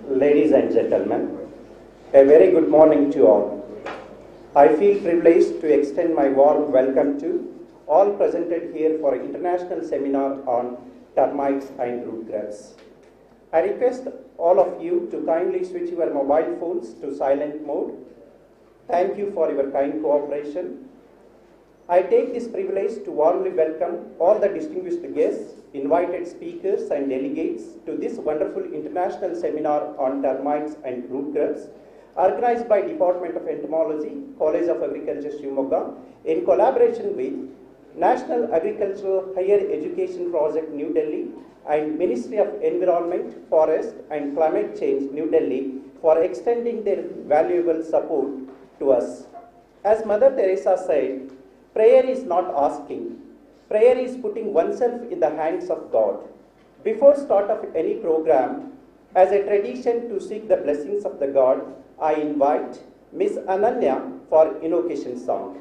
Ladies and gentlemen, a very good morning to all. I feel privileged to extend my warm welcome to all presented here for an international seminar on termites and root grubs. I request all of you to kindly switch your mobile phones to silent mode. Thank you for your kind cooperation. I take this privilege to warmly welcome all the distinguished guests, invited speakers and delegates to this wonderful international seminar on termites and root grubs, organized by Department of Entomology, College of Agriculture, Shivamogga, in collaboration with National Agricultural Higher Education Project, New Delhi, and Ministry of Environment, Forest and Climate Change, New Delhi, for extending their valuable support to us. As Mother Teresa said, prayer is not asking. Prayer is putting oneself in the hands of God. Before start of any program, as a tradition to seek the blessings of the God, I invite Miss Ananya for invocation song.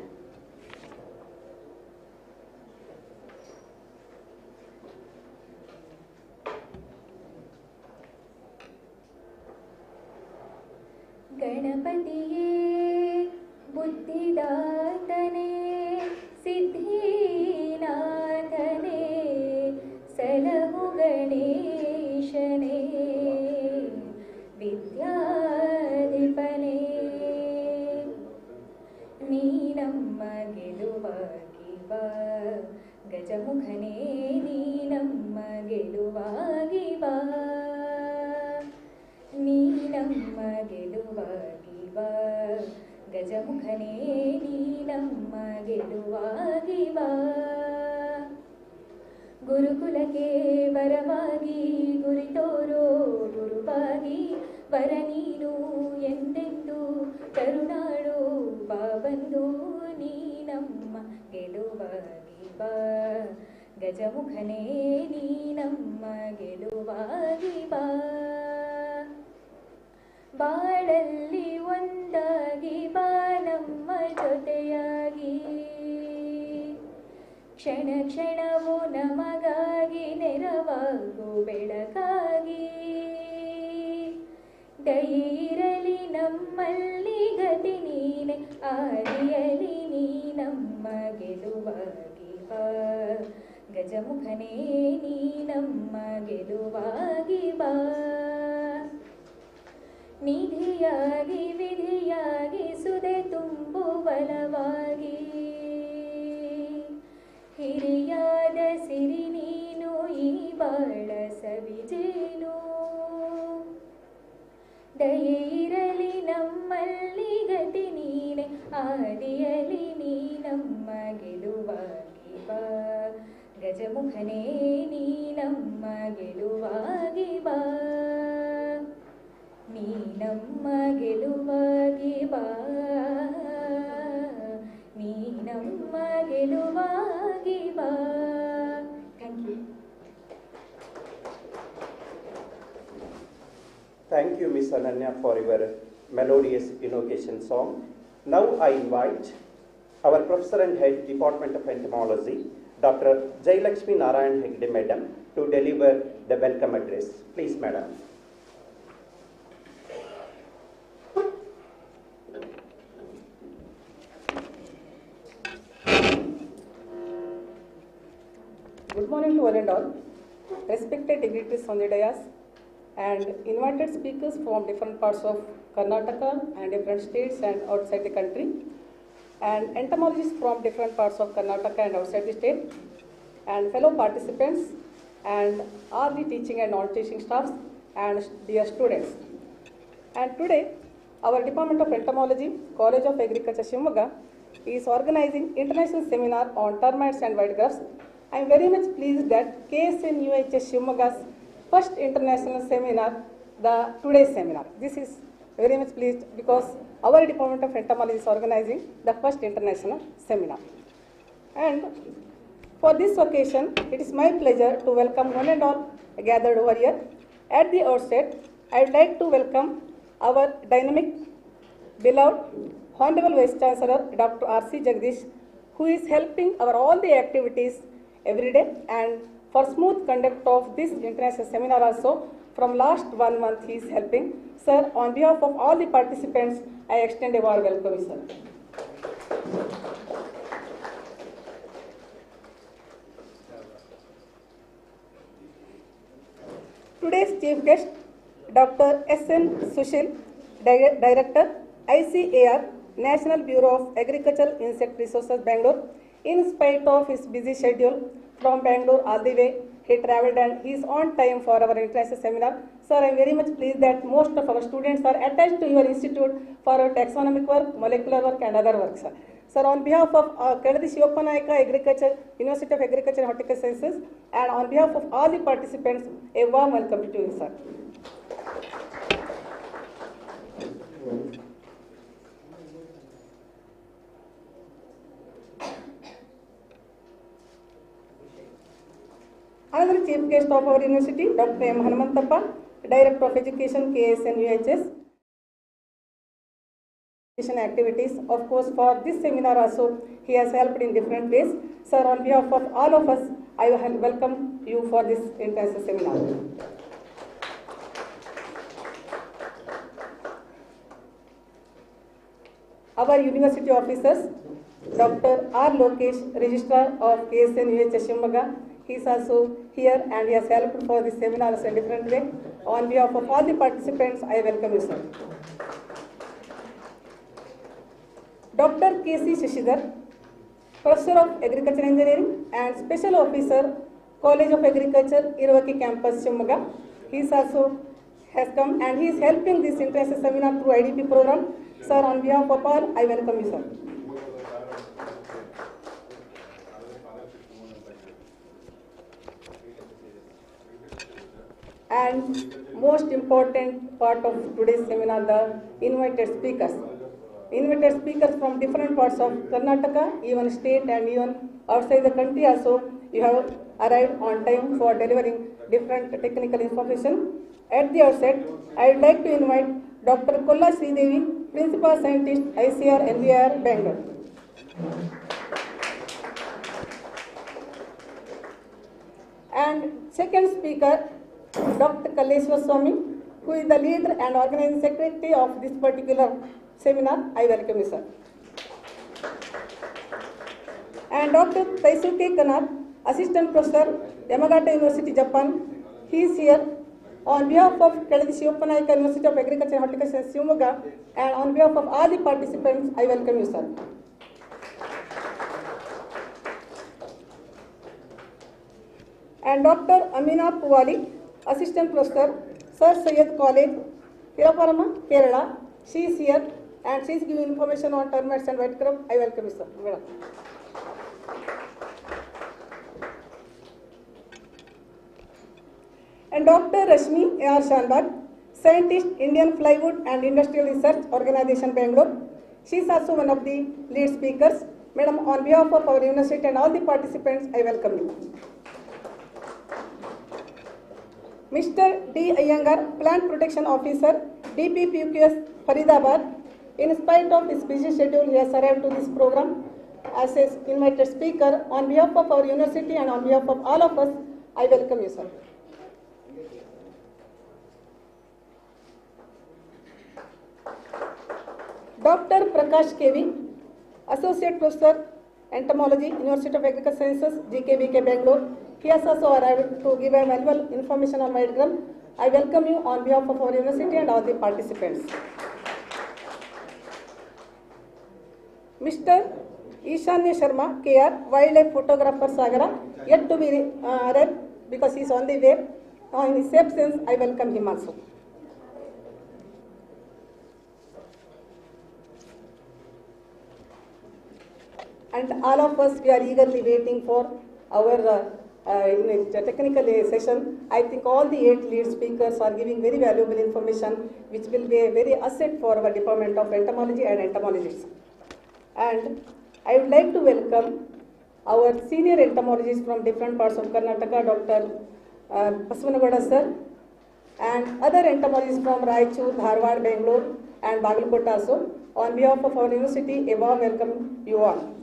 Ganapatiye Buddhidatane Siddhinathane Salahu Ganeshane Vidyadipane Neenamma Geluvagiva Gajamukhane Neenamma Geluvagiva Neenamma Geluvagiva Gajamukhane Neenamma Geluvagiva Gurukulake Varavagi Guritoro Guruvagi Varaninu Endendu Karunadu Babandu Neenamma Geluvagiva Gajamukhane Neenamma Geluvagiva ಬಾಳಲ್ಲಿ ಒಂದಾಗಿ ಬಾ ನಮ್ಮ ಜೊತೆಯಾಗಿ ಕ್ಷಣ ಕ್ಷಣವೂ ನಮಗಾಗಿ ನೆರವಾಗು ಬೆಳಕಾಗಿ ದಯಿರಲಿ ನಮ್ಮಲ್ಲಿ ಗತಿ ನೀನೆ ಆದಿಯಲಿ ನೀ ನಮ್ಮ ಗೆಲುವಾಗಿ ಬಾ ಗಜಮುಖನೇ ನೀ ನಮ್ಮ ಗೆಲುವಾಗಿ ಬಾ ನಿಧಿಯಾಗಿ ವಿಧಿಯಾಗಿ ಸುದೆ ತುಂಬು ಬಲವಾಗಿ ಹಿರಿಯಾದ ಸಿರಿ ನೀನು ಈ ಬಾಳ ಸವಿಜೇನು ದಯೆ ಇರಲಿ ನಮ್ಮಲ್ಲಿ ಗತಿ ನೀನೆ ಆದಿಯಲಿ ನೀ ನಮ್ಮ ಗೆಲುವಾಗಿ ಬಾ ಗಜಮುಖನೇ ನೀ ನಮ್ಮ ಗೆಲುವಾಗಿ ಬಾ ನೀ ನಮ್ಮ ಗೆಲುವಾಗಿ ಬಾ ನೀ ನಮ್ಮ ಗೆಲುವಾಗಿ ಬಾ. Thank you. Thank you, Miss Ananya, for your melodious invocation song. Now I invite our Professor and Head, Department of Entomology, Dr. Jayalakshmi Narayan Hegde, Madam, to deliver the welcome address. Please, Madam. Good morning to one and all, respected dignitaries on the dais and invited speakers from different parts of Karnataka and different states and outside the country, and entomologists from different parts of Karnataka and outside the state, and fellow participants and all the teaching and non-teaching staffs and dear students. And today, our Department of Entomology, College of Agriculture, Shivamogga, is organizing international seminar on termites and white grubs. I am very much pleased that KSN UAHS Shivamogga's first international seminar, the today's seminar. This is very much pleased because our Department of Entomology is organizing the first international seminar. And for this occasion, it is my pleasure to welcome one and all gathered over here. At the outset, I would like to welcome our dynamic, beloved, Honorable Vice Chancellor Dr. R.C. Jagdish, who is helping our all the activities every day, and for smooth conduct of this international seminar also, from last 1 month he is helping. Sir, on behalf of all the participants, I extend a warm welcome, sir. Today's chief guest, Dr. S.N. Sushil, Director, ICAR, National Bureau of Agricultural Insect Resources, Bangalore. In spite of his busy schedule, from Bangalore all the way, he travelled and he is on time for our international seminar. Sir, I am very much pleased that most of our students are attached to your institute for our taxonomic work, molecular work and other work, sir. Sir, on behalf of Keladi Shivappa Agriculture, University of Agriculture and Horticultural Sciences, and on behalf of all the participants, a warm welcome to you, sir. Another chief guest of our university, Dr. M. Hanumantappa, Director of Education, KSN UAHS. Activities, of course, for this seminar also, he has helped in different ways. Sir, on behalf of all of us, I will welcome you for this international seminar. Our university officers, Dr. R. Lokesh, Registrar of KSN UAHS Shivamogga, he is also here and he has helped for this seminar in a different way. On behalf of all the participants, I welcome you, sir. Dr. K.C. Shishidhar, Professor of Agriculture Engineering and Special Officer, College of Agriculture, Irvaki Campus, Shivamogga. He is also has come and he is helping this international seminar through IDP program. Sir, on behalf of all, I welcome you, sir. And most important part of today's seminar, the invited speakers. Invited speakers from different parts of Karnataka, even state and even outside the country also, you have arrived on time for delivering different technical information. At the outset, I would like to invite Dr. Kolla Sridevi, Principal Scientist, ICR NVR, Bangalore. And second speaker, Dr. Kalleshwar Swami, who is the leader and organizing secretary of this particular seminar. I welcome you, sir. And Dr. Taisuke Kanoa, Assistant Professor, Yamagata University, Japan. He is here on behalf of Keladi Shivappa University of Agriculture and Horticulture, Shivamogga, and on behalf of all the participants, I welcome you, sir. And Dr. Amina Puwali, Assistant Professor, Sir Syed College, Shivappa, Kerala. She is here and she is giving information on termites and white grub. I welcome you, sir. Madam. And Dr. Rashmi A.R. Shandar, Scientist, Indian Plywood and Industrial Research Organization, Bangalore. She is also one of the lead speakers. Madam, on behalf of our university and all the participants, I welcome you. Mr. D. Iyengar, Plant Protection Officer, DPPQS, Faridabad. In spite of his busy schedule, he has arrived to this program as an invited speaker. On behalf of our university and on behalf of all of us, I welcome you, sir. Dr. Prakash Kevi, Associate Professor, Entomology, University of Agricultural Sciences, GKBK, Bangalore. He has also arrived to give a valuable information on white grub. I welcome you on behalf of our university and all the participants. Mr. Ishanya Sharma, KR, Wildlife Photographer, Sagara, yet to be arrived because he is on the way. In his absence, I welcome him also. And all of us, we are eagerly waiting for our technical session. I think all the 8 lead speakers are giving very valuable information, which will be a very asset for our Department of Entomology and entomologists. And I would like to welcome our senior entomologists from different parts of Karnataka, Dr. Paswanagowda sir, and other entomologists from Raichur, Dharwad, Bangalore, and Bagalkot also. On behalf of our university, a warm welcome you all.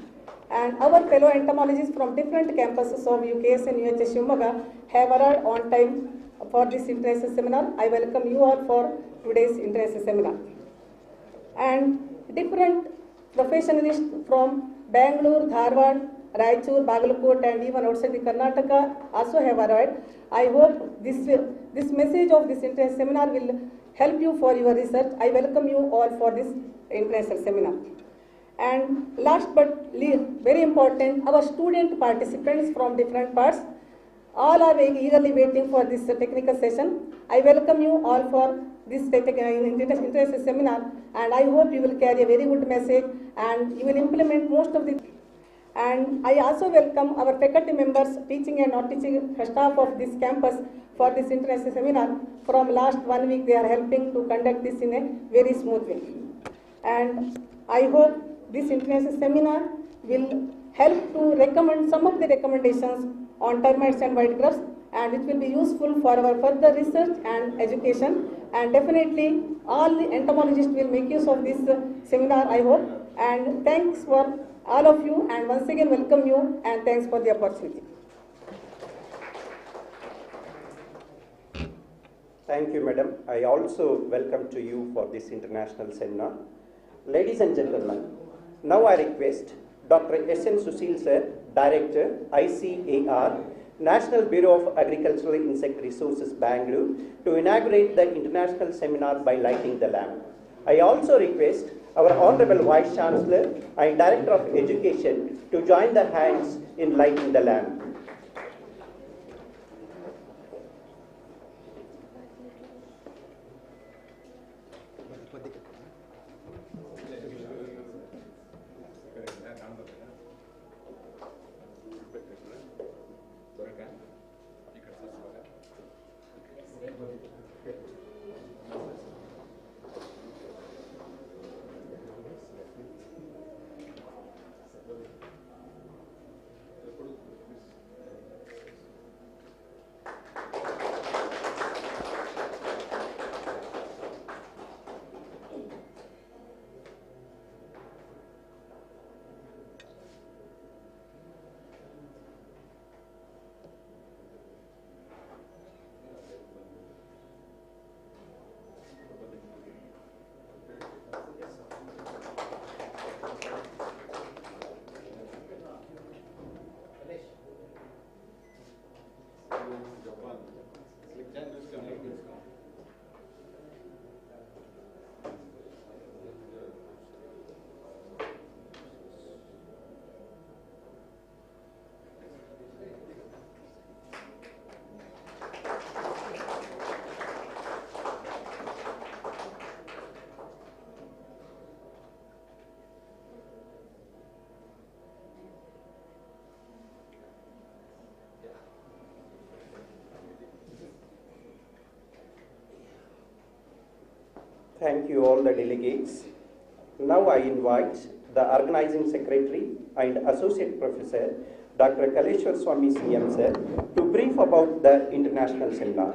And our fellow entomologists from different campuses of UKS and UAHS Shivamogga have arrived on time for this international seminar. I welcome you all for today's international seminar. And different professionalists from Bangalore, Dharwad, Raichur, Bagalkot, and even outside the Karnataka also have arrived. I hope this message of this international seminar will help you for your research. I welcome you all for this international seminar. And last but very important, our student participants from different parts, all are eagerly waiting for this technical session. I welcome you all for this international seminar, and I hope you will carry a very good message and you will implement most of the. And I also welcome our faculty members, teaching and non-teaching staff of this campus for this international seminar. From last 1 week, they are helping to conduct this in a very smooth way. And I hope this international seminar will help to recommend some of the recommendations on termites and white grubs, and it will be useful for our further research and education. And definitely, all the entomologists will make use of this seminar, I hope. And thanks for all of you, and once again welcome you, and thanks for the opportunity. Thank you, madam. I also welcome to you for this international seminar. Ladies and gentlemen, now I request Dr. S.N. Susil sir, Director, ICAR, National Bureau of Agricultural Insect Resources, Bangalore, to inaugurate the international seminar by lighting the lamp. I also request our Honorable Vice Chancellor and Director of Education to join the hands in lighting the lamp. Thank you all the delegates. Now I invite the Organizing Secretary and Associate Professor, Dr. Kaleshwar Swami CM sir, to brief about the international seminar.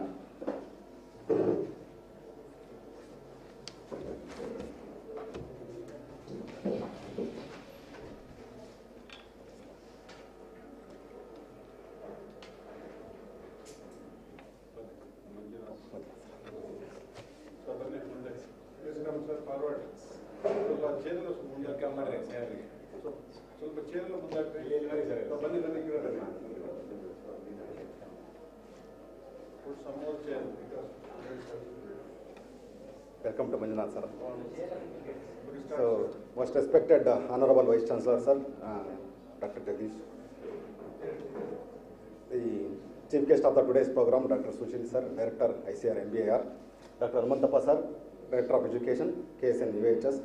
Welcome to Manduminator sir. So, most respected Honorable Vice Chancellor sir, Dr. Jagdish, the Chief Guest of the today's program, Dr. Sushil sir, Director ICR MBAR, Dr. Armantappa sir, Director of Education, KSN UAHS,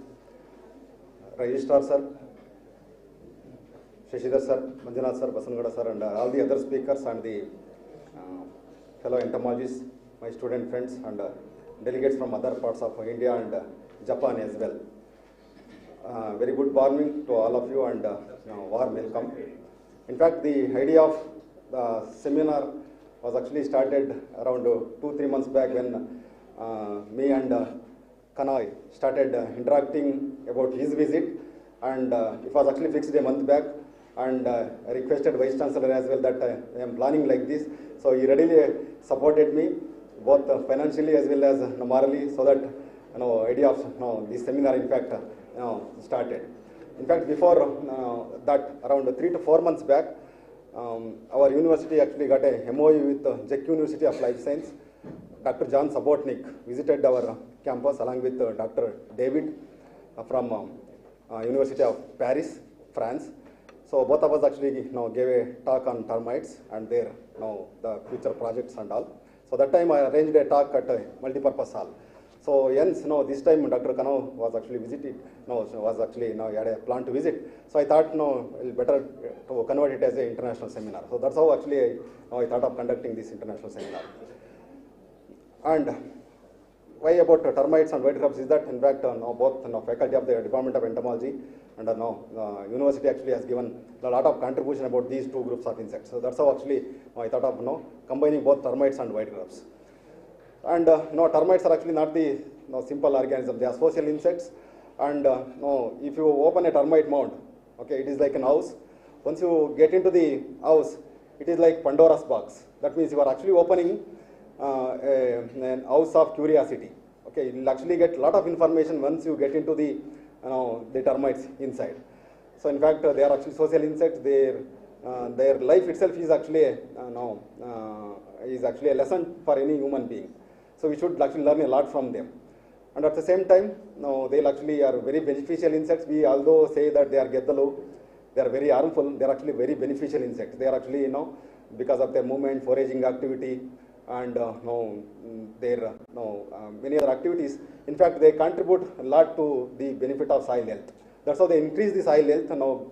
Registrar sir, Shashidhar sir, Manjunath sir, Basangada sir, and all the other speakers and the fellow entomologists, my student friends, and delegates from other parts of India and Japan as well. Very good morning to all of you, and warm welcome. In fact, the idea of the seminar was actually started around 2-3 months back when me and Kanoa started interacting about his visit, and it was actually fixed a month back. and I requested Vice Chancellor as well that I am planning like this. So he readily supported me, both financially as well as morally, so that idea of this seminar in fact started. In fact, before that, around 3 to 4 months back, our university actually got a MOU with Czech University of Life Science. Dr. John Sabotnik visited our campus along with Dr. David from University of Paris, France. So both of us actually gave a talk on termites and their the future projects and all. So that time I arranged a talk at a multipurpose hall. So hence this time Dr. Kanoa was actually visited. He had a plan to visit. So I thought it's better to convert it as an international seminar. So that's how actually I thought of conducting this international seminar. And why about termites and white grubs is that in fact both faculty of the Department of Entomology and university actually has given a lot of contribution about these two groups of insects. So that's how actually I thought of combining both termites and white grubs. And termites are actually not the simple organism. They are social insects. And if you open a termite mound, okay, it is like an house. Once you get into the house, it is like Pandora's box. That means you are actually opening an house of curiosity. Okay, you will actually get a lot of information once you get into the termites inside. So in fact, they are actually social insects. Their life itself is actually a lesson for any human being. So we should actually learn a lot from them. And at the same time, they actually are very beneficial insects. We although say that they are geddalu, they are very harmful. They are actually very beneficial insects. They are actually because of their movement, foraging activity, and their many other activities. In fact, they contribute a lot to the benefit of soil health. That's how they increase the soil health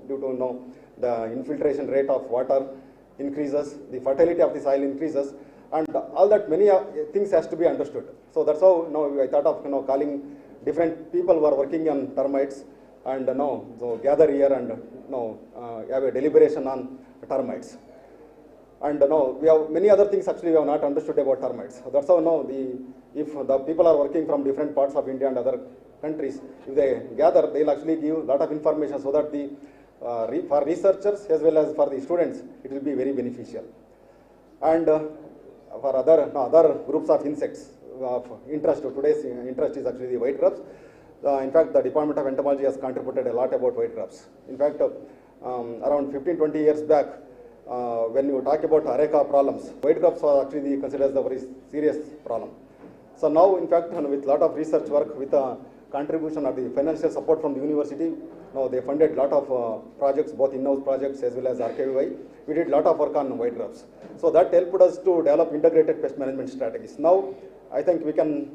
due to the infiltration rate of water increases, the fertility of the soil increases, and all that many things has to be understood. So that's how I thought of calling different people who are working on termites and so gather here and have a deliberation on termites. And we have many other things actually we have not understood about termites. So that's how if the people are working from different parts of India and other countries, if they gather, they'll actually give a lot of information so that for researchers as well as for the students, it will be very beneficial. And for other groups of insects of interest, today's interest is actually the white grubs. In fact, the Department of Entomology has contributed a lot about white grubs. In fact, around 15-20 years back, when you talk about areca problems, white grubs are actually considered as a very serious problem. So now, in fact, with a lot of research work, with a contribution of the financial support from the university, they funded a lot of projects, both in-house projects as well as RKVY. We did a lot of work on white grubs. So that helped us to develop integrated pest management strategies. Now, I think we can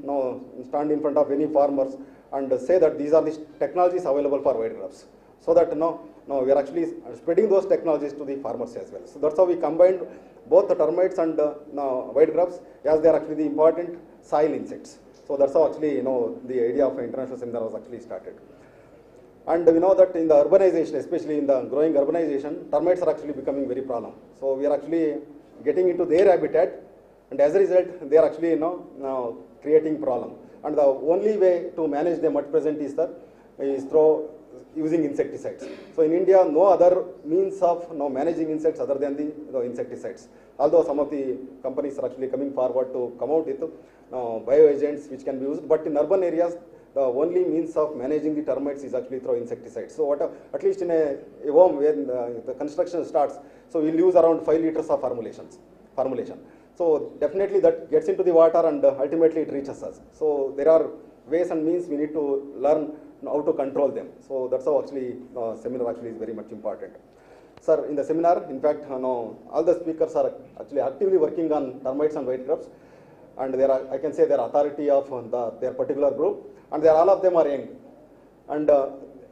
stand in front of any farmers and say that these are the technologies available for white grubs. So that we are actually spreading those technologies to the farmers as well. So that's how we combined both the termites and white grubs, as they are actually the important soil insects. So that's how actually the idea of an international seminar was actually started. And we know that in the urbanization, especially in the growing urbanization, termites are actually becoming very problem. So we are actually getting into their habitat, and as a result, they are actually now creating problem. And the only way to manage them at present is through using insecticides. So in India, no other means of managing insects other than the insecticides. Although some of the companies are actually coming forward to come out with bioagents which can be used, but in urban areas, the only means of managing the termites is actually through insecticides. So at least in a home when the construction starts, so we'll use around 5 liters of formulation. So definitely that gets into the water and ultimately it reaches us. So there are ways and means we need to learn how to control them. So that's how actually seminar actually is very much important. Sir, in the seminar, in fact, all the speakers are actually actively working on termites and white grubs, and I can say they're authority of their particular group, and all of them are young. And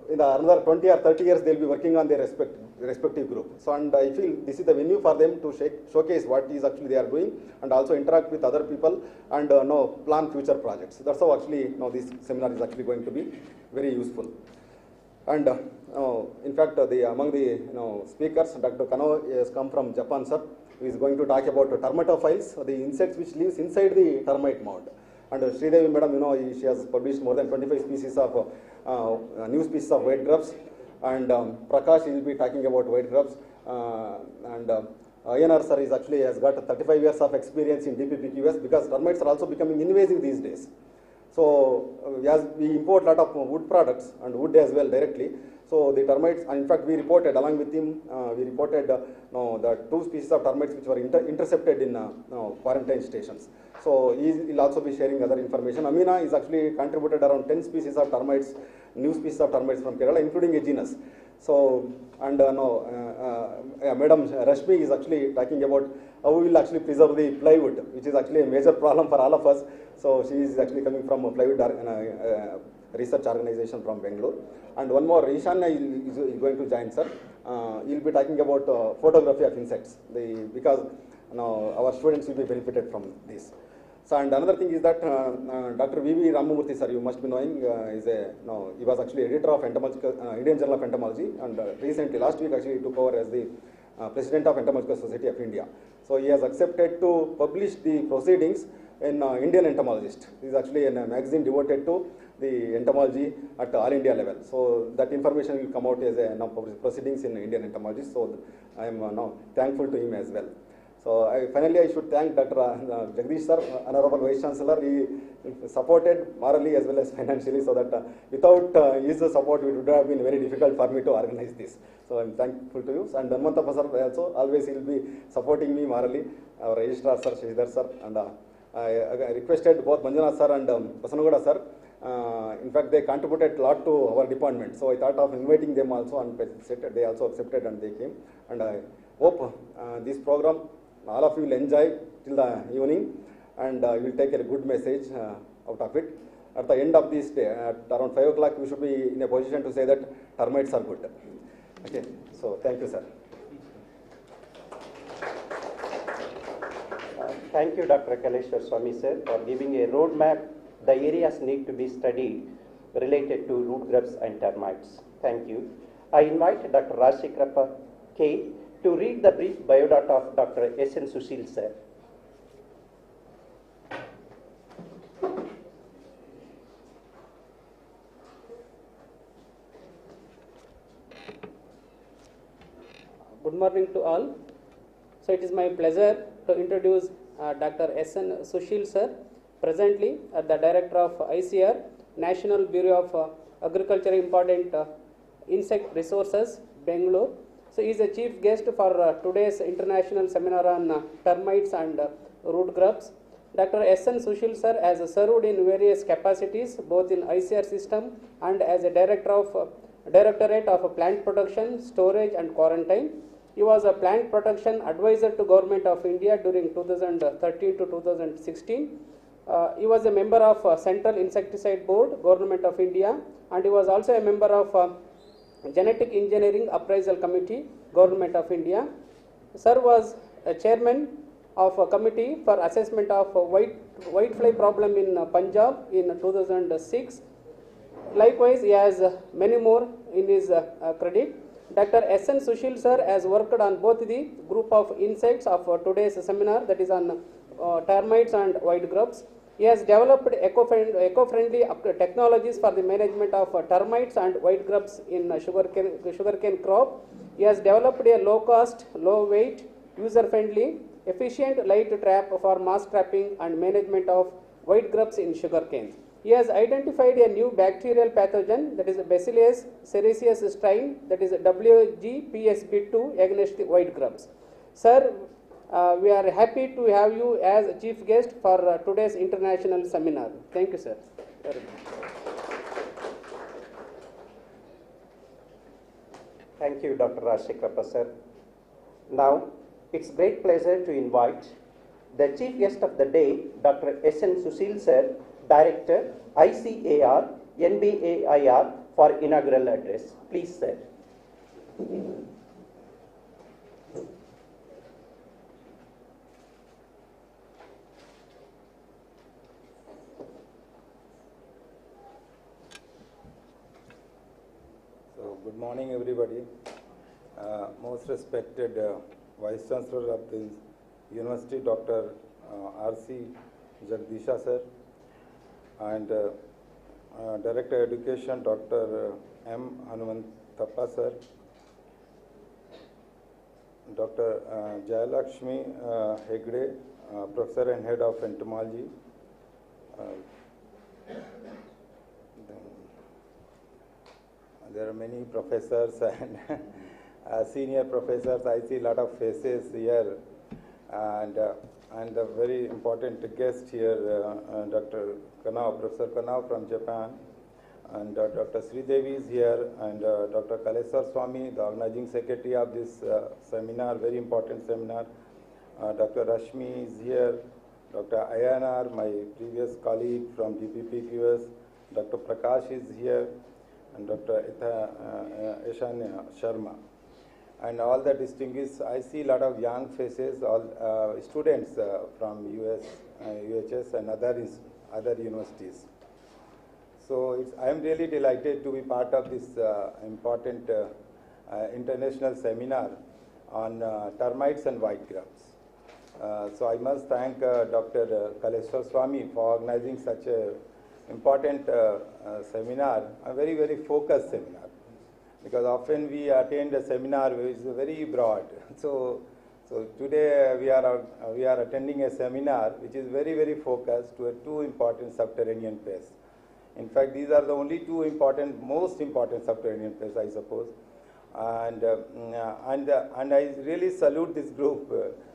in another 20 or 30 years, they'll be working on their respective group. So, and I feel this is the venue for them to showcase what is actually they are doing, and also interact with other people and plan future projects. That's how actually this seminar is actually going to be very useful. And in fact, among the speakers, Dr. Kanoa has come from Japan, sir. He is going to talk about termitophilous, the insects which lives inside the termite mound. And Sridevi madam, she has published more than 25 species of new species of white grubs. and Prakash will be talking about white grubs, and INR sir is actually has got 35 years of experience in DPPQS, because termites are also becoming invasive these days. So as we import a lot of wood products and wood as well directly, so the termites, and in fact we reported along with him, we reported the 2 species of termites which were intercepted in quarantine stations. So he will also be sharing other information. Amina is actually contributed around 10 species of termites, new species of termites from Kerala, including a genus. So, and Madam Rashmi is actually talking about how we will actually preserve the plywood, which is actually a major problem for all of us. So she is actually coming from a plywood research organization from Bangalore. And one more, Ishanya is going to join, sir. He will be talking about photography of insects, because our students will be benefited from this. So, and another thing is that Dr. V.V. Ramamurthy, sir, you must be knowing, he was actually editor of Indian Journal of Entomology, and recently, last week, actually, he took over as the president of Entomological Society of India. So he has accepted to publish the proceedings in Indian Entomologist. This is actually a magazine devoted to the entomology at all India level. So that information will come out as a proceedings in Indian Entomologist. So I am now thankful to him as well. So finally, I should thank Dr. Jagdish sir, Honorable Vice Chancellor. He supported morally as well as financially, so that without his support, it would have been very difficult for me to organize this. So I'm thankful to you. And Dhanmantappa sir also, always he will be supporting me morally. Our Registrar sir, Shridhar sir, and I requested both Manjunath sir and Vasanagowda sir. In fact, they contributed a lot to our department. So I thought of inviting them also, and they also accepted and they came. And I hope this program, all of you will enjoy till the evening, and you will take a good message out of it. At the end of this day, at around 5 o'clock, we should be in a position to say that termites are good. Okay, so thank you, sir. Thank you, Dr. Kaleshwar Swami, sir, for giving a roadmap. The areas need to be studied related to root grubs and termites. Thank you. I invite Dr. Shivappa K. to read the brief biodata of Dr. S.N. Sushil, sir. Good morning to all. So it is my pleasure to introduce Dr. S.N. Sushil, sir, presently the Director of ICR, National Bureau of Agriculture Important Insect Resources, Bangalore. So he is a chief guest for today's international seminar on termites and root grubs. Dr. S.N. Sushil, sir, has served in various capacities, both in ICR system and as a Directorate of Plant Protection, Storage and Quarantine. He was a plant protection advisor to Government of India during 2013 to 2016. He was a member of Central Insecticide Board, Government of India, and he was also a member of Genetic Engineering Appraisal Committee, Government of India. Sir was a chairman of a committee for assessment of whitefly problem in Punjab in 2006. Likewise, he has many more in his credit. Dr. S.N. Sushil, sir, has worked on both the group of insects of today's seminar, that is on termites and white grubs. He has developed eco-friendly technologies for the management of termites and white grubs in sugarcane crop. He has developed a low-cost, low-weight, user-friendly, efficient light trap for mass trapping and management of white grubs in sugarcane. He has identified a new bacterial pathogen, that is Bacillus cereus strain, that is WGPSB2 against the white grubs. Sir, we are happy to have you as a chief guest for today's international seminar. Thank you, sir. Thank you, Dr. Shivappa, sir. Now, it's great pleasure to invite the chief guest of the day, Dr. S.N. Sushil, sir, Director, ICAR, NBAIR, for inaugural address. Please, sir. So, good morning, everybody. Most respected Vice Chancellor of the University, Dr. R.C. Jagdisha, sir, and Director Education, Dr. M. Thappa sir, Dr. Jayalakshmi Hegde, Professor and Head of Entomology. There are many professors and senior professors. I see a lot of faces here, and a very important guest here, Dr. Kanoa, Professor Kanoa from Japan, and Dr. Sridevi is here, and Dr. Kaleswar Swami, the organizing secretary of this seminar, very important seminar. Dr. Rashmi is here, Dr. Ayanar, my previous colleague from GPPQS, Dr. Prakash is here, and Dr. Ishanya Sharma. And all the distinguished, I see a lot of young faces, all students from UAHS and other universities. So I am really delighted to be part of this important international seminar on termites and white grubs. So I must thank Dr. Kaleswar Swami for organizing such a important seminar, a very, very focused seminar. Because often we attend a seminar which is very broad. So today we are attending a seminar which is very, very focused to two important subterranean pests. In fact, these are the only two most important subterranean pests, I suppose. And I really salute this group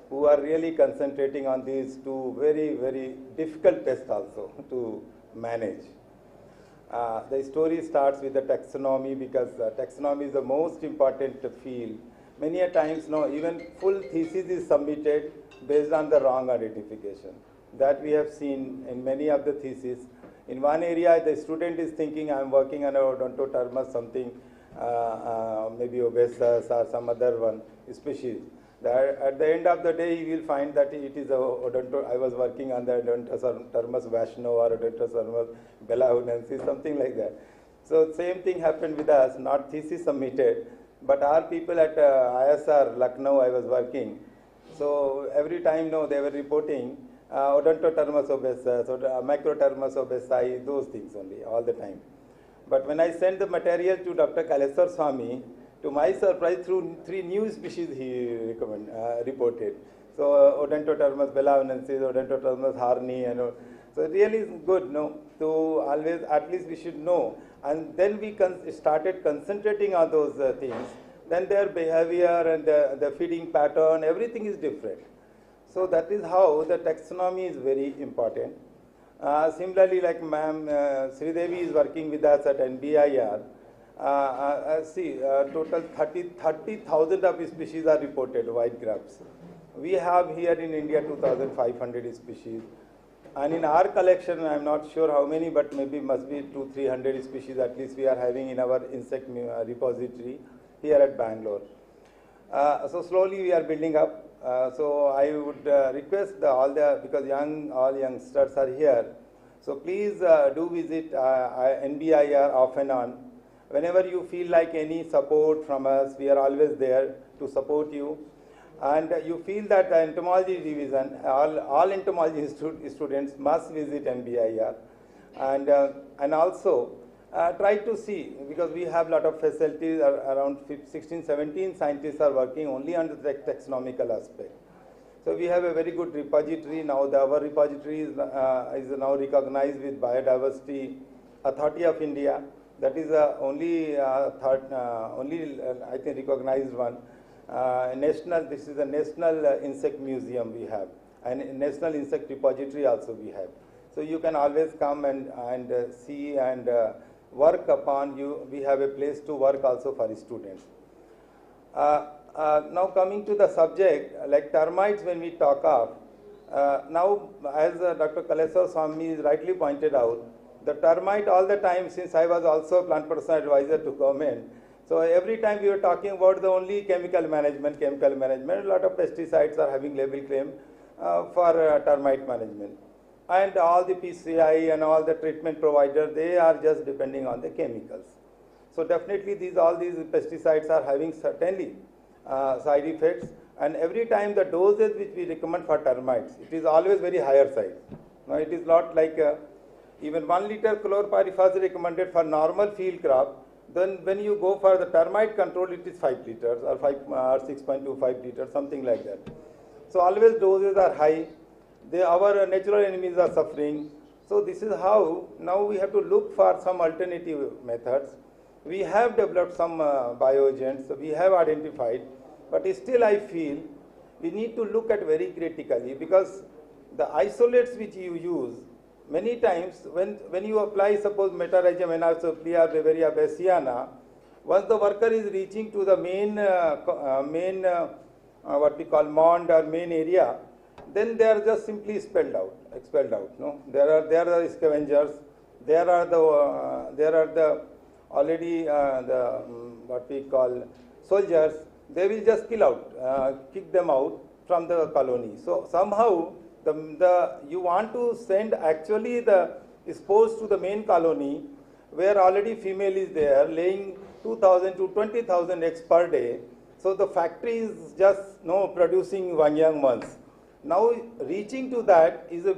who are really concentrating on these two very, very difficult pests also to manage. The story starts with the taxonomy, because taxonomy is the most important field. Many a times, even full thesis is submitted based on the wrong identification. That we have seen in many of the theses. In one area, the student is thinking, I am working on a Odontotermus something, maybe obesus or some other one species. At the end of the day, he will find that it is I was working on the Odontotermus vashno or Odontotermus bellahunensis, something like that. So same thing happened with us, not thesis submitted, but our people at ISR, Lucknow, I was working. So every time, they were reporting Odontotermus obesus, or Microtermus obesi, those things only, all the time. But when I sent the material to Dr. Kaleswar Swami, to my surprise, through 3 new species he reported. So Odontotermus bellahunensis, Odontotermus harni, so really is good, to always, at least we should know. And then we started concentrating on those things. Then their behavior and the feeding pattern, everything is different. So that is how the taxonomy is very important. Similarly, like Ma'am Sridevi is working with us at NBIR. Total 30,000 of species are reported, white grubs. We have here in India 2,500 species. And in our collection, I'm not sure how many, but maybe must be 200-300 species at least we are having in our insect repository here at Bangalore. So slowly we are building up. So I would request because all youngsters are here. So please do visit NBIR off and on. Whenever you feel like any support from us, we are always there to support you. And you feel that the entomology division, all entomology students must visit NBIR. And also try to see, because we have a lot of facilities, around 16, 17 scientists are working only on the taxonomical aspect. So we have a very good repository. Now our repository is now recognized with Biodiversity Authority of India. That is only I think recognized one. This is a national insect museum we have, and national insect repository also we have. So you can always come and see and work upon you. We have a place to work also for students. Now coming to the subject, like termites, when we talk of, now as Dr. Kaleswar Swami rightly pointed out, the termite all the time, since I was also plant protection advisor to government, so every time we were talking about the only chemical management, a lot of pesticides are having label claim for termite management. And all the PCI and all the treatment providers, they are just depending on the chemicals. So definitely all these pesticides are having certainly side effects. And every time the doses which we recommend for termites, it is always very higher side. Now it is not like even 1 liter chlorpyrifos recommended for normal field crop, Then when you go for the termite control, it is 5 liters or 6.25 liters, something like that. So always doses are high. Our natural enemies are suffering. So this is how now we have to look for some alternative methods. We have developed some bioagents, we have identified, but still I feel we need to look at very critically, because the isolates which you use, many times when you apply, suppose Metarhizium anasoplea bavaria bassiana, once the worker is reaching to the main what we call mound or main area, then they are just simply expelled out. No, there are the scavengers. There are the already what we call soldiers. They will just kick them out from the colony. So somehow you want to send actually the spores to the main colony, where already female is there laying 2,000 to 20,000 eggs per day. So the factory is just producing one young ones. Now reaching to that is a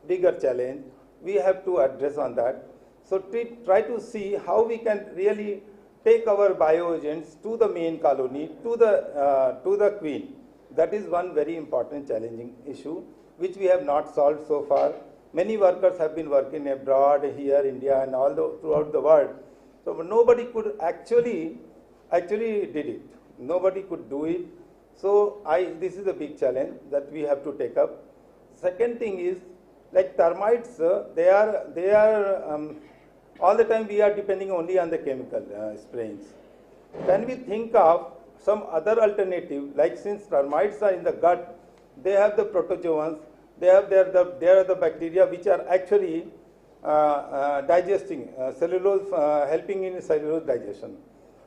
bigger challenge. We have to address on that. So try to see how we can really take our bioagents to the main colony, to the queen. That is one very important challenging issue which we have not solved so far. Many workers have been working abroad, here, India, and throughout the world. So nobody could actually did it. Nobody could do it. So this is a big challenge that we have to take up. Second thing is, like termites, they are all the time we are depending only on the chemical sprayings. Can we think of some other alternative, like since termites are in the gut, they have the protozoans, they are the bacteria which are actually digesting cellulose, helping in cellulose digestion.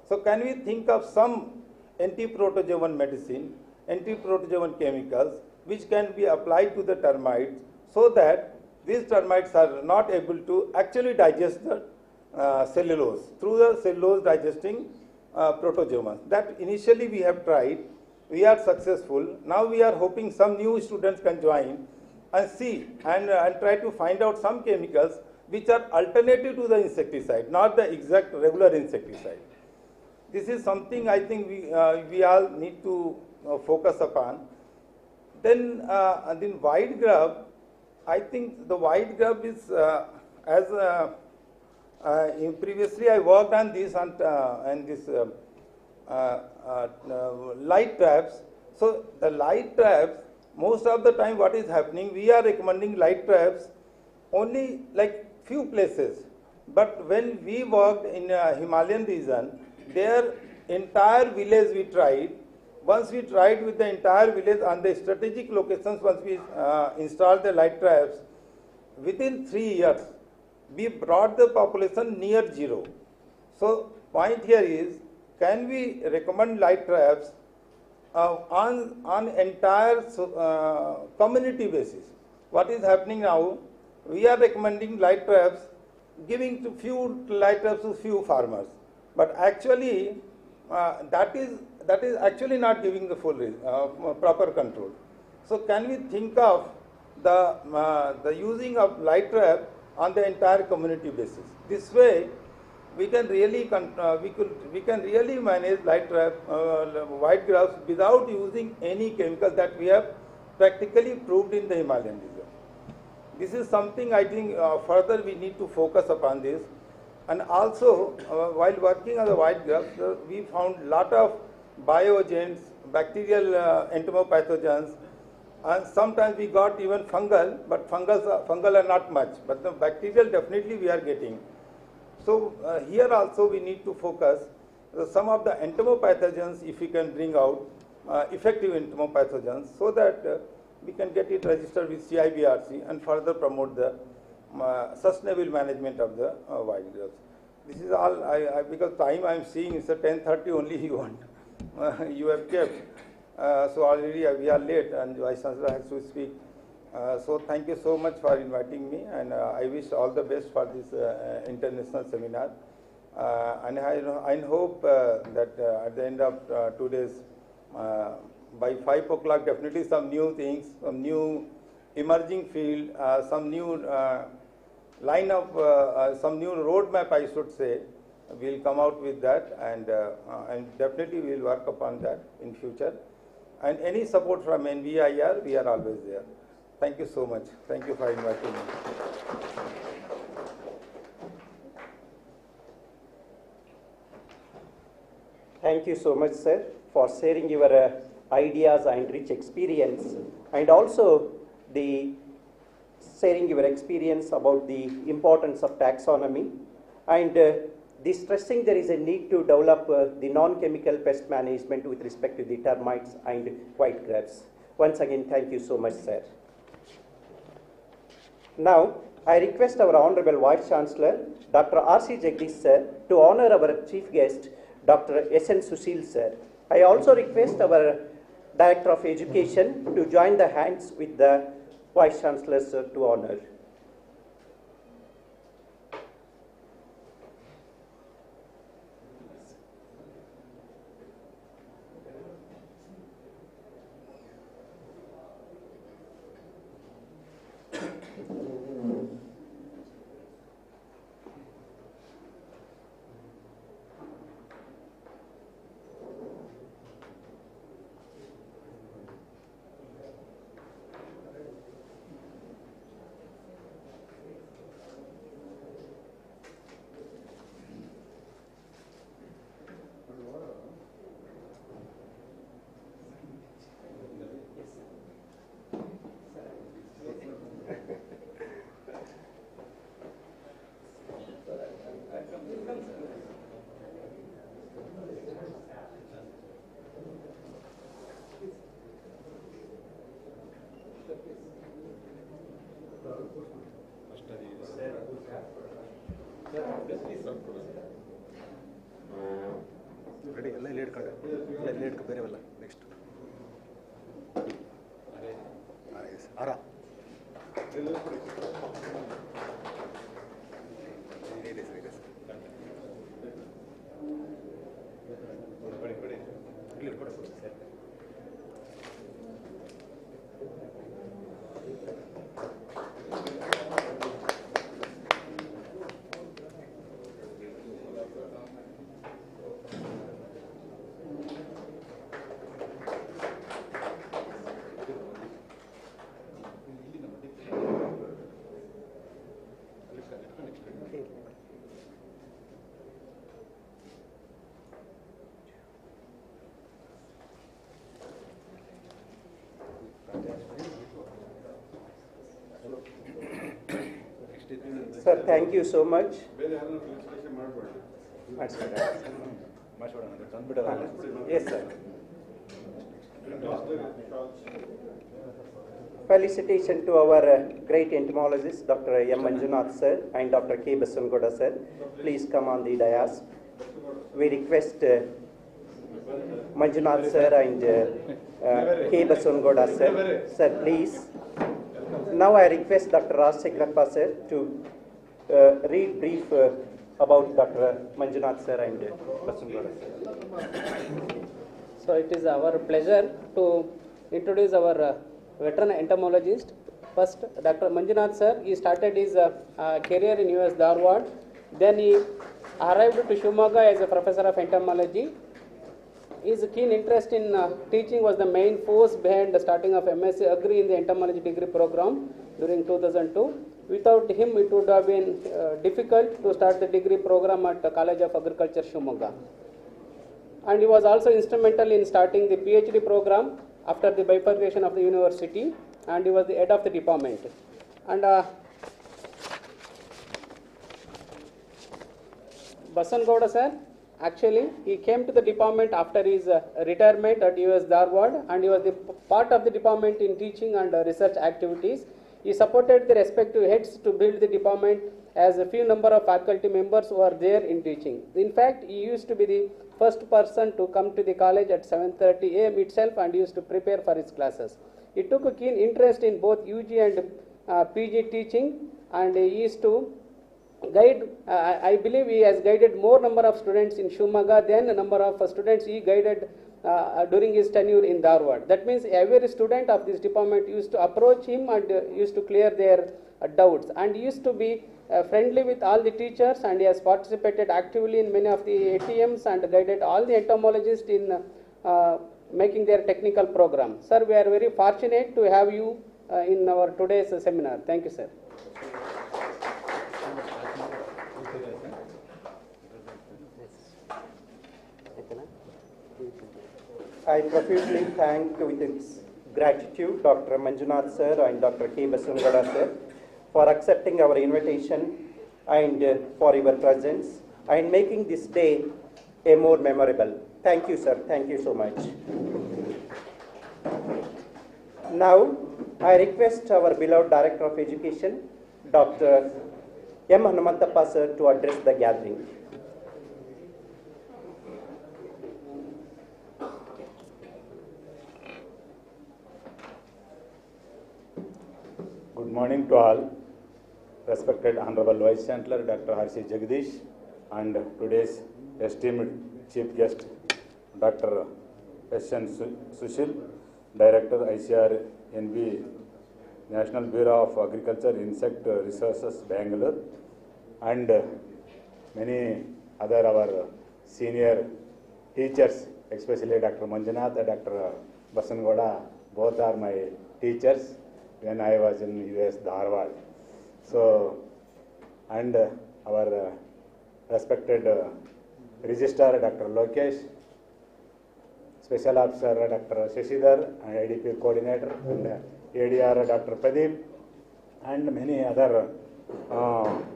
So can we think of some anti-protozoan medicine, anti-protozoan chemicals which can be applied to the termites, so that these termites are not able to actually digest the cellulose through the cellulose digesting protozoans. That initially we have tried, we are successful. Now we are hoping some new students can join and see and try to find out some chemicals which are alternative to the insecticide, not the exact regular insecticide. This is something I think we all need to focus upon. Then white grub, I think the white grub is previously I worked on this and this light traps. So the light traps, most of the time what is happening, we are recommending light traps only like few places. But when we worked in Himalayan region, their entire village we tried. Once we tried with the entire village on the strategic locations, once we installed the light traps, within 3 years, we brought the population near zero. So point here is, can we recommend light traps on entire community basis? What is happening now, we are recommending light traps, giving to few light traps to few farmers. But actually, that is actually not giving the full proper control. So can we think of the using of light trap on the entire community basis? This way, we can really manage light trap, white grubs without using any chemical that we have practically proved in the Himalayan region. This is something I think further we need to focus upon this. And also, while working on the white grubs, we found a lot of bioagents, bacterial entomopathogens, and sometimes we got even fungal, but fungal are not much, but the bacterial definitely we are getting. So here also we need to focus some of the entomopathogens, if we can bring out effective entomopathogens, so that we can get it registered with CIBRC and further promote the sustainable management of the white grubs. This is all, because time I am seeing it's 10:30 only you want, you have kept. So already we are late and Vice Chancellor has to speak. So thank you so much for inviting me, and I wish all the best for this international seminar. And I hope that at the end of today's, by 5 o'clock, definitely some new things, some new emerging field, some new line of, some new roadmap, I should say, we'll come out with that, and definitely we'll work upon that in future. And any support from NVIR, we are always there. Thank you so much. Thank you for inviting me. Thank you so much, sir, for sharing your ideas and rich experience, and also the sharing your experience about the importance of taxonomy, and the stressing there is a need to develop the non-chemical pest management with respect to the termites and white grubs. Once again, thank you so much, sir. Now, I request our Honorable Vice Chancellor, Dr. R.C. Jagdish, sir, to honor our chief guest, Dr. S.N. Sushil, sir. I also request our Director of Education to join the hands with the Vice Chancellor, sir, to honor. Ready? Lead ಬೇರೆವಲ್ಲ next ಆರ Sir, thank you so much. Yes, sir. Felicitation to our great entomologist, Dr. M. Manjunath, sir, and Dr. K. Basangoda, sir. Please come on the dais. We request Manjunath, sir, and K. Basangoda, sir. Sir, please. Now I request Dr. Shivappa, sir, to read brief about Dr. Manjunath, sir, and Basangoda, sir. So it is our pleasure to introduce our veteran entomologist. First, Dr. Manjunath, sir, he started his career in US Dharwad. Then he arrived to Shivamogga as a professor of entomology. His keen interest in teaching was the main force behind the starting of MSc Agri in the entomology degree program during 2002. Without him, it would have been difficult to start the degree program at the College of Agriculture, Shivamogga. And he was also instrumental in starting the PhD program after the bifurcation of the university, and he was the head of the department. And Basangoda, sir, actually, he came to the department after his retirement at US Dharwad, and he was the part of the department in teaching and research activities. He supported the respective heads to build the department, as a few number of faculty members who are there in teaching. In fact, he used to be the first person to come to the college at 7:30 a.m. itself and used to prepare for his classes. He took a keen interest in both UG and PG teaching, and he used to guide, I believe he has guided more number of students in Shivamogga than the number of students he guided during his tenure in Dharwad. That means every student of this department used to approach him and used to clear their doubts, and used to be friendly with all the teachers, and he has participated actively in many of the ATMs and guided all the entomologists in making their technical program. Sir, we are very fortunate to have you in our today's seminar. Thank you, sir. I profusely thank with its gratitude Dr. Manjunath sir and Dr. K. Basungada sir for accepting our invitation and for your presence and making this day a more memorable. Thank you, sir. Thank you so much. Now, I request our beloved Director of Education, Dr. M. Hanumanthappa sir, to address the gathering. Good morning to all. Respected Honorable Vice Chancellor Dr. Harshi Jagdish and today's esteemed Chief Guest Dr. S.N. Sushil, Director ICR NB National Bureau of Agriculture Insect Resources Bangalore, and many other our senior teachers, especially Dr. Manjunath and Dr. Basangoda, both are my teachers when I was in US Dharwad. So, and our respected Registrar Dr. Lokesh, Special Officer Dr. Shashidhar, and IDP Coordinator, and ADR Dr. Pradeep, and many other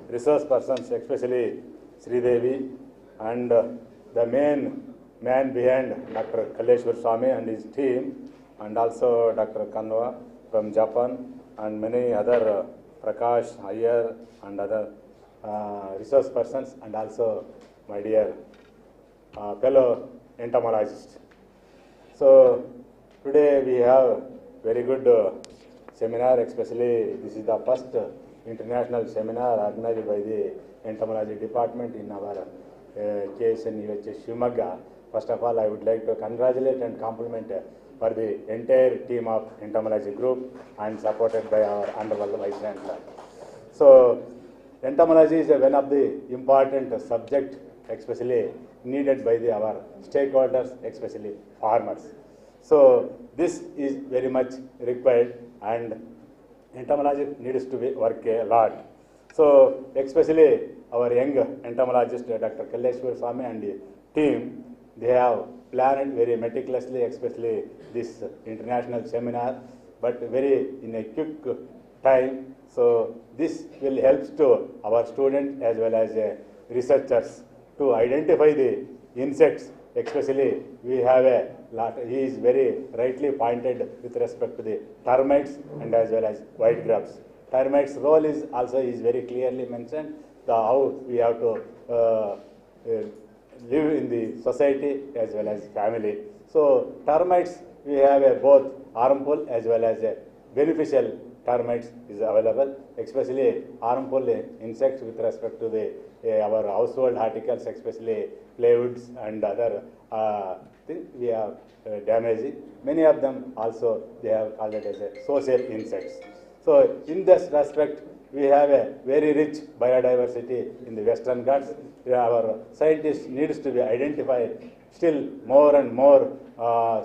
resource persons, especially Sridevi, and the main man behind Dr. Kalleshwar Swami and his team, and also Dr. Kanoa from Japan, and many other Prakash, Iyer, and other resource persons, and also my dear fellow entomologists. So today we have very good seminar, especially this is the first international seminar organized by the entomology department in our case in UAHS Shivamogga. First of all, I would like to congratulate and compliment for the entire team of entomology group and supported by our Honorable Vice Chancellor. So entomology is one of the important subject, especially needed by our stakeholders, especially farmers. So this is very much required, and entomology needs to work a lot. So especially our young entomologist Dr. Kalleshwar Swami and the team, they have planned very meticulously, especially this international seminar, but very in a quick time. So this will help to our students as well as researchers to identify the insects. Especially we have a lot, he is very rightly pointed with respect to the termites and as well as white grubs. Termites role is also very clearly mentioned, how we have to live in the society as well as family. So termites, we have both harmful as well as beneficial termites is available, especially harmful insects with respect to the our household articles, especially plywood and other things we are damaging. Many of them also they have called it as a social insects. So in this respect, we have a very rich biodiversity in the Western Ghats. Our scientists needs to be identified still more and more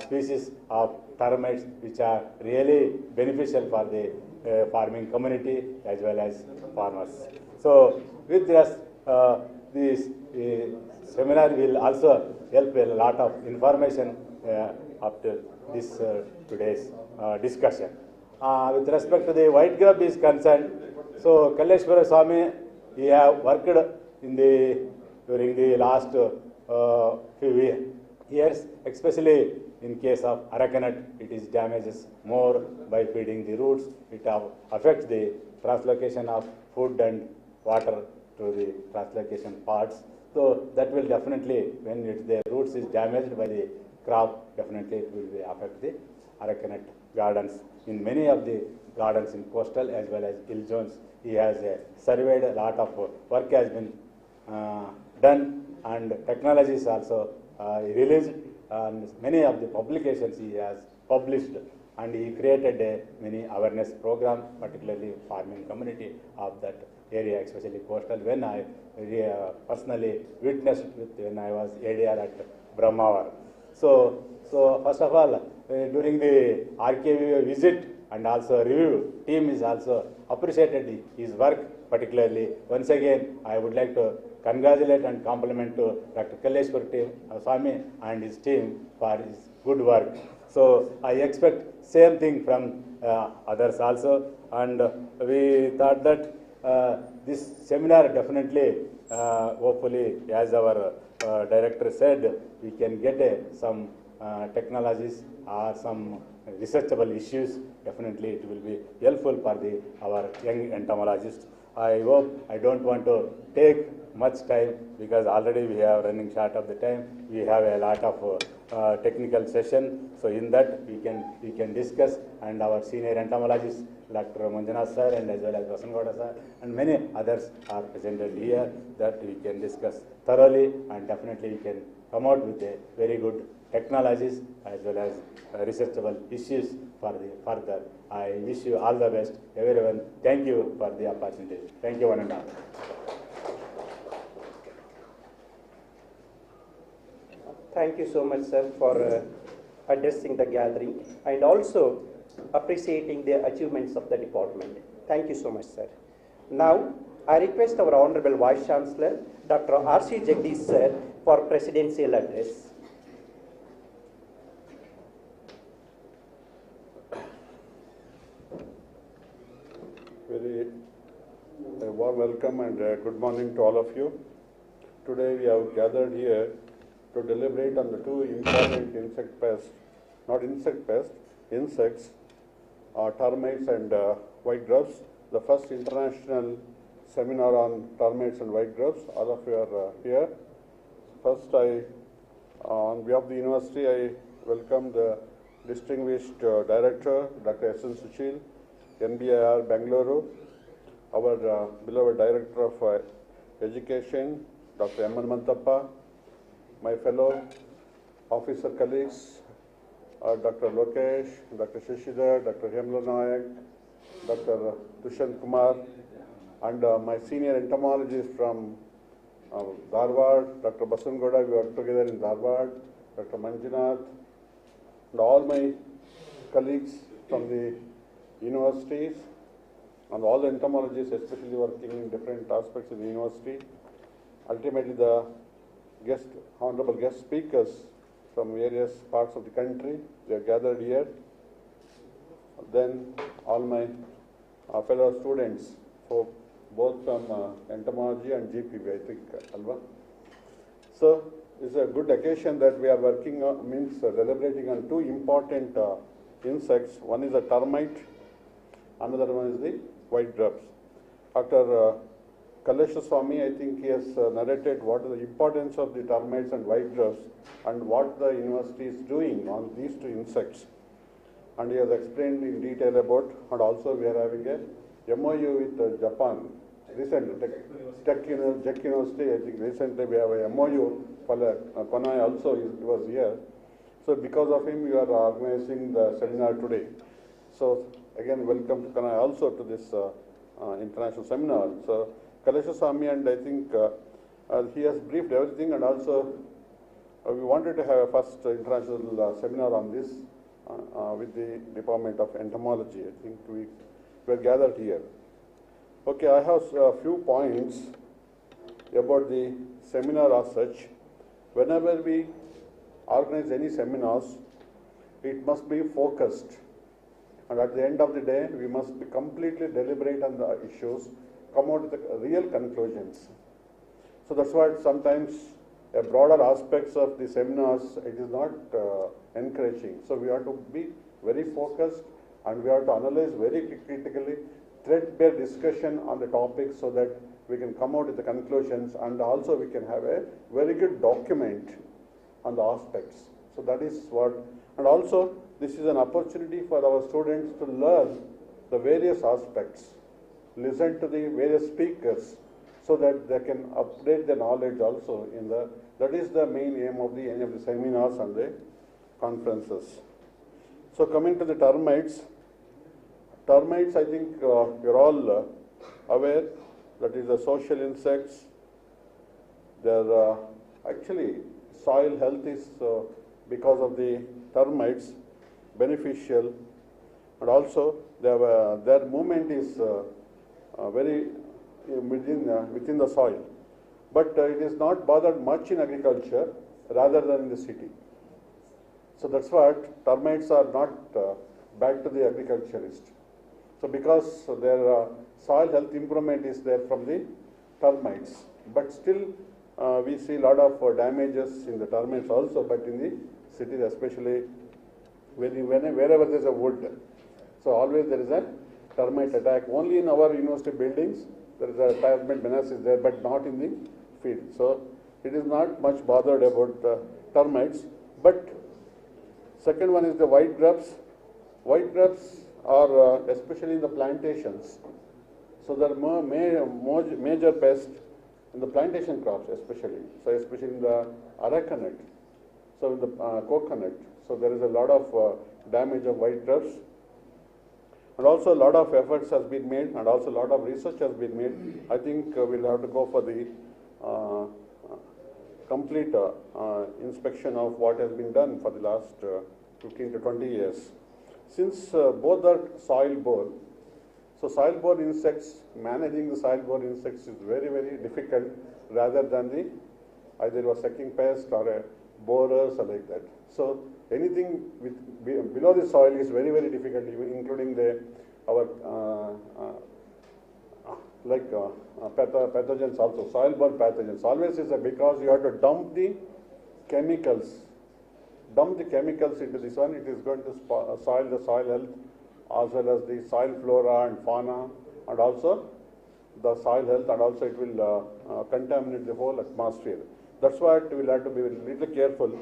species of termites which are really beneficial for the farming community as well as farmers. So with this, this seminar will also help a lot of information after this today's discussion. With respect to the white grub is concerned, so Kalleshwara Swami, he have worked in during the last few years, especially in case of arecanut, it is damages more by feeding the roots. It affects the translocation of food and water to the translocation parts. So that will definitely, when the roots is damaged by the crop, definitely it will affect the arecanut gardens. In many of the gardens in coastal as well as hill zones, he has surveyed a lot of work has been done, and technology is also released and many of the publications he has published, and he created a many awareness program, particularly farming community of that area, especially coastal. When I personally witnessed when I was ADR at Brahmavar. So first of all, during the RKV visit and also review, team is also appreciated his work particularly. Once again, I would like to congratulate and compliment to Dr. Kalleshwar Swami and his team for his good work. So I expect same thing from others also, and we thought that this seminar definitely, hopefully, as our director said, we can get some technologies or some researchable issues. Definitely it will be helpful for our young entomologists. I hope I don't want to take much time because already we are running short of the time. We have a lot of technical session. So in that we can discuss, and our senior entomologists, Dr. Manjunath sir and as well as Vasangoda sir and many others are presented here, that we can discuss thoroughly, and definitely we can come out with a very good technologies as well as researchable issues for the further. I wish you all the best, everyone. Thank you for the opportunity. Thank you, one and all. Thank you so much, sir, for addressing the gathering and also appreciating the achievements of the department. Thank you so much, sir. Now, I request our Honorable Vice Chancellor, Dr. R.C. Jagdish, sir, for presidential address. Very warm welcome and good morning to all of you. Today we have gathered here to deliberate on the two important insect pests, not insect pests, insects, termites and white grubs. The first international seminar on termites and white grubs. All of you are here. First, on behalf of the university, I welcome the distinguished director, Dr. S. N. Sushil, NBIR Bangalore, our beloved director of education, Dr. M. Mantappa, my fellow officer colleagues, Dr. Lokesh, Dr. Shishidhar, Dr. Hemla Nayak, Dr. Dushant Kumar, and my senior entomologist from Dharwad, Dr. Basangoda, we work together in Dharwad, Dr. Manjunath, and all my colleagues from the universities, and all the entomologists, especially working in different aspects of the university. Ultimately, the honorable guest speakers from various parts of the country, they are gathered here. Then all my fellow students, both from entomology and GPB, I think, Alva. So it's a good occasion that we are working on, deliberating on two important insects. One is a termite, another one is the white grubs. Dr. Kalleshwar Swami, I think he has narrated what is the importance of the termites and white grubs and what the university is doing on these two insects. And he has explained in detail about, and also we are having a MOU with Japan. Recently, Tech University, I think recently we have a MOU for Kanoa also was here. So because of him, we are organizing the seminar today. So again, welcome to Kanoa also to this international seminar. So Kalleshwar Swami, and I think he has briefed everything, and also we wanted to have a first international seminar on this with the Department of Entomology. I think we were gathered here. Okay, I have a few points about the seminar as such. Whenever we organize any seminars, it must be focused. And at the end of the day, we must be completely deliberate on the issues, come out with the real conclusions. So that's why sometimes a broader aspects of the seminars, it is not encouraging. So we have to be very focused, and we have to analyze very critically, threadbare discussion on the topic so that we can come out with the conclusions, and also we can have a very good document on the aspects. So that is what, and also this is an opportunity for our students to learn the various aspects, listen to the various speakers so that they can update their knowledge also in the That is the main aim of any of the seminars and the conferences. So coming to the termites, I think you're all aware that is the social insects. They're actually soil health is because of the termites beneficial, and also their movement is very within the soil. But it is not bothered much in agriculture rather than in the city. So that's what termites are not back to the agriculturist. So because their soil health improvement is there from the termites, but still we see a lot of damages in the termites also, but in the cities especially wherever there is a wood. So always there is a termite attack. Only in our university buildings there is a termite menace is there, but not in the field. So it is not much bothered about termites. But second one is the white grubs. White grubs are especially in the plantations. So there are major pests in the plantation crops especially. So especially in the areca nut, so in the coconut. So there is a lot of damage of white grubs. And also a lot of efforts has been made, and also a lot of research has been made. I think we'll have to go for the complete inspection of what has been done for the last 15 to 20 years. Since both are soil-borne, so soil-borne insects, managing the soil-borne insects is very, very difficult rather than the either a sucking pest or a borers or like that. So anything below the soil is very, very difficult, including our pathogens also, soil-borne pathogens. Always is because you have to dump the chemicals into this one. It is going to soil the soil health as well as the soil flora and fauna, and also the soil health, and also it will contaminate the whole atmosphere. That's why we will have to be a little careful.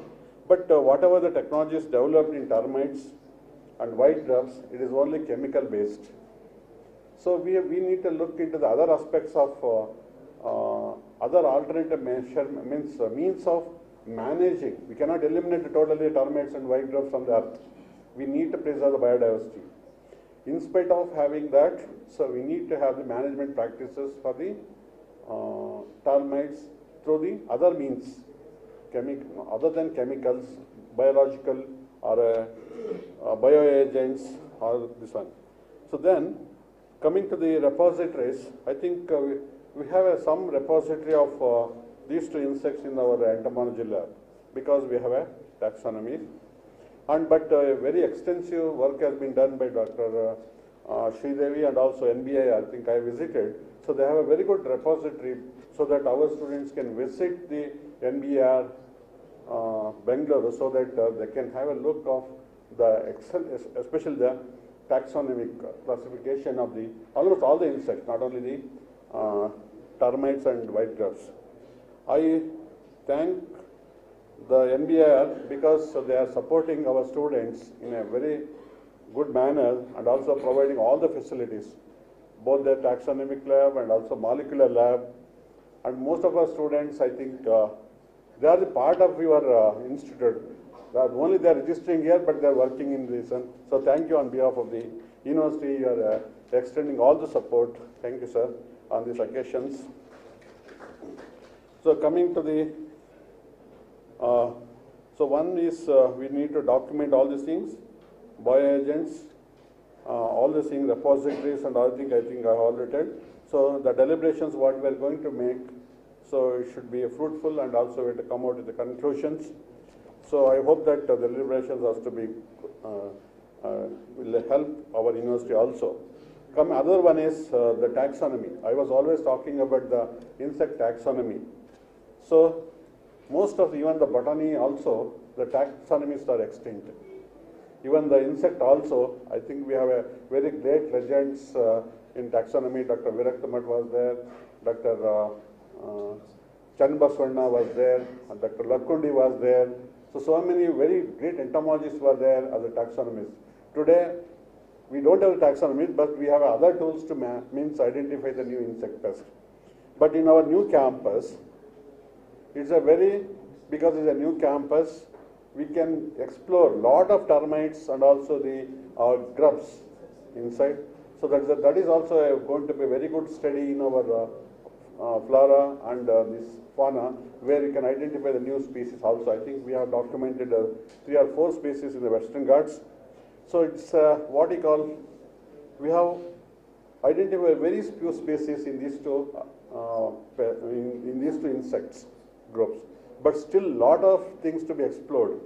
But whatever the technology is developed in termites and white grubs, it is only chemical based. So we need to look into the other aspects of other alternative means of managing. We cannot eliminate totally termites and white grubs from the earth. We need to preserve the biodiversity. In spite of having that, so we need to have the management practices for the termites through the other means, other than chemicals, biological or bioagents or this one. So then, coming to the repositories, I think we have some repository of these two insects in our entomology lab, because we have a taxonomy. But very extensive work has been done by Dr. Sridevi and also NBI, I think I visited. So they have a very good repository so that our students can visit the NBR Bangalore, so that they can have a look of the especially the taxonomic classification of the almost all the insects, not only the termites and white grubs. I thank the NBR because they are supporting our students in a very good manner, and also providing all the facilities, both the taxonomic lab and also molecular lab. And most of our students, I think, they are the part of your institute. Only they are registering here, but they are working in this. So thank you on behalf of the university. You are extending all the support. Thank you, sir, on these occasions. So coming to the, so one is we need to document all these things, bioagents, all these things, repositories and all things, I think I already told. So the deliberations what we are going to make, so it should be fruitful, and also we have to come out with the conclusions. So I hope that the deliberations has to be, will help our university also. Other one is the taxonomy. I was always talking about the insect taxonomy. So most of even the botany also, the taxonomies are extinct. Even the insect also, I think we have a very great legends in taxonomy. Dr. Viraktamat was there, Dr. Chanbaswarna was there, and Dr. Lakkundi was there. So many very great entomologists were there as a taxonomists. Today, we don't have a taxonomy, but we have other tools to identify the new insect pest. But in our new campus, it's a very because it's a new campus, we can explore lot of termites and also the grubs inside. So that is also going to be a very good study in our flora and this fauna, where we can identify the new species also. I think we have documented 3 or 4 species in the Western Ghats. So it's what we call, we have identified very few species in these two insects groups, but still lot of things to be explored,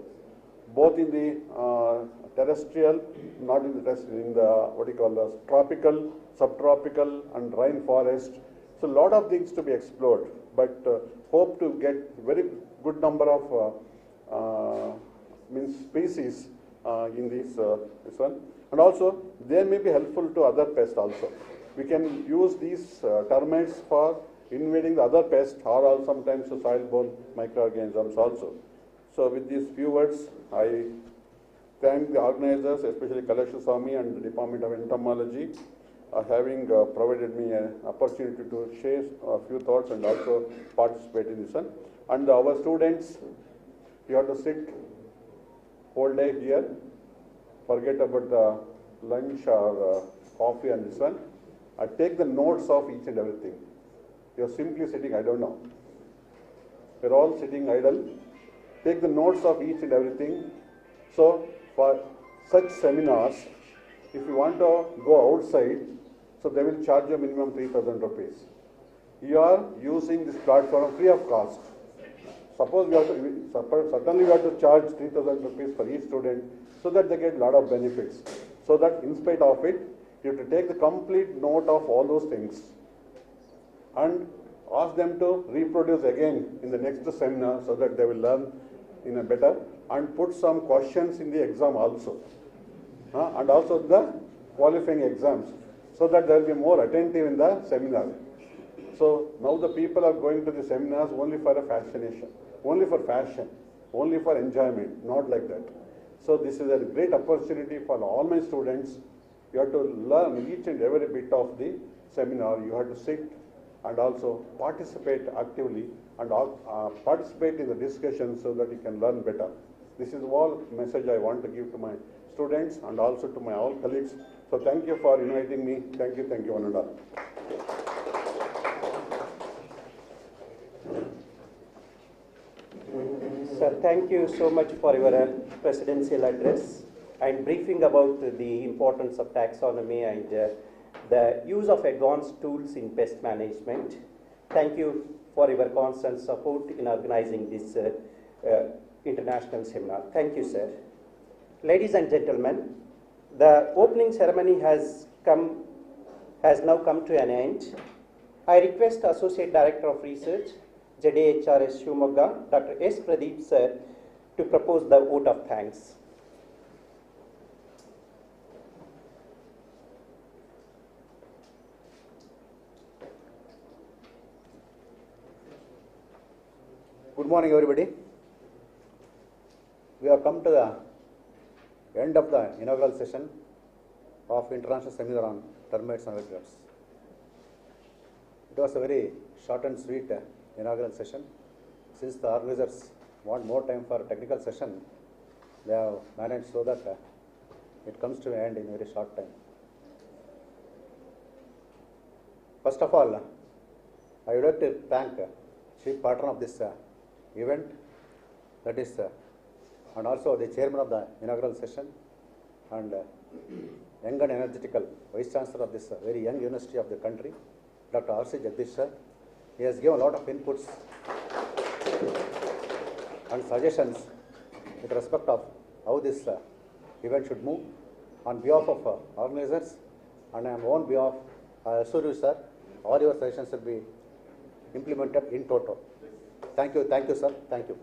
both in the terrestrial, not in the terrestrial, in the what you call the tropical, subtropical, and rainforest. So a lot of things to be explored, but hope to get very good number of species in this one. And also they may be helpful to other pests also. We can use these termites for invading the other pests, or sometimes the soil-borne microorganisms also. So with these few words, I thank the organizers, especially Kalash Swami and the Department of Entomology, having provided me an opportunity to share a few thoughts and also participate in this one. And our students, you have to sit whole day here, forget about the lunch or coffee and this one. Take the notes of each and everything. You're simply sitting, I don't know. We're all sitting idle. Take the notes of each and everything. So for such seminars, if you want to go outside, so they will charge you minimum 3,000 rupees. You are using this platform free of cost. Suppose certainly we have to charge 3,000 rupees for each student, so that they get a lot of benefits. So that in spite of it, you have to take the complete note of all those things and ask them to reproduce again in the next seminar, so that they will learn in a better, and put some questions in the exam also, and also the qualifying exams, so that they will be more attentive in the seminar. So now the people are going to the seminars only for a fascination, only for fashion, only for enjoyment, not like that. So this is a great opportunity for all my students. You have to learn each and every bit of the seminar. You have to sit and also participate actively and participate in the discussion, so that you can learn better. This is all message I want to give to my students and also to my all colleagues. So thank you for inviting me. Thank you, one and all. Sir, thank you so much for your presidential address and briefing about the importance of taxonomy and the use of advanced tools in pest management. Thank you for your constant support in organizing this international seminar. Thank you, sir. Ladies and gentlemen, the opening ceremony has now come to an end. I request Associate Director of Research, JDHRS Shivamogga, Dr. S. Pradeep, sir, to propose the vote of thanks. Good morning, everybody. We have come to the end of the inaugural session of International Seminar on Termites and Grubs. It was a very short and sweet inaugural session. Since the organizers want more time for a technical session, they have managed so that it comes to an end in a very short time. First of all, I would like to thank chief patron of this event, that is, and also the chairman of the inaugural session, and young and energetical vice chancellor of this very young university of the country, Dr. R.C. Jagdish sir. He has given a lot of inputs and suggestions with respect of how this event should move. On behalf of organizers and on my own behalf, I assure you, sir, all your suggestions will be implemented in total. Thank you, sir. Thank you.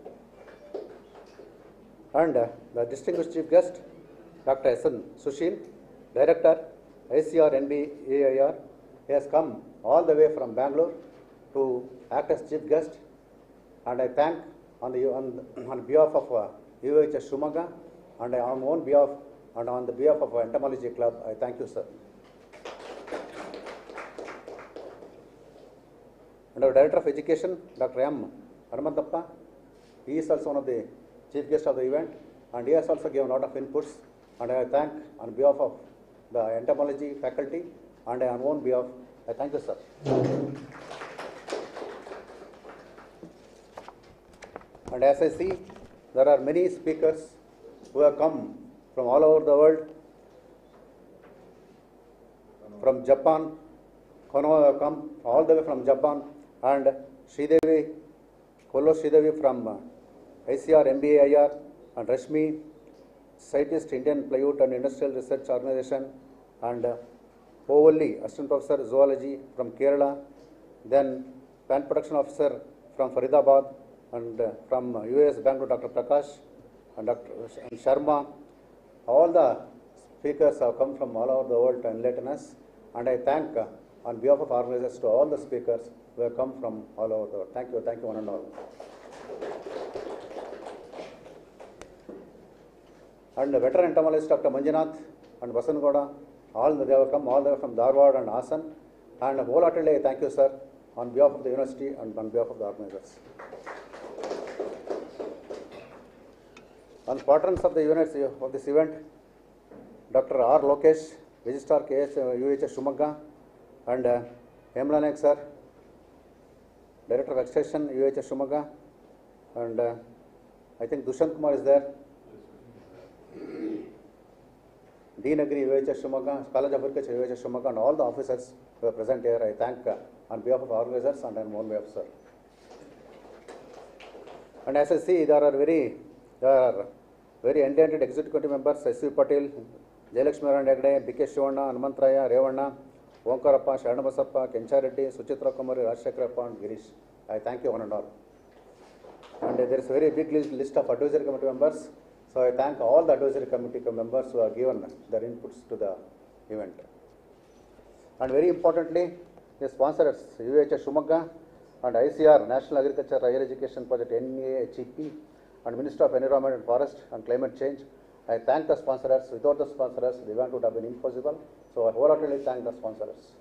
And the distinguished chief guest, Dr. S.N. Sushil, Director, ICR NBAIR, he has come all the way from Bangalore to act as chief guest, and I thank on behalf of UAHS Shivamogga, and on my own behalf and on the behalf of Entomology Club, I thank you, sir. And our Director of Education, Dr. M. Hanumanthappa, He is also one of the chief guests of the event, and he has also given a lot of inputs. And I thank on behalf of the entomology faculty and on own behalf, I thank you, sir. And as I see, there are many speakers who have come from all over the world. From Japan, Kanoa have come all the way from Japan, and Sridevi, Kolla Sridevi from ICR, MBAIR, and Rashmi, scientist, Indian Plywood and Industrial Research Organization, and Povalli, assistant professor zoology from Kerala, then plant production officer from Faridabad, and from UAHS Bangalore, Dr. Prakash and Dr. Sharma. All the speakers have come from all over the world to enlighten us, and I thank on behalf of organizers to all the speakers who have come from all over the world. Thank you one and all. And the veteran entomologist Dr. Manjunath and Vasangouda, they have come all the way from Dharwad and Asan, and wholeheartedly thank you, sir, on behalf of the university and on behalf of the organizers. On patrons of the units of this event, Dr. R. Lokesh, Registrar KS UAHS Shivamogga, and Amina Naik, sir, Director of Extension UAHS Shivamogga, and I think Dushant Kumar is there. Dean Agri UAHS Shivamogga, College of Agriculture UAHS Shivamogga, and all the officers who are present here, I thank on behalf of organizers and on own behalf, sir. And as I see, there are very enlightened executive committee members, S.V. Patel, Jayalakshmi Hegde, B.K. Shivanna, Hanumantraya, Revanna, Onkarappa, Sharanabasappa, Kenchareddy, Suchitra Kumari, Rajshekharaappa, and Girish. I thank you one and all. And there is a very big list of advisory committee members. So I thank all the advisory committee members who have given their inputs to the event. And very importantly, the sponsors UAHS Shivamogga and ICR, National Agriculture Higher Education Project NAHEP, and Minister of Environment and Forest and Climate Change. I thank the sponsors. Without the sponsors, the event would have been impossible. So I wholeheartedly thank the sponsors.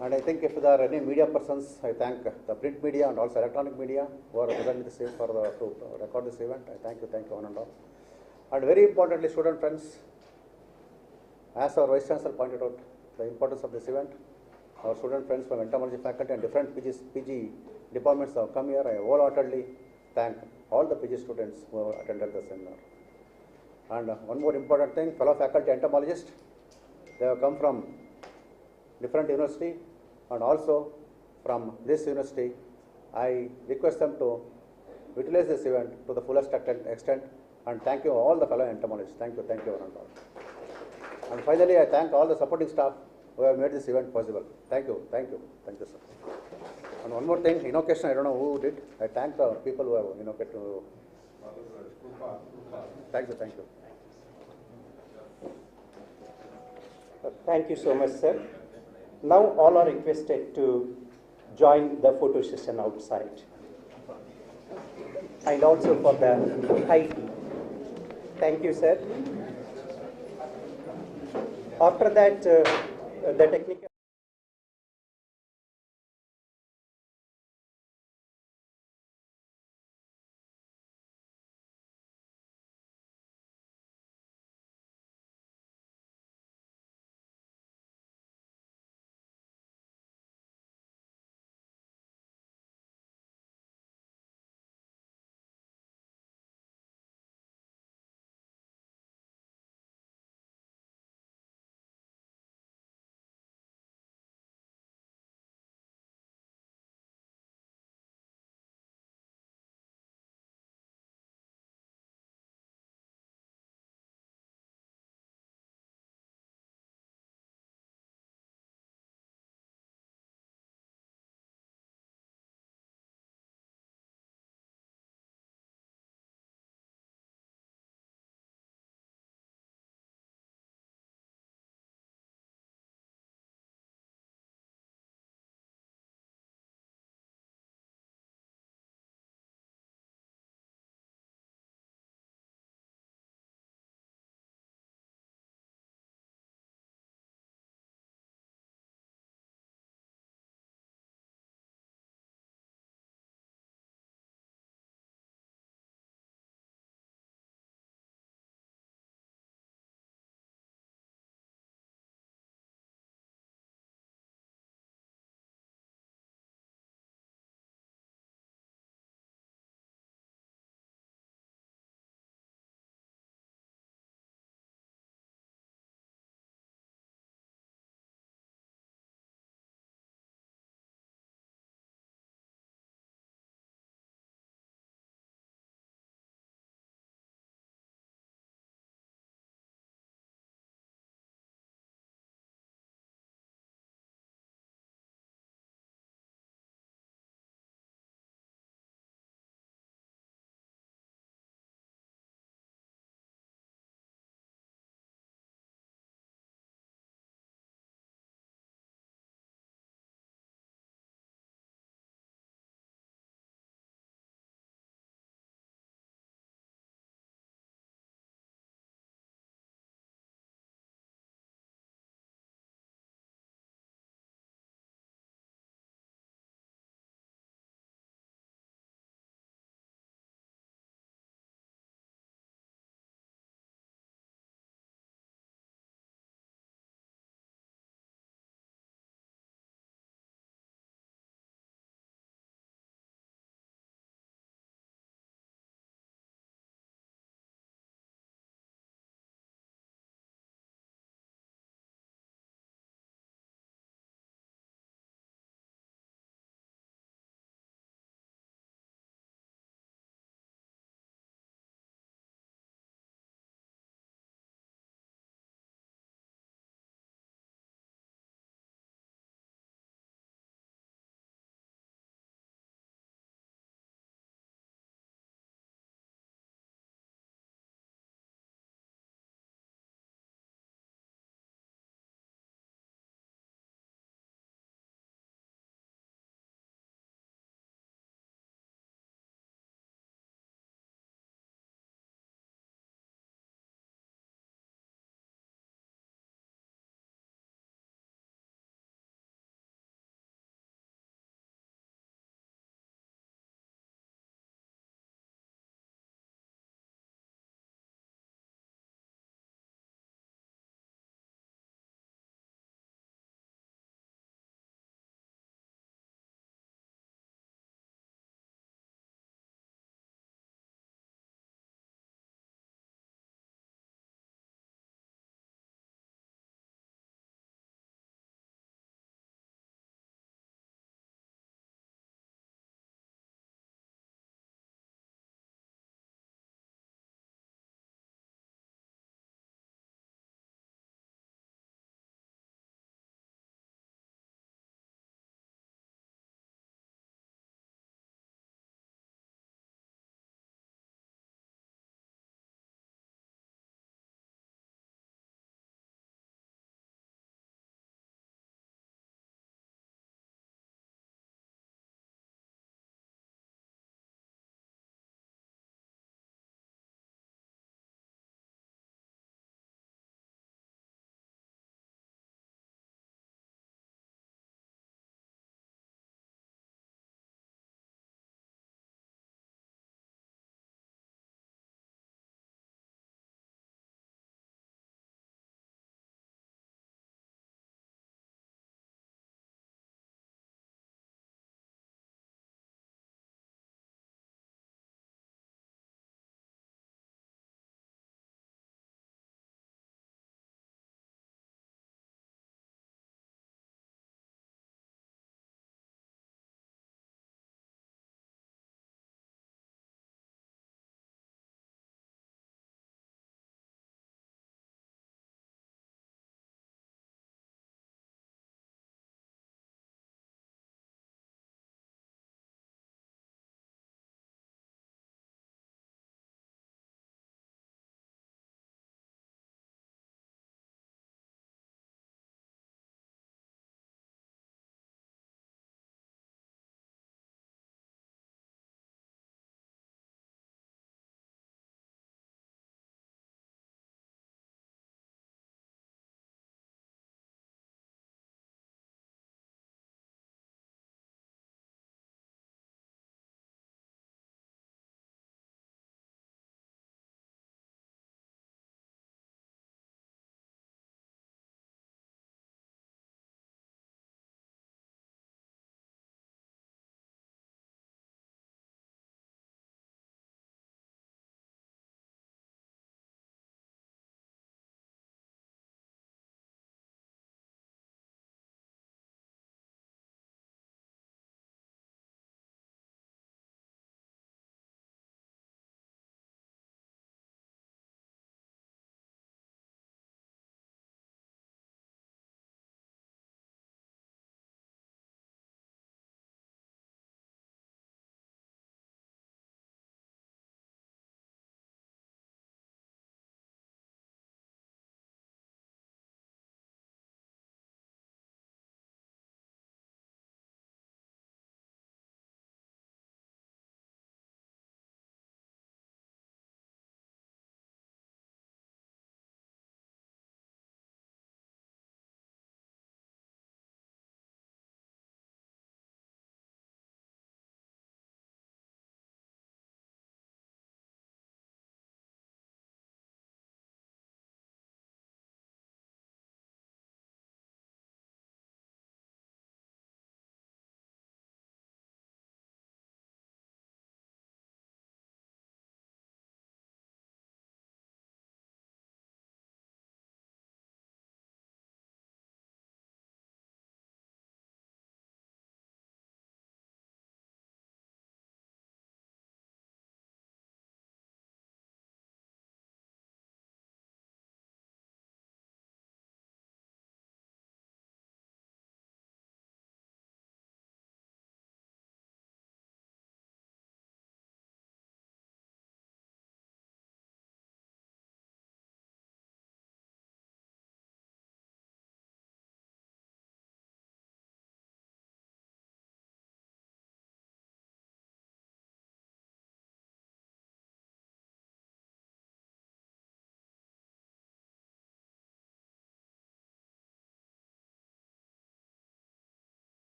And I think if there are any media persons, I thank the print media and also electronic media who are present to record this event. I thank you one and all. And very importantly, student friends, as our Vice Chancellor pointed out, the importance of this event, our student friends from entomology faculty and different PG departments have come here. I wholeheartedly thank all the PG students who have attended the seminar. And one more important thing, fellow faculty entomologists, they have come from different university and also from this university. I request them to utilize this event to the fullest extent, and thank you all the fellow entomologists. Thank you one and all. And finally, I thank all the supporting staff who have made this event possible. Thank you, sir. And one more thing, invocation, I don't know who did. I thank the people who have invocated. Thank you. Thank you so much, sir. Now all are requested to join the photo session outside. And also for the high tea. Thank you, sir. After that, the technical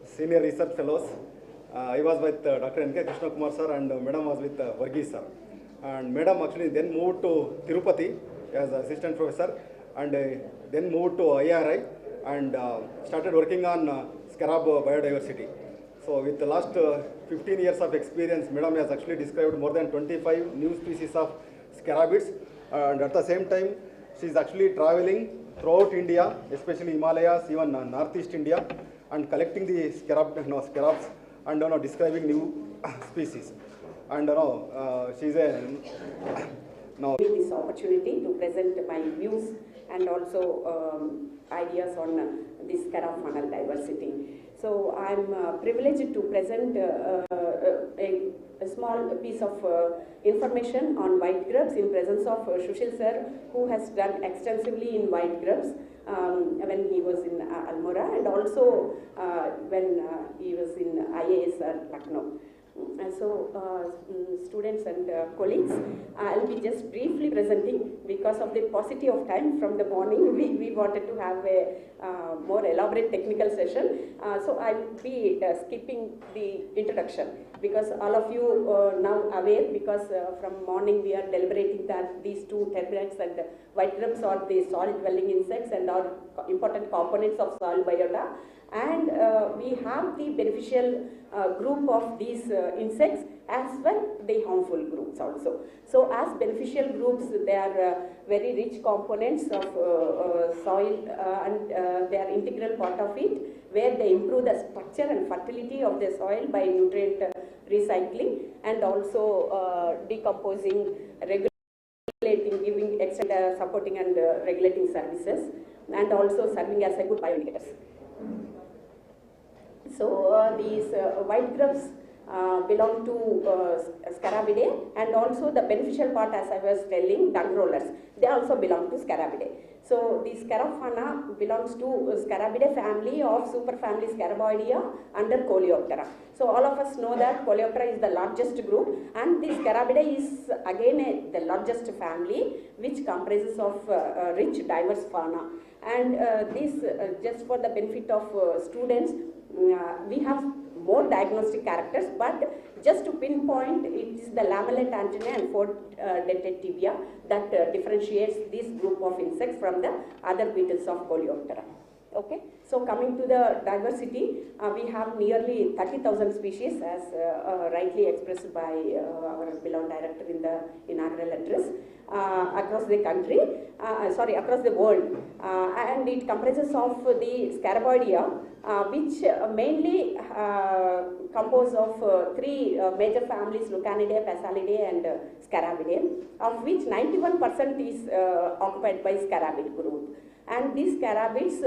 Senior research fellows. I was with Dr. N.K. Krishna Kumar sir and Madam was with Varghese sir. And Madam actually then moved to Tirupati as assistant professor and then moved to IRI and started working on scarab biodiversity. So with the last 15 years of experience, Madam has actually described more than 25 new species of scarabids, and at the same time, she is actually traveling throughout India, especially Himalayas, even Northeast India, and collecting the scarabs and describing new species. And she's a this opportunity to present my views and also ideas on this scarab funnel diversity. So I'm privileged to present a small piece of information on white grubs in presence of Sushil sir, who has done extensively in white grubs when he was in Almora and also when he was in IAS at Lucknow. So students and colleagues, I'll be just briefly presenting because of the paucity of time from the morning. We wanted to have a more elaborate technical session. So I'll be skipping the introduction because all of you now aware because from morning we are deliberating that these two termites and white grubs are the soil dwelling insects and are important components of soil biota. And we have the beneficial group of these insects as well the harmful groups also. So as beneficial groups, they are very rich components of soil and they are integral part of it, where they improve the structure and fertility of the soil by nutrient recycling and also decomposing, regulating, giving extra supporting and regulating services, and also serving as a good bioindicators. So these white grubs belong to Scarabidae, and also the beneficial part, as I was telling, dung rollers, they also belong to Scarabidae. So the scarab fauna belongs to Scarabidae family of superfamily Scaraboidea under Coleoptera. So all of us know that Coleoptera is the largest group, and the Scarabidae is again the largest family which comprises of rich diverse fauna. And this just for the benefit of students, we have more diagnostic characters, but just to pinpoint, it is the lamellate antennae and four-dentate tibia that differentiates this group of insects from the other beetles of Coleoptera. Okay, so coming to the diversity, we have nearly 30,000 species as rightly expressed by our beloved director in the inaugural address across the country, across the world, and it comprises of the Scaraboidea, which mainly compose of three major families, Lucanidae, Passalidae and Scarabidae, of which 91% is occupied by Scarabid group. And these scarabids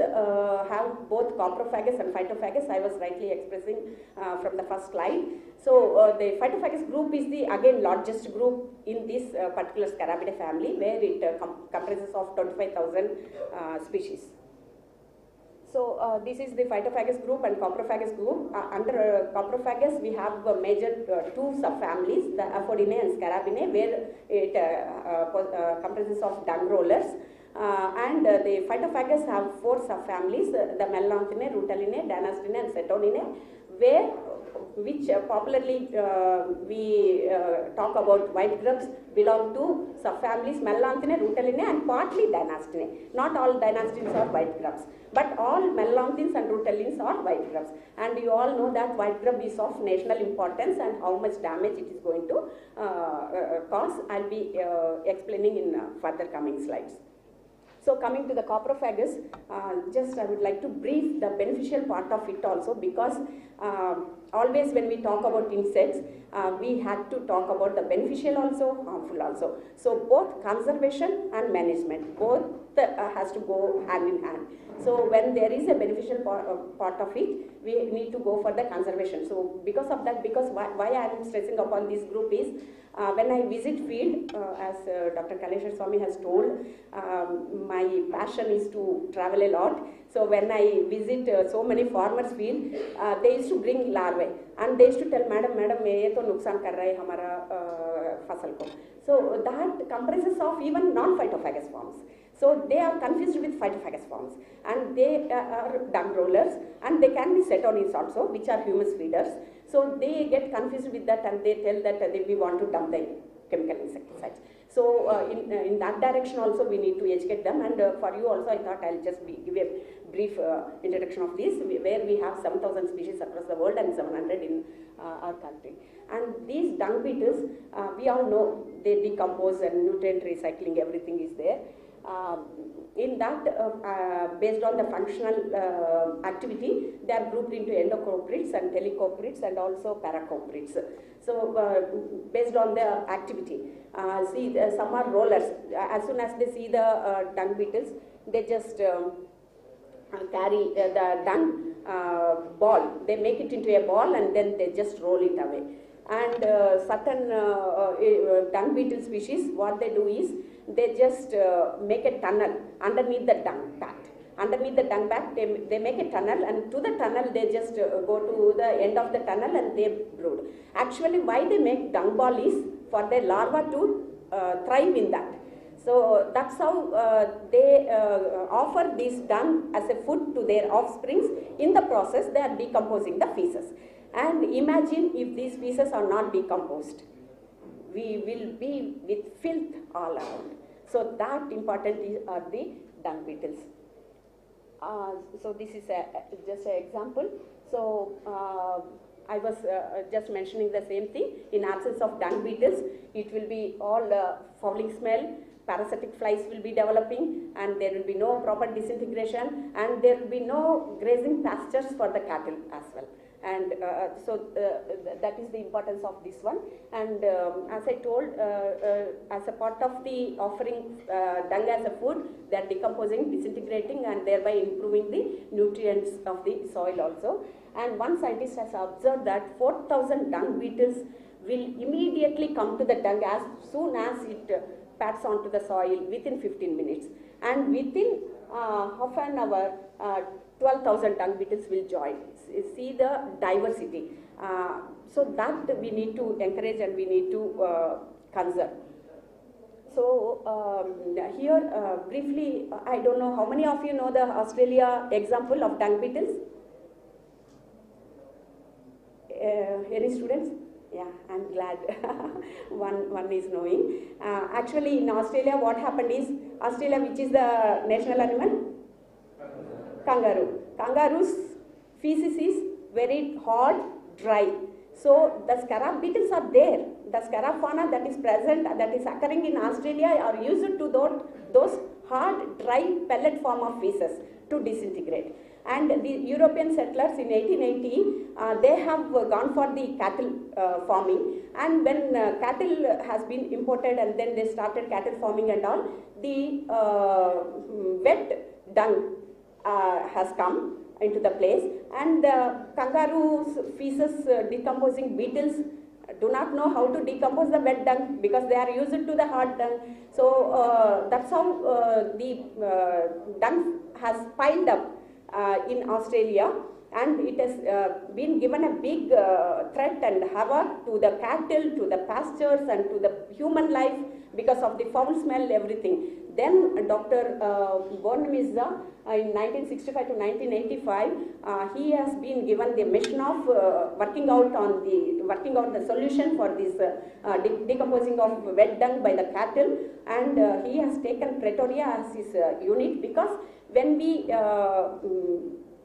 have both coprophagous and phytophagous, I was rightly expressing from the first slide. So the phytophagous group is the again largest group in this particular Scarabidae family, where it comprises of 25,000 species. So this is the phytophagous group and coprophagous group. Under coprophagous, we have major two subfamilies, the Aphrodinae and Scarabinae, where it comprises of dung rollers. And the phytophagous have four subfamilies, the Melanthinae, Rutulinae, Danastinae and Cetoninae, which popularly we talk about white grubs belong to subfamilies Melanthinae, Rutulinae and partly Danastinae. Not all Danastines are white grubs, but all Melanthines and Rutulines are white grubs. And you all know that white grub is of national importance and how much damage it is going to cause. I'll be explaining in further coming slides. So coming to the coprophagous, just I would like to brief the beneficial part of it also, because always when we talk about insects, we had to talk about the beneficial also, harmful also. So both conservation and management, both has to go hand in hand. So when there is a beneficial part of it, we need to go for the conservation. So because of that, why I am stressing upon this group is, when I visit field, as Dr. Kaleshwar Swami has told, my passion is to travel a lot. So when I visit so many farmers field, they used to bring larvae and they used to tell, Madam, ye to nuksan kar raha hai hamara fasal ko. So that comprises of even non-phytophagous forms. So they are confused with phytophagous forms, and they are dung rollers, and they can be cetonids also, which are humus feeders. So they get confused with that, and they tell that we want to dump the chemical insecticides. So in that direction also we need to educate them, and for you also I thought I'll just give a brief introduction of this, where we have 7,000 species across the world and 700 in our country. And these dung beetles, we all know they decompose and nutrient recycling, everything is there. In that, based on the functional activity, they are grouped into endocoprids and telecoprids and also paracoprids. So based on the activity, some are rollers. As soon as they see the dung beetles, they just carry the dung ball. They make it into a ball and then they just roll it away. And certain dung beetle species, what they do is, they just make a tunnel underneath the dung bat. Underneath the dung bat, they make a tunnel, and to the tunnel they just go to the end of the tunnel and they brood. Actually, why they make dung ball is for their larva to thrive in that. So that's how they offer this dung as a food to their offsprings. In the process, they are decomposing the feces. And imagine if these feces are not decomposed, we will be with filth all around. So that important are the dung beetles. So this is just an example. So I was just mentioning the same thing. In absence of dung beetles, it will be all fouling smell, parasitic flies will be developing, and there will be no proper disintegration, and there will be no grazing pastures for the cattle as well. And so that is the importance of this one. And as I told, as a part of the offering dung as a food, they are decomposing, disintegrating, and thereby improving the nutrients of the soil also. And one scientist has observed that 4,000 dung beetles will immediately come to the dung as soon as it pats onto the soil within 15 minutes. And within half an hour, 12,000 dung beetles will join. See the diversity. So that we need to encourage and we need to conserve. So here briefly, I don't know how many of you know the Australia example of dung beetles? Any students? Yeah, I'm glad one is knowing. Actually in Australia what happened is, Australia, which is the national animal? Kangaroo. Kangaroo's feces is very hard, dry. So the scarab beetles are there. The scarab fauna that is present, that is occurring in Australia, are used to those hard, dry pellet form of feces to disintegrate. And the European settlers in 1880, they have gone for the cattle farming. And when cattle has been imported and then they started cattle farming and all, the wet dung has come into the place, and the kangaroo's feces decomposing beetles do not know how to decompose the wet dung because they are used to the hard dung. So that's how the dung has piled up in Australia, and it has been given a big threat and havoc to the cattle, to the pastures, and to the human life because of the foul smell, everything. Then Dr. Bornemisza in 1965 to 1985, he has been given the mission of working out the solution for this decomposing of wet dung by the cattle, and he has taken Pretoria as his unit, because when we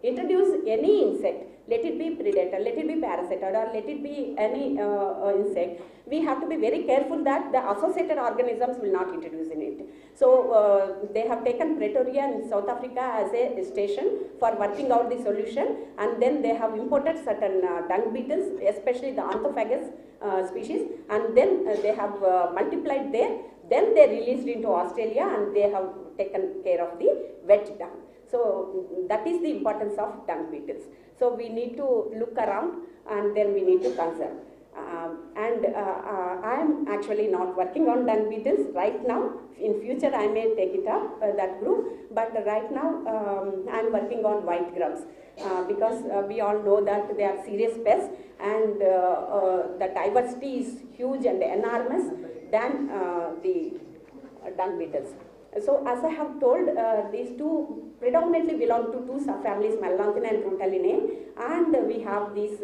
introduce any insect, let it be predator, let it be parasite, or let it be any insect, we have to be very careful that the associated organisms will not introduce in it. So they have taken Pretoria in South Africa as a station for working out the solution, and then they have imported certain dung beetles, especially the orthophagous species, and then they have multiplied there. Then they released into Australia, and they have taken care of the wet dung. So that is the importance of dung beetles. So we need to look around, and then we need to conserve. I am actually not working on dung beetles right now. In future I may take it up, that group, but right now I am working on white grubs because we all know that they are serious pests, and the diversity is huge and enormous than the dung beetles. So as I have told, these two predominantly belong to two subfamilies, Melanthini and Rutellinae, and we have these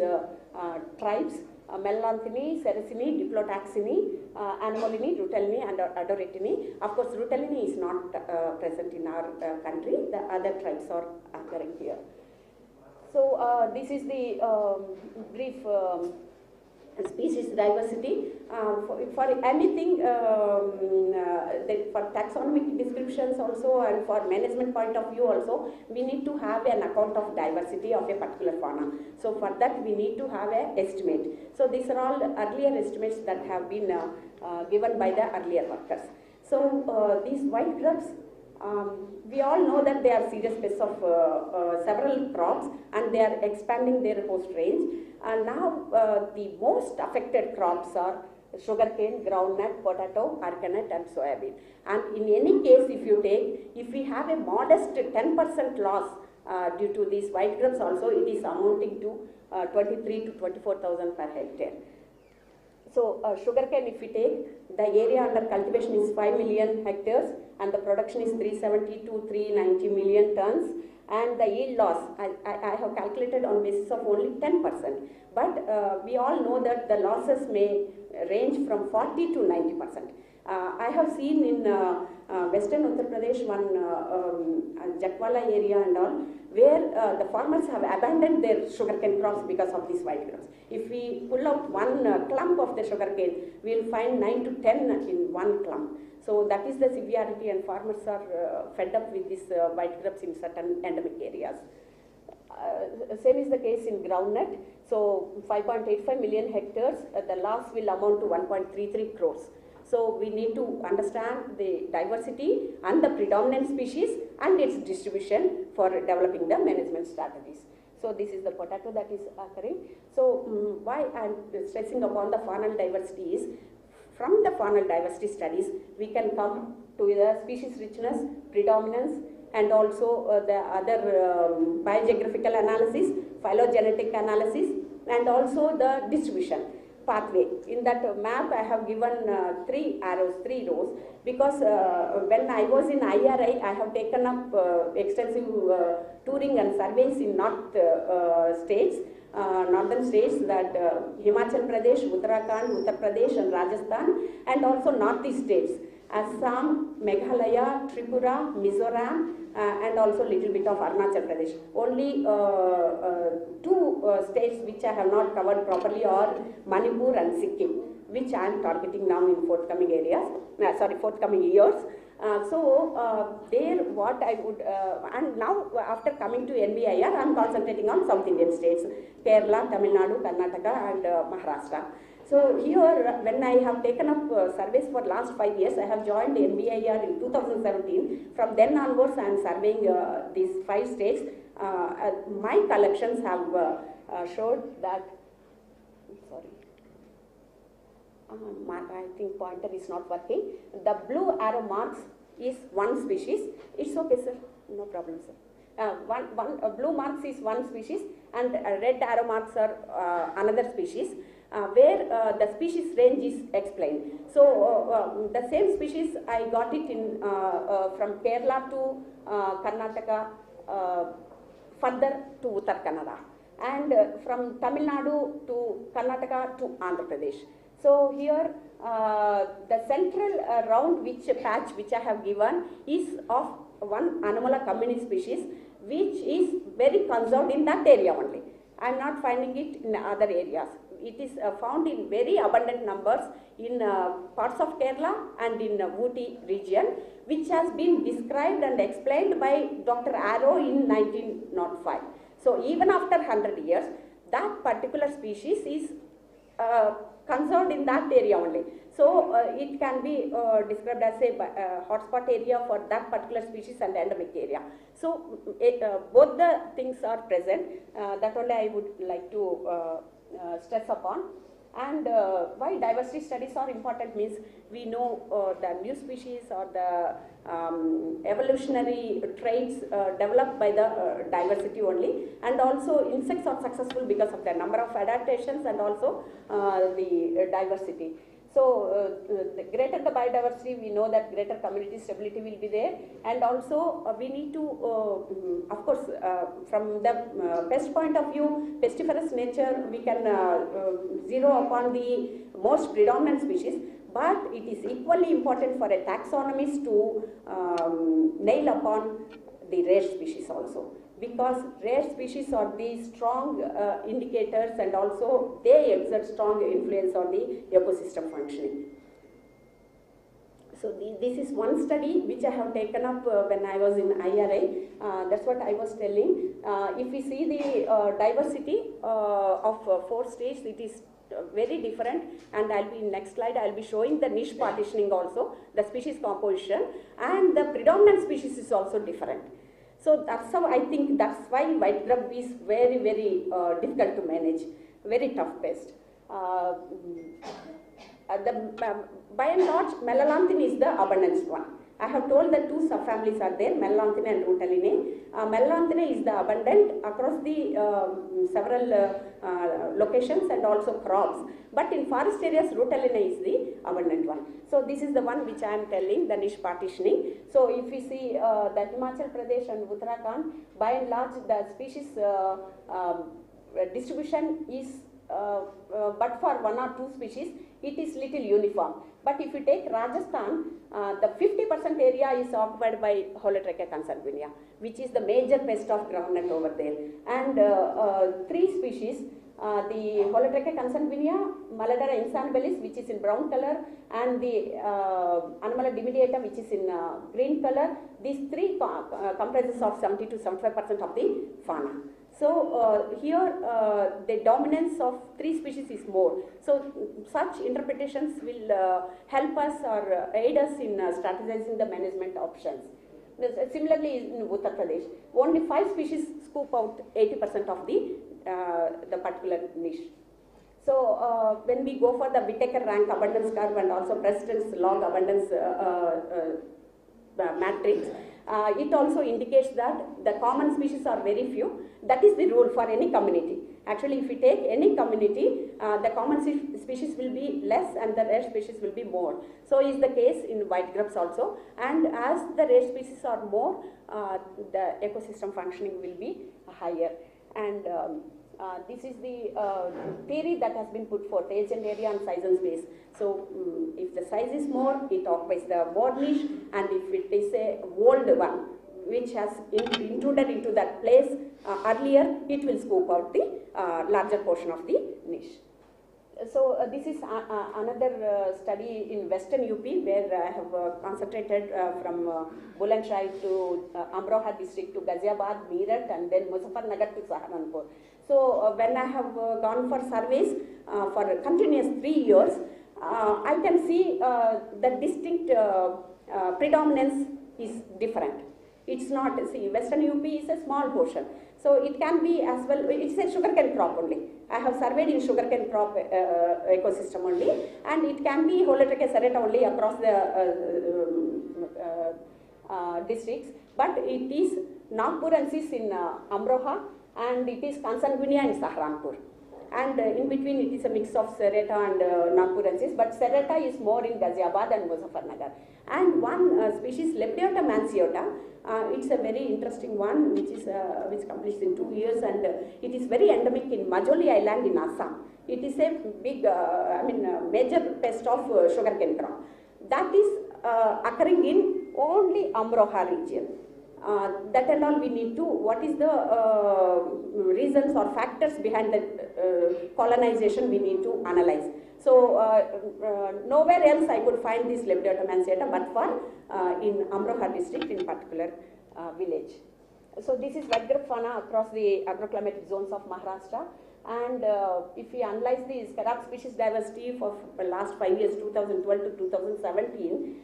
tribes, Melanthini, Sericini, Diplotaxini, Anomalini, Rutellinae and Adoratini. Of course, Rutellinae is not present in our country. The other tribes are occurring here. So this is the brief species diversity. For anything, for taxonomic descriptions also, and for management point of view also, we need to have an account of diversity of a particular fauna. So for that we need to have an estimate. So these are all earlier estimates that have been given by the earlier workers. So these white grubs, we all know that they are serious pests of several crops, and they are expanding their host range. And now the most affected crops are sugarcane, groundnut, potato, arecanut and soybean. And in any case, if we have a modest 10% loss due to these white grubs also, it is amounting to 23 to 24,000 per hectare. So sugarcane, if we take, the area under cultivation is 5 million hectares and the production is 370 to 390 million tons, and the yield loss I have calculated on basis of only 10%. But we all know that the losses may range from 40 to 90%. I have seen in western Uttar Pradesh, one Jakwala area and all, where the farmers have abandoned their sugarcane crops because of these white grubs. If we pull out one clump of the sugarcane, we will find 9 to 10 in one clump. So that is the severity, and farmers are fed up with these white grubs in certain endemic areas. Same is the case in groundnut. So 5.85 million hectares, the loss will amount to 1.33 crores. So we need to understand the diversity and the predominant species and its distribution for developing the management strategies. So this is the potato that is occurring. So why I am stressing upon the faunal diversity is, from the faunal diversity studies, we can come to the species richness, predominance, and also the other biogeographical analysis, phylogenetic analysis, and also the distribution pathway. In that map, I have given 3 arrows, 3 rows, because when I was in IRI, I have taken up extensive touring and surveys in northern states, that Himachal Pradesh, Uttarakhand, Uttar Pradesh and Rajasthan, and also northeast states, Assam, Meghalaya, Tripura, Mizoram, and also little bit of Arunachal Pradesh. Only 2 states which I have not covered properly are Manipur and Sikkim, which I am targeting now in forthcoming years. There what I would, and now after coming to NBIR, I am concentrating on South Indian states, Kerala, Tamil Nadu, Karnataka and Maharashtra. So here, when I have taken up surveys for last 5 years, I have joined NBIR in 2017. From then onwards, I am surveying these 5 states. My collections have showed that, I think pointer is not working. The blue arrow marks is one species. It's okay, sir. No problem, sir. Blue marks is one species, and red arrow marks are another species, where the species range is explained. So the same species I got it in from Kerala to Karnataka, further to Uttar Kannada, and from Tamil Nadu to Karnataka to Andhra Pradesh. So here the central round patch which I have given is of one Anomala communis species, which is very conserved in that area only. I am not finding it in other areas. It is found in very abundant numbers in parts of Kerala and in Ooty region, which has been described and explained by Dr. Arrow in 1905. So even after 100 years, that particular species is conserved in that area only. So it can be described as a hotspot area for that particular species and endemic area. So both the things are present. That only I would like to stress upon. And why diversity studies are important means, we know the new species or the evolutionary traits developed by the diversity only, and also insects are successful because of the number of adaptations and also the diversity. The greater the biodiversity, we know that greater community stability will be there, and also we need to, of course, from the pest point of view, pestiferous nature, we can zero upon the most predominant species, but it is equally important for a taxonomist to nail upon the rare species also, because rare species are the strong indicators, and also they exert strong influence on the ecosystem functioning. So this is one study which I have taken up when I was in IRI. That's what I was telling. If we see the diversity of 4 states, it is very different, and I'll be in next slide, I'll be showing the niche partitioning also, the species composition, and the predominant species is also different. So that's how I think, that's why white grub is very, very difficult to manage, very tough pest. By and large, melalanthin is the abundant one. I have told that 2 subfamilies are there, melalanthin and rutalinae. Melalanthin is the abundant across the several locations and also crops. But in forest areas, rutalinae is the abundant one. So this is the one which I am telling, the niche partitioning. So if we see the Himachal Pradesh and Uttarakhand, by and large, the species distribution is but for 1 or 2 species, it is little uniform. But if you take Rajasthan, the 50% area is occupied by Holotracha consanguinea, which is the major pest of groundnut over there. And 3 species, the Holotracha consanguinea, Maladara insanabilis, which is in brown color, and the Anomalia dimidiata, which is in green color. These 3 comprises of 70 to 75% of the fauna. So here the dominance of 3 species is more. So such interpretations will help us or aid us in strategizing the management options. Similarly in Uttar Pradesh, only 5 species scoop out 80% of the particular niche. So when we go for the Whittaker rank abundance curve and also precedence log abundance matrix, it also indicates that the common species are very few. That is the rule for any community. Actually, if we take any community, the common species will be less and the rare species will be more. So is the case in white grubs also. And as the rare species are more, the ecosystem functioning will be higher. And this is the theory that has been put forth, age and area and size and space. So if the size is more, it occupies the more niche, and if it is a old one which has intruded into that place earlier, it will scoop out the larger portion of the niche. So this is another study in Western UP, where I have concentrated from Bulandshahr to Amroha district to Ghaziabad, Meerut, and then Muzaffarnagar to Saharanpur. So when I have gone for surveys for continuous 3 years, I can see the distinct predominance is different. It's not, see, Western UP is a small portion. So it can be as well, it's a sugarcane crop only. I have surveyed in sugarcane crop ecosystem only, and it can be Holotracha serrata only across the districts, but it is Nagpurensis in Amroha, and it is Consanguinea in Saharanpur. And in between it is a mix of serrata and Nagpurensis, but serrata is more in Ghaziabad and Muzaffarnagar. And one species, Lepidiota manciota, it's a very interesting one, which completes in 2 years, and it is very endemic in Majoli Island in Assam. It is a big, major pest of sugarcane crop. That is occurring in only Amroha region. That and all we need to, what is the reasons or factors behind the colonization we need to analyze. So nowhere else I could find this Lepidiota manciota but for in Amroha district in particular village. So this is white grub fauna across the agroclimatic zones of Maharashtra. And if we analyze the scarab species diversity for the last 5 years, 2012 to 2017,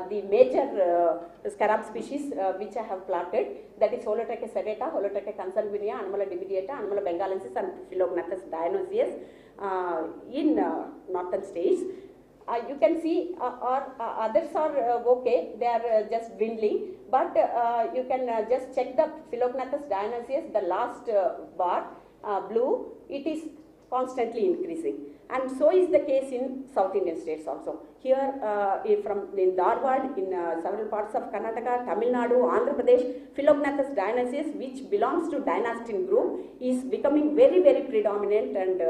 the major scarab species which I have plotted, that is Holotracha serrata, Holotracha consanguinea, Anomalia dimidiata, Anomalia bengalensis, and Philognathus dionysius in northern states. You can see others are okay, they are just dwindling, but you can just check the Philognathus dionysius, the last bar, blue, it is constantly increasing. And so is the case in South Indian states also. Here in Dharwad, in several parts of Karnataka, Tamil Nadu, Andhra Pradesh, Philognathus dioecious, which belongs to dynastin group, is becoming very, very predominant and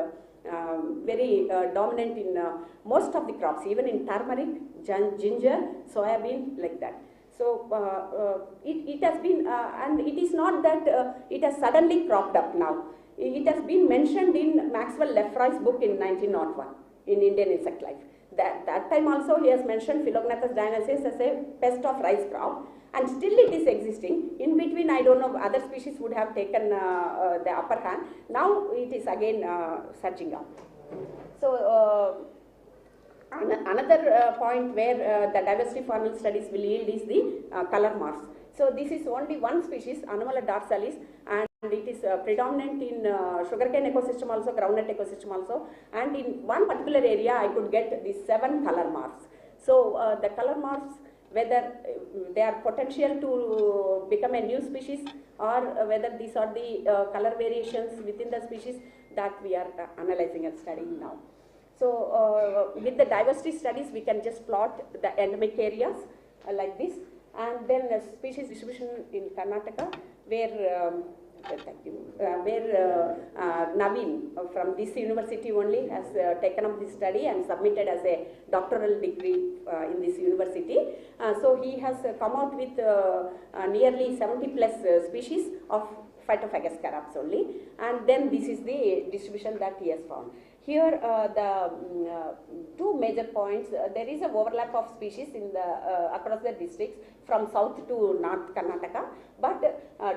very dominant in most of the crops, even in turmeric, ginger, soybean, like that. So it has been, and it is not that it has suddenly cropped up now. It has been mentioned in Maxwell Lefroy's book in 1901 in Indian Insect Life. That time also he has mentioned Philognathus dioecious as a pest of rice crop, and still it is existing. In between, I don't know, other species would have taken the upper hand. Now it is again surging up. So another point where the diversity faunal studies will yield is the color morphs. So this is only one species, Anomaly dorsalis, and it is predominant in sugarcane ecosystem also, groundnut ecosystem also, and in one particular area I could get these 7 color morphs. So the color morphs, whether they are potential to become a new species or whether these are the color variations within the species, that we are analyzing and studying now. So with the diversity studies, we can just plot the endemic areas like this, and then species distribution in Karnataka, where Naveen from this university only has taken up this study and submitted as a doctoral degree in this university. So he has come out with nearly 70 plus species of Phytophagous scarabs only, and then this is the distribution that he has found. Here the two major points, there is an overlap of species in the across the districts from south to north Karnataka, but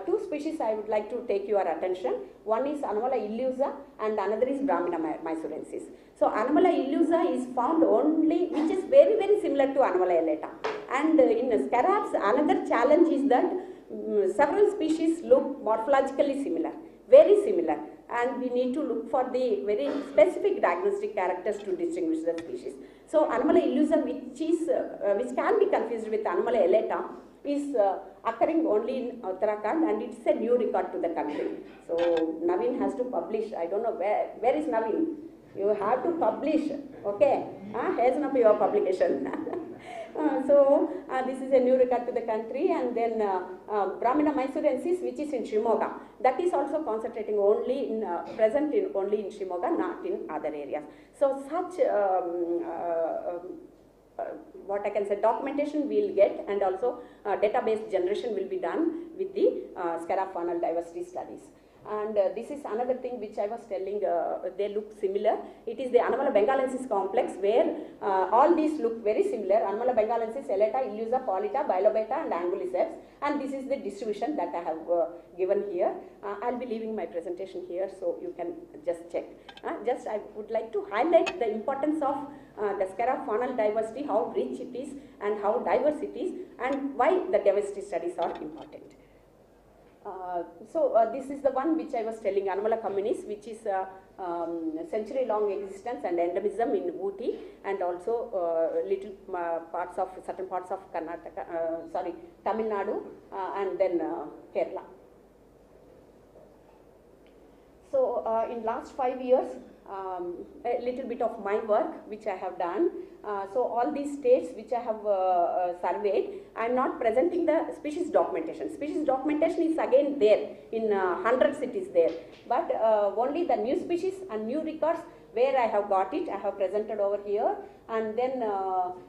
two species I would like to take your attention. One is Anomaly illusa and another is Brahmina mysorensis. So Anomaly illusa is found only, which is very, very similar to Anomaly elata. And in scarabs, another challenge is that several species look morphologically similar, very similar, and we need to look for the very specific diagnostic characters to distinguish the species. So Anomaly illusa, which can be confused with Anomaly elata, is occurring only in Uttarakhand, and it's a new record to the country. So Naveen has to publish. I don't know where is Naveen. You have to publish, okay? Here's not your publication. So this is a new record to the country, and then Brahmina mysorensis, which is in Shivamogga, that is also concentrating only in present in only in Shivamogga, not in other areas. So such what I can say, documentation we will get, and also database generation will be done with the scarab faunal diversity studies. And this is another thing which I was telling, they look similar. It is the Anomaly bengalensis complex, where all these look very similar. Anomaly bengalensis, elata, illusa, polyta, bilobeta and anguliceps. And this is the distribution that I have given here. I'll be leaving my presentation here, so you can just check. Just I would like to highlight the importance of the scarab faunal diversity, how rich it is and how diverse it is, and why the diversity studies are important. So this is the one which I was telling, Anomaly communis, which is century-long existence and endemism in Ooty, and also little parts of certain parts of Karnataka, Tamil Nadu, and then Kerala. So in last 5 years, a little bit of my work which I have done. So all these states which I have surveyed, I am not presenting the species documentation. Species documentation is again there in hundreds it is there, but only the new species and new records where I have got it, I have presented over here, and then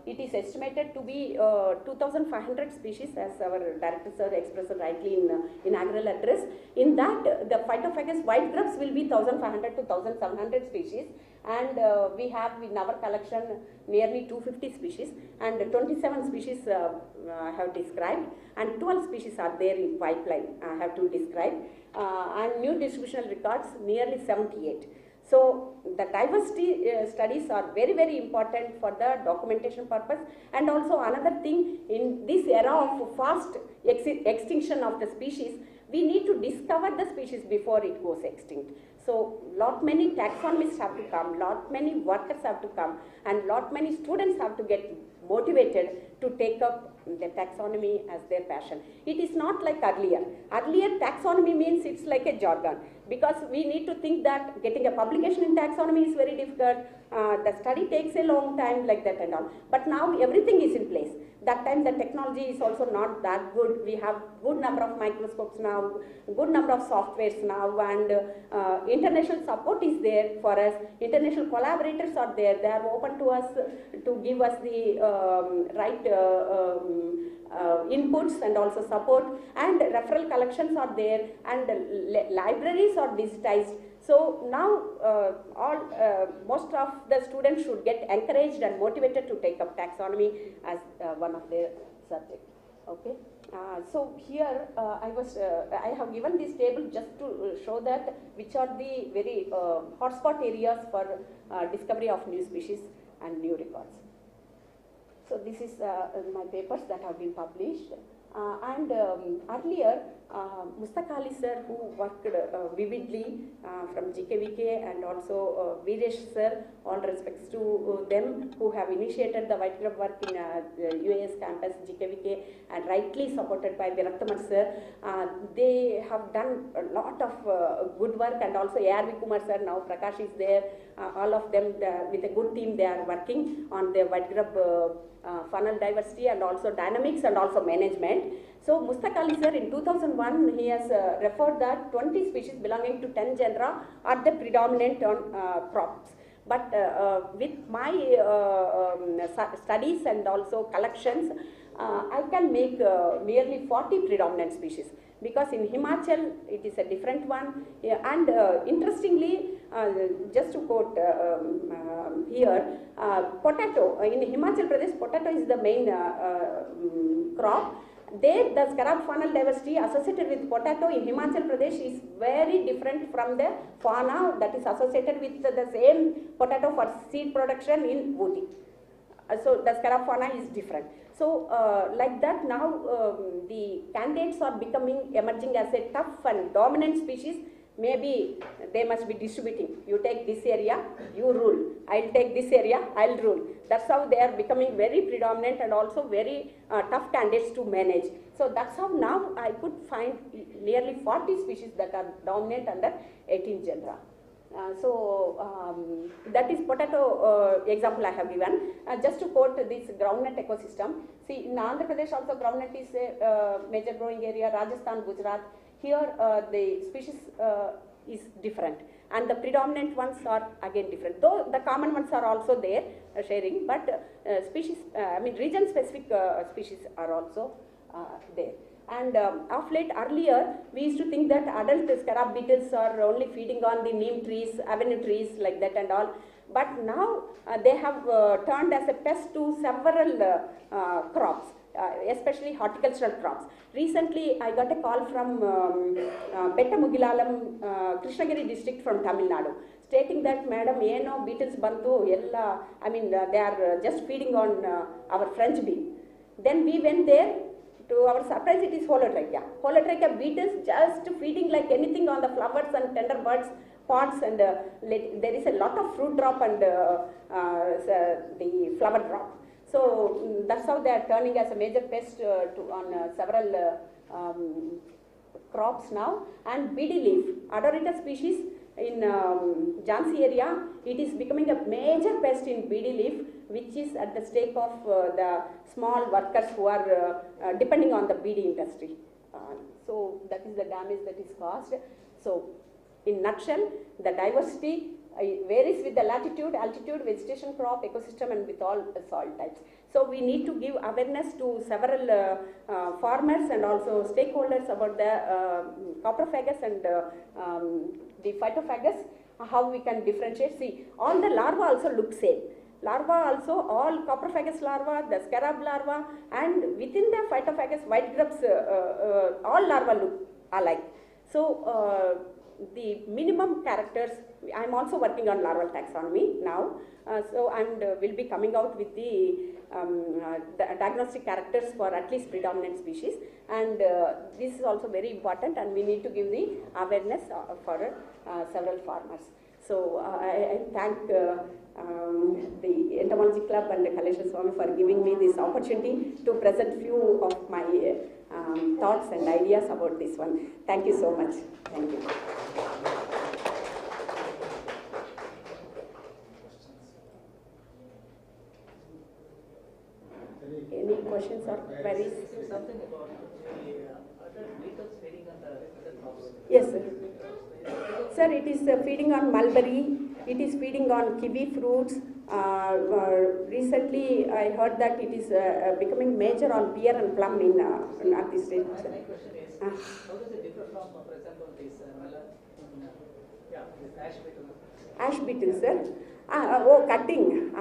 it is estimated to be 2,500 species, as our director sir expressed rightly in inaugural address. In that, the Phytophagous white grubs will be 1,500 to 1,700 species, and we have in our collection nearly 250 species, and 27 species I have described, and 12 species are there in pipeline I have to describe, and new distributional records nearly 78. So the diversity studies are very, very important for the documentation purpose, and also another thing, in this era of fast extinction of the species, we need to discover the species before it goes extinct. So lot many taxonomists have to come, lot many workers have to come, and lot many students have to get motivated to take up their taxonomy as their passion. It is not like earlier. Earlier taxonomy means it's like a jargon, because we need to think that getting a publication in taxonomy is very difficult. The study takes a long time, like that and all. But now everything is in place. That time the technology is also not that good. We have good number of microscopes now, good number of softwares now, and international support is there for us. International collaborators are there. They are open to us to give us the right inputs and also support, and referral collections are there, and libraries are digitized. So now most of the students should get encouraged and motivated to take up taxonomy as one of their subjects. Okay. So here I have given this table just to show that which are the very hotspot areas for discovery of new species and new records. So this is my papers that have been published. Earlier, Mustaq Ali sir, who worked vividly from GKVK, and also Veeresh sir, all respects to them, who have initiated the white grub work in UAHS campus, GKVK, and rightly supported by Viraktamar sir. They have done a lot of good work, and also A.R.V. Kumar sir, now Prakash is there. All of them with a good team, they are working on the white grub funnel diversity and also dynamics and also management. So Mustaq Ali sir in 2001, he has referred that 20 species belonging to 10 genera are the predominant on crops. But with my studies and also collections, I can make nearly 40 predominant species, because in Himachal it is a different one. And interestingly, just to quote here, potato, in Himachal Pradesh, potato is the main crop. There, the scarab faunal diversity associated with potato in Himachal Pradesh is very different from the fauna that is associated with the same potato for seed production in Ooty. So the scarab fauna is different. So like that, now the candidates are emerging as a tough and dominant species. Maybe they must be distributing. You take this area, you rule. I'll take this area, I'll rule. That's how they are becoming very predominant and also very tough candidates to manage. So that's how now I could find nearly 40 species that are dominant under 18 genera. That is potato example I have given. Just to quote this groundnut ecosystem. See, in Andhra Pradesh also groundnut is a major growing area, Rajasthan, Gujarat. Here the species is different, and the predominant ones are again different. Though the common ones are also there sharing, but species, region specific species are also there. And of late, earlier, we used to think that adult scarab beetles are only feeding on the neem trees, avenue trees, like that and all. But now they have turned as a pest to several crops, especially horticultural crops. Recently, I got a call from Bettamugilalam, Krishnagiri district from Tamil Nadu, stating that, Madam, beetles bantu, they are just feeding on our French bean. Then we went there. To our surprise, it is holotrachea. Holotrachea beetles just feeding like anything on the flowers and tender buds, pods, and there is a lot of fruit drop and the flower drop. So that's how they are turning as a major pest on several crops now. And beady leaf, Adorita species in Jhansi area, it is becoming a major pest in beady leaf, which is at the stake of the small workers who are depending on the beady industry. So that is the damage that is caused. So in nutshell, the diversity varies with the latitude, altitude, vegetation, crop, ecosystem, and with all soil types. So we need to give awareness to several farmers and also stakeholders about the coprophagous and the phytophagous, how we can differentiate. See, all the larvae also look same. Larva also, all coprophagous larva, the scarab larva, and within the phytophagous white grubs, all larvae look alike. So the minimum characters, I am also working on larval taxonomy now, and will be coming out with the diagnostic characters for at least predominant species, and this is also very important, and we need to give the awareness for several farmers. So I thank the Entomology Club and Kalesha Swami for giving me this opportunity to present few of my thoughts and ideas about this one. Thank you so much. Thank you. Any questions or queries? Something about the other beetles feeding on the crops. Yes, sir. Sir, it is feeding on mulberry, it is feeding on kiwi fruits. Recently, I heard that it is becoming major on pear and plum in Northeast State. My question is, how does it differ from, for example, this this ash beetle? Ash beetle, sir. Oh, cutting.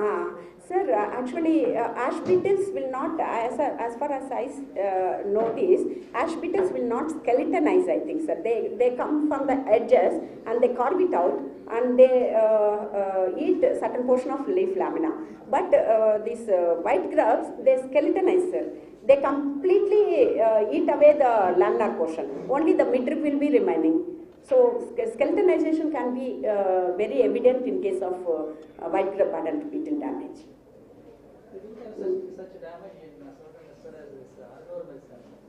Sir, actually, ash beetles will not, as far as I notice, ash beetles will not skeletonize, I think, sir. They come from the edges and they carve it out and they eat a certain portion of leaf lamina. But these white grubs, they skeletonize, sir. They completely eat away the laminar portion. Only the midrib will be remaining. So skeletonization can be very evident in case of white grub adult beetle damage. We do have such damage in certain as this armorm is concerned.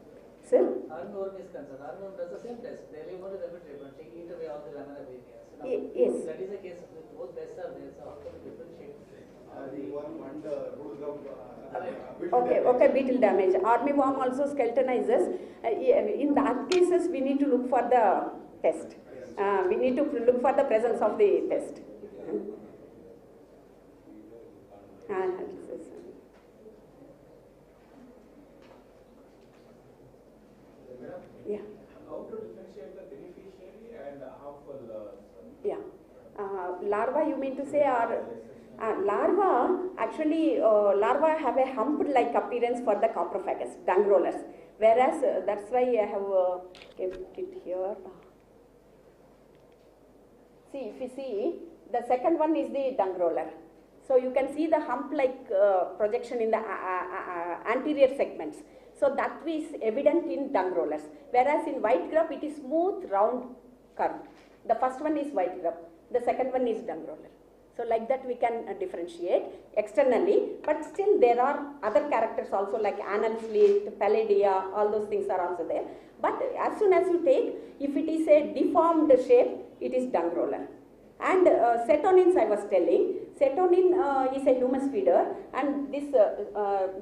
Sir? Armorm is concerned. Armorm does the same test. They leave only the midrib and take eat away all the laminar areas. Yes. That is the case with both pests are there. So how can we differentiate? Okay, beetle damage. Armyworm also skeletonizes. In that cases, we need to look for the pest. We need to look for the presence of the pest. Yeah. How to differentiate the beneficiary and harmful? Yeah. Larva, you mean to say, are larva, actually, larva have a hump-like appearance for the coprophagous, dung rollers. Whereas, that's why I have kept it here. See, if you see, the second one is the dung roller. So you can see the hump-like projection in the anterior segments. So that is evident in dung rollers. Whereas in white grub, it is smooth, round curve. The first one is white grub. The second one is dung roller. So like that we can differentiate externally, but still there are other characters also like anal slit, palladia, all those things are also there. But as soon as you take, if it is a deformed shape, it is dung roller. And cetonins I was telling, cetonin is a humus feeder, and this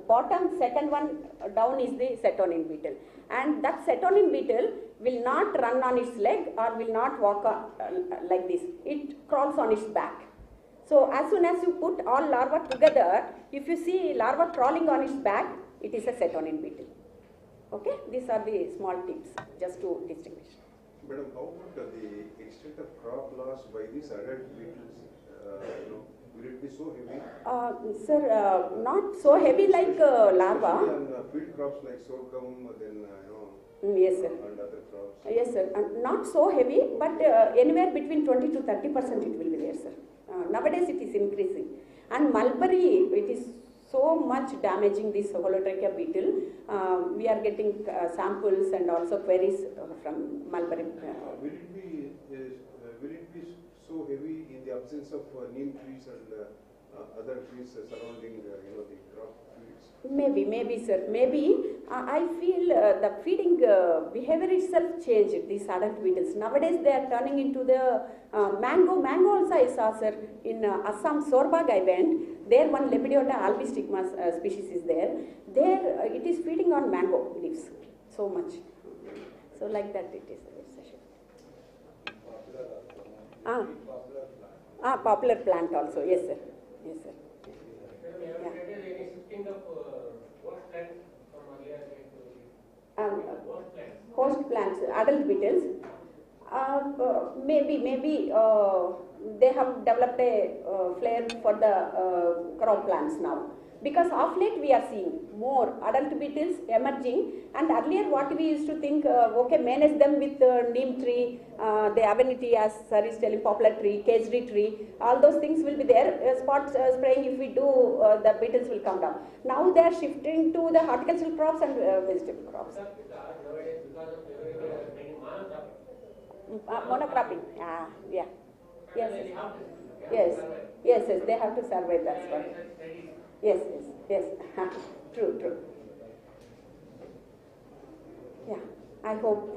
bottom second one down is the cetonin beetle. And that cetonin beetle will not run on its leg or will not walk like this. It crawls on its back. So as soon as you put all larvae together, if you see larva crawling on its back, it is a cetonin beetle. Okay, these are the small tips just to distinguish. Madam, how about the extent of crop loss by these adult beetles? Will it be so heavy? Sir, not so heavy like larva. Field crops like sorghum, then yes, sir. And other crops. Yes, sir. Not so heavy, but anywhere between 20 to 30% it will be there, sir. Nowadays it is increasing. And mulberry, it is so much damaging this holotrachea beetle. We are getting samples and also queries from mulberry. Will it be so heavy in the absence of neem trees and other trees surrounding the crop fields? Maybe, sir. Maybe. I feel the feeding behavior itself changed, these adult beetles. Nowadays they are turning into the mango. Mango also I saw, sir. In Assam, Sorbag I went. There one Lepidiota albistigma species is there. There it is feeding on mango leaves so much. So like that it is. Popular plant also. Yes, sir. Yes, sir. Host plants, adult beetles. Maybe they have developed a flair for the crop plants now. Because of late we are seeing more adult beetles emerging, and earlier what we used to think, okay, manage them with neem tree, the avenity as sir is telling, poplar tree, kesri tree, all those things will be there. Spot spraying if we do, the beetles will come down. Now they are shifting to the horticultural crops and vegetable crops. Monocropping, yeah. Yes. Yes. Yes. Yes. They have to survive. That's what. Yes. Yes. Yes. True. Yeah. I hope.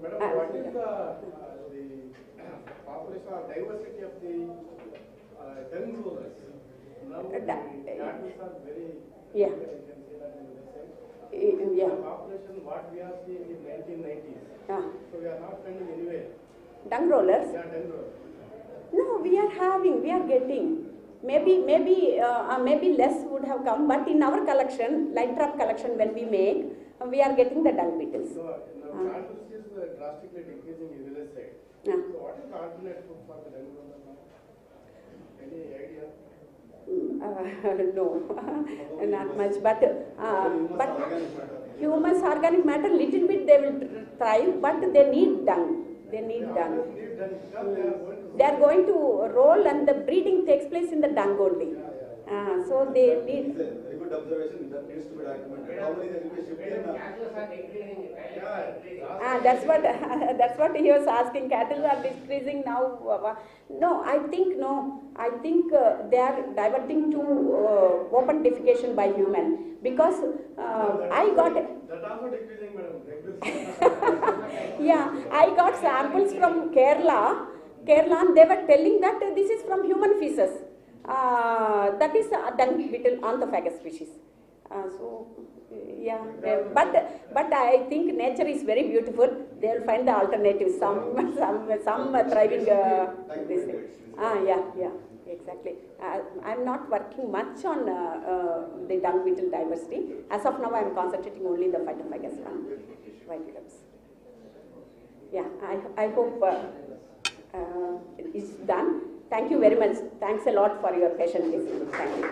Madam, what is the population or diversity of the dung rollers? Now the cattle are very. Yeah. You can say that in the sense. Yeah. The population what we have seen in the 1990s. Yeah. So we are not finding anywhere. Dung rollers? Yeah, dung rollers. No, we are getting. Maybe less would have come, but in our collection, light trap collection, when we make, we are getting the dung beetles. No, cattle is drastically decreasing in village side. Yeah. So what is the alternate food for the dung roller now? Any idea? No, not much. But humus, organic matter, little bit they will thrive, but they need dung. They need dung. They are going to roll, and the breeding takes place in the dung only. So they need. Very good observation. That needs to be documented. How many will be shifted? That's what he was asking. Cattle are decreasing now. No, I think they are diverting to open defecation by human, because I got. That also decreasing, madam. Yeah, I got samples from Kerala, and they were telling that this is from human feces. That is dung beetle anthophagous species. But I think nature is very beautiful. They will find the alternatives. Some thriving. This thing. Yeah, exactly. I'm not working much on the dung beetle diversity. As of now, I'm concentrating only the phytophagous one, white grubs. Yeah, I hope it's done. Thank you very much. Thanks a lot for your patient listening. Thank you.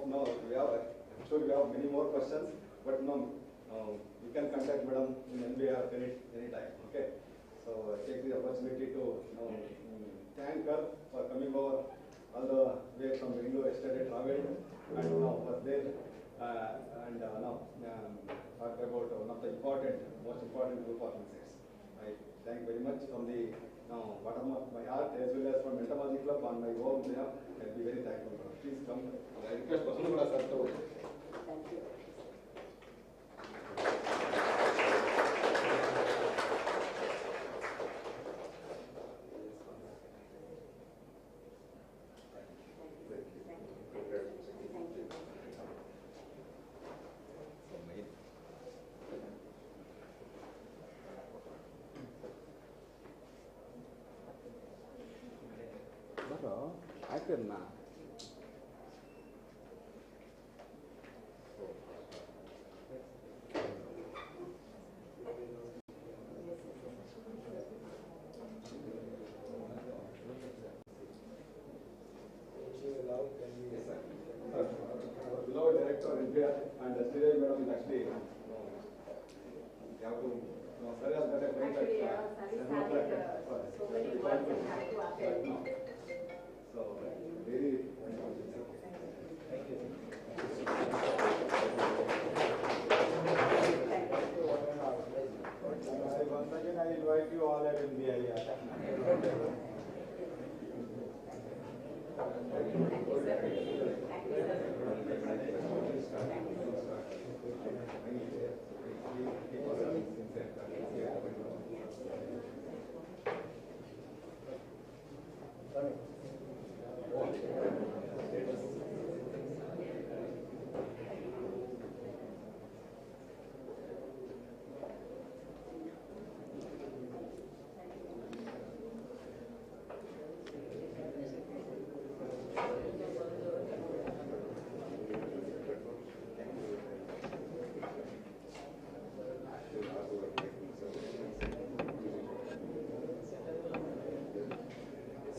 No, I'm sure we have many more questions, but no, you can contact Madam in NBR any time. Okay. So take the opportunity to thank her for coming over all the way from Bangalore yesterday, traveled, and now was there, and now talked about one of the most important group of insects. I thank very much from the bottom of my heart, as well as from Entomology Club on my own behalf. I'll be very thankful. Please come. I request Vasanagada sir to. Thank you. Below director and sridevi madam is actually you have to sir has got a point that So many words and have to attend. so very thank you. Once again I invite you all at NBI.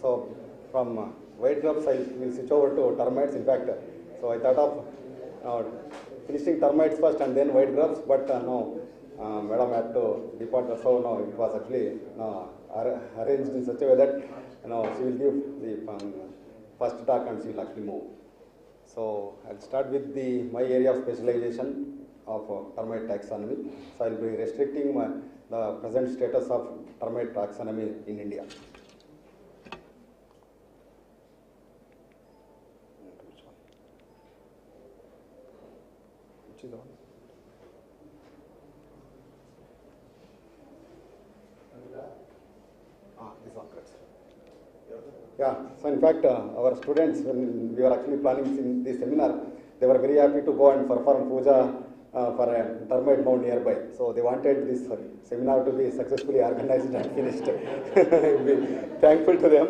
So from white grubs, I will switch over to termites. In fact, so I thought of finishing termites first and then white grubs, but no, Madam had to depart. So no, it was actually arranged in such a way that she will give the first talk and she will actually move. So I'll start with my area of specialization, of termite taxonomy. So I will be restricting the present status of termite taxonomy in India. Which is the one? This one, correct. Yeah, so in fact, our students, when we were actually planning this seminar, they were very happy to go and perform puja for a termite mound nearby. So they wanted this seminar to be successfully organized and finished. We're thankful to them.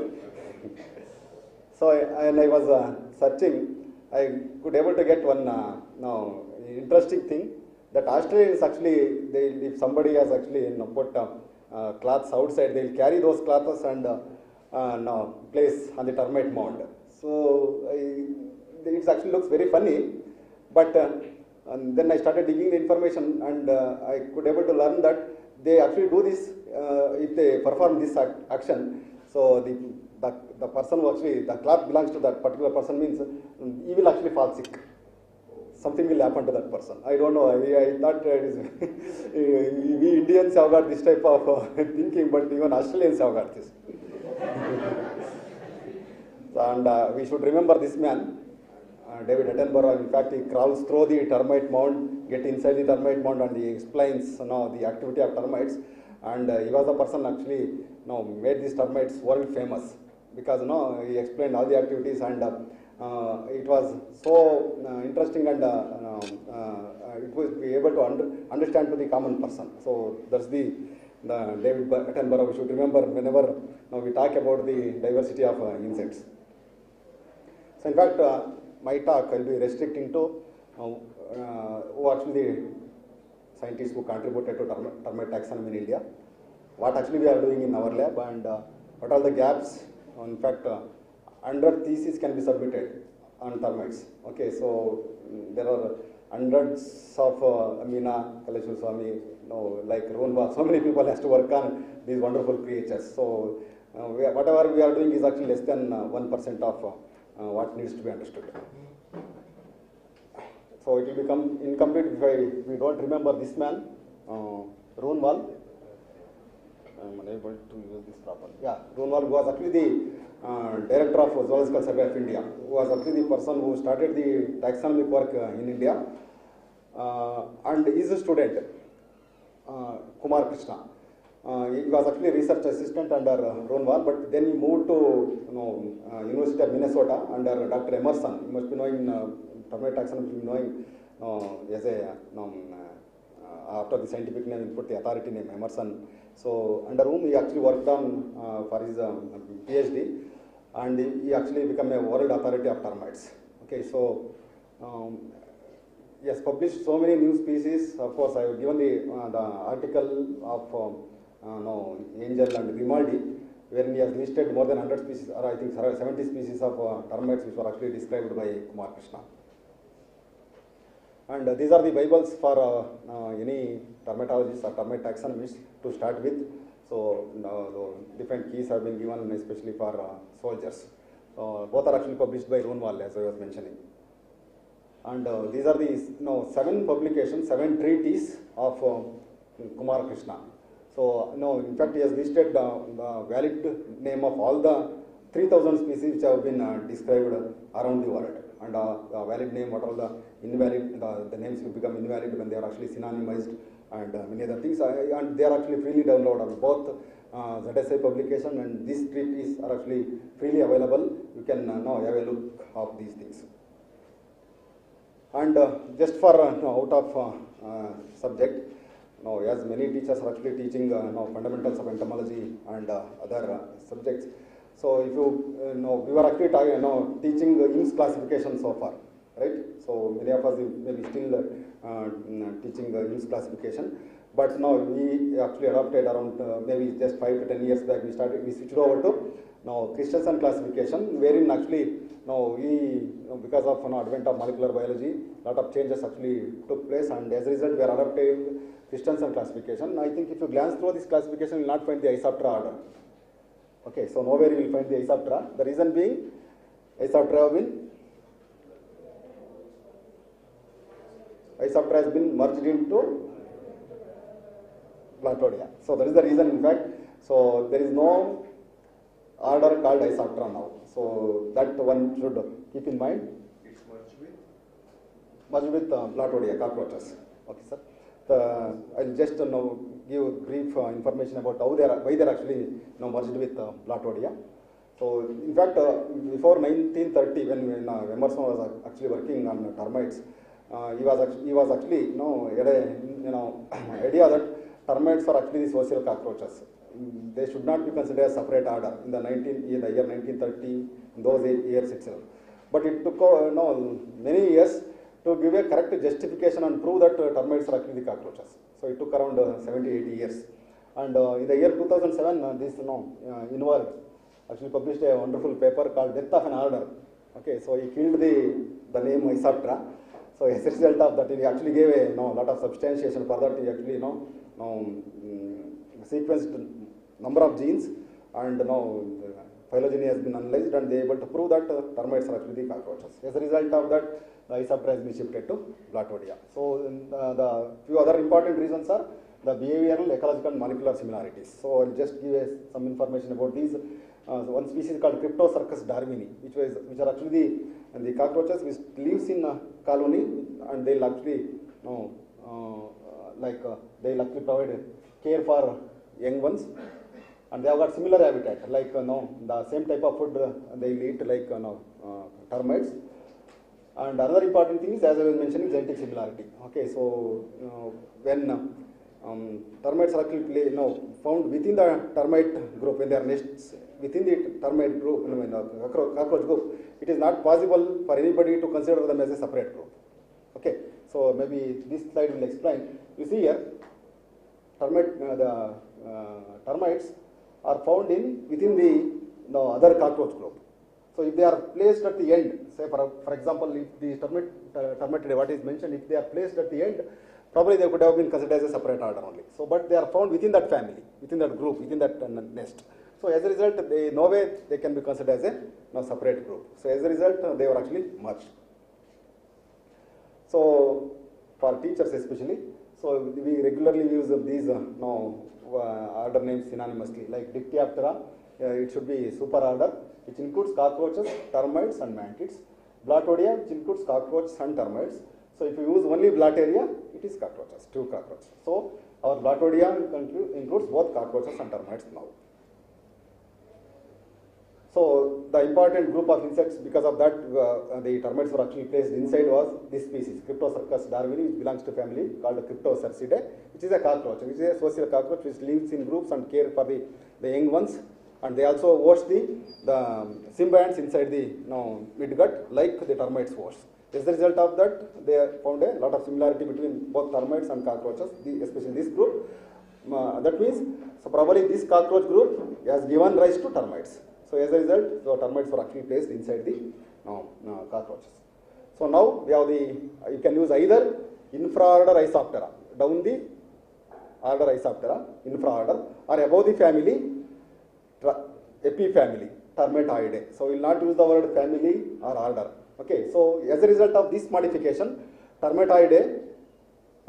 So I was searching, I could able to get one interesting thing that Australians actually, if somebody has actually put cloths outside, they'll carry those cloths and place on the termite mound. So it actually looks very funny, but and then I started digging the information, and I could able to learn that they actually do this if they perform this action. So the person who actually, the cloth belongs to that particular person means he will actually fall sick. Something will happen to that person. I don't know. I thought it is we Indians have got this type of thinking, but even Australians have got this. And we should remember this man, David Attenborough. In fact, he crawls through the termite mound, get inside the termite mound, and he explains the activity of termites. And he was the person actually made these termites world famous, because he explained all the activities, and it was so interesting, and it was be able to understand to the common person. So that's the David Attenborough. We should remember whenever we talk about the diversity of insects. So in fact, my talk I'll be restricting to who actually the scientists who contributed to termite taxonomy in India, what actually we are doing in our lab, and what are the gaps. In fact, 100 theses can be submitted on termites. Okay, so there are hundreds of Amina, Swami, like Ronva, so many people has to work on these wonderful creatures. So whatever we are doing is actually less than 1% of what needs to be understood. So it will become incomplete if we don't remember this man, Runwal. I'm unable to use this properly. Yeah, Runwal was actually the director of Zoological Survey of India, who was actually the person who started the taxonomic work in India, and is a student, Kumar Krishna. He was actually a research assistant under Runwal, but then he moved to University of Minnesota under Dr. Emerson. You must be knowing termite taxonomy, you knowing as a after the scientific name, he put the authority name Emerson. So under whom he actually worked on for his PhD, and he actually became a world authority of termites. Okay, so he has published so many new species. Of course, I have given the article of Angel and Grimaldi, wherein he has listed more than 100 species, or I think 70 species of termites, which were actually described by Kumar Krishna. And these are the Bibles for any termitologists or termite taxonomists to start with. So the different keys have been given, especially for soldiers. Both are actually published by Runwal, as I was mentioning. And these are the 7 publications, 7 treatises of Kumar Krishna. So in fact, he has listed the valid name of all the 3,000 species which have been described around the world. And the valid name, what all the invalid, the names will become invalid when they are actually synonymized, and many other things. And they are actually freely downloadable. Both ZSI publication and this treatise are actually freely available. You can now have a look of these things. And just for out of subject, as many teachers are actually teaching fundamentals of entomology and other subjects. So if you we were actually teaching IMS classification so far, right? So many of us may be still teaching IMS classification, but now we actually adopted around maybe just 5 to 10 years back. We switched over to Christensen classification, wherein actually because of advent of molecular biology, lot of changes actually took place, and as a result we are adopting Christensen classification. I think if you glance through this classification, you will not find the Isoptera order. Okay, so nowhere you will find the Isoptera. The reason being, Isoptera have been Isoptera has been merged into Platodia. So that is the reason, in fact. So there is no order called Isoptera now. So that one should keep in mind. It's merged with? Merged with Platodia, cockroaches. Okay, sir. I'll just now give brief information about how why they are actually merged with Platodia. So in fact, before 1930, when Emerson was actually working on termites, he was actually had a idea that termites are actually the social cockroaches. They should not be considered as separate order in the year 1930, in those years itself. But it took many years to give a correct justification and prove that termites are actually the cockroaches. So it took around 70-80 years. And in the year 2007, this Inward actually published a wonderful paper called Death of an Order. Okay, so he killed the name Isoptera. So as a result of that, he actually gave a lot of substantiation for that. He actually sequenced number of genes, and phylogeny has been analyzed, and they are able to prove that termites are actually the cockroaches. As a result of that, the Isoptera has been shifted to Platodia. So the few other important reasons are the behavioral, ecological, and molecular similarities. So I'll just give some information about these. One species called Cryptocercus darwini, which are actually the cockroaches which lives in a colony, and they'll actually they'll actually provide care for young ones, and they have got similar habitat, like the same type of food they eat, like termites. And another important thing is, as I was mentioning, genetic similarity. Okay, so when termites are actually found within the termite group, when they are nests within the termite group, cockroach group, it is not possible for anybody to consider them as a separate group. Okay, so maybe this slide will explain. You see here, termites are found within the other cockroach group. So if they are placed at the end, say for example, if the termitidae, what is mentioned, if they are placed at the end, probably they could have been considered as a separate order only. So, but they are found within that family, within that group, within that nest. So as a result, no way they can be considered as a separate group. So as a result, they were actually merged. So for teachers especially, so we regularly use these order names synonymously, like Dictyoptera, it should be super order, which includes cockroaches, termites, and mantids. Platodia, which includes cockroaches and termites. So if you use only Blattaria, it is cockroaches, two cockroaches. So our Platodia includes both cockroaches and termites now. So the important group of insects, because of that, the termites were actually placed inside was this species, Cryptocercus darwini, which belongs to family called Cryptocercidae, which is a cockroach, which is a social cockroach which lives in groups and care for the young ones, and they also wash the symbionts inside the midgut like the termites wash. As a result of that, they found a lot of similarity between both termites and cockroaches, especially this group. That means, so probably this cockroach group has given rise to termites. So as a result, the termites were actually placed inside the cockroaches. So now we have you can use either infra-order Isoptera, down the order Isoptera, infra-order, or above the family, epifamily, Termitoidae. So we will not use the word family or order. Okay, so as a result of this modification, Termitoidae,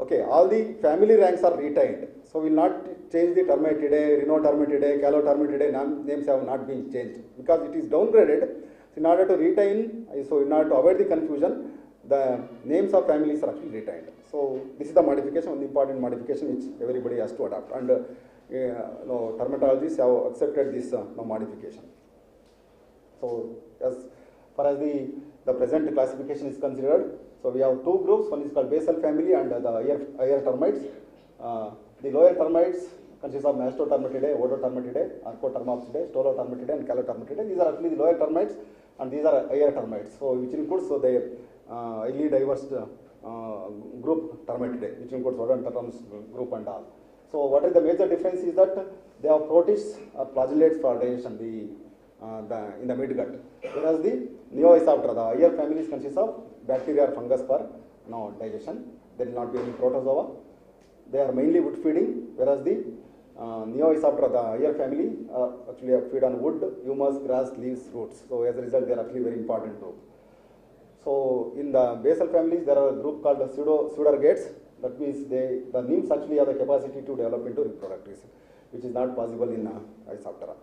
okay, all the family ranks are retained. So we will not change the Termitidae, Rhinotermitidae, Calotermitidae, names have not been changed because it is downgraded. So in order to retain, so in order to avoid the confusion, the names of families are actually retained. So this is the modification, one important modification which everybody has to adopt, and termitologists have accepted this modification. So as far as the present classification is considered, so we have two groups. One is called basal family and the higher termites. The lower termites consist of Mastotermitidae, Odotermitidae, Archotermopsidae, Stolotermitidae, and Calotermitidae. These are actually the lower termites, and these are higher termites. So which includes the highly diverse group Termitidae, which includes Odontotums group and all. So what is the major difference is that they have protists or flagellates for digestion in the midgut, whereas the Neoisoptera, the higher families consist of bacteria or fungus for digestion. There will not be any protozoa. They are mainly wood feeding, whereas the Neoisoptera, the higher family, actually feed on wood, humus, grass, leaves, roots. So as a result, they are actually very important group. So in the basal families, there are a group called the pseudargates. That means the nymphs actually have the capacity to develop into reproductors, which is not possible in Isoptera,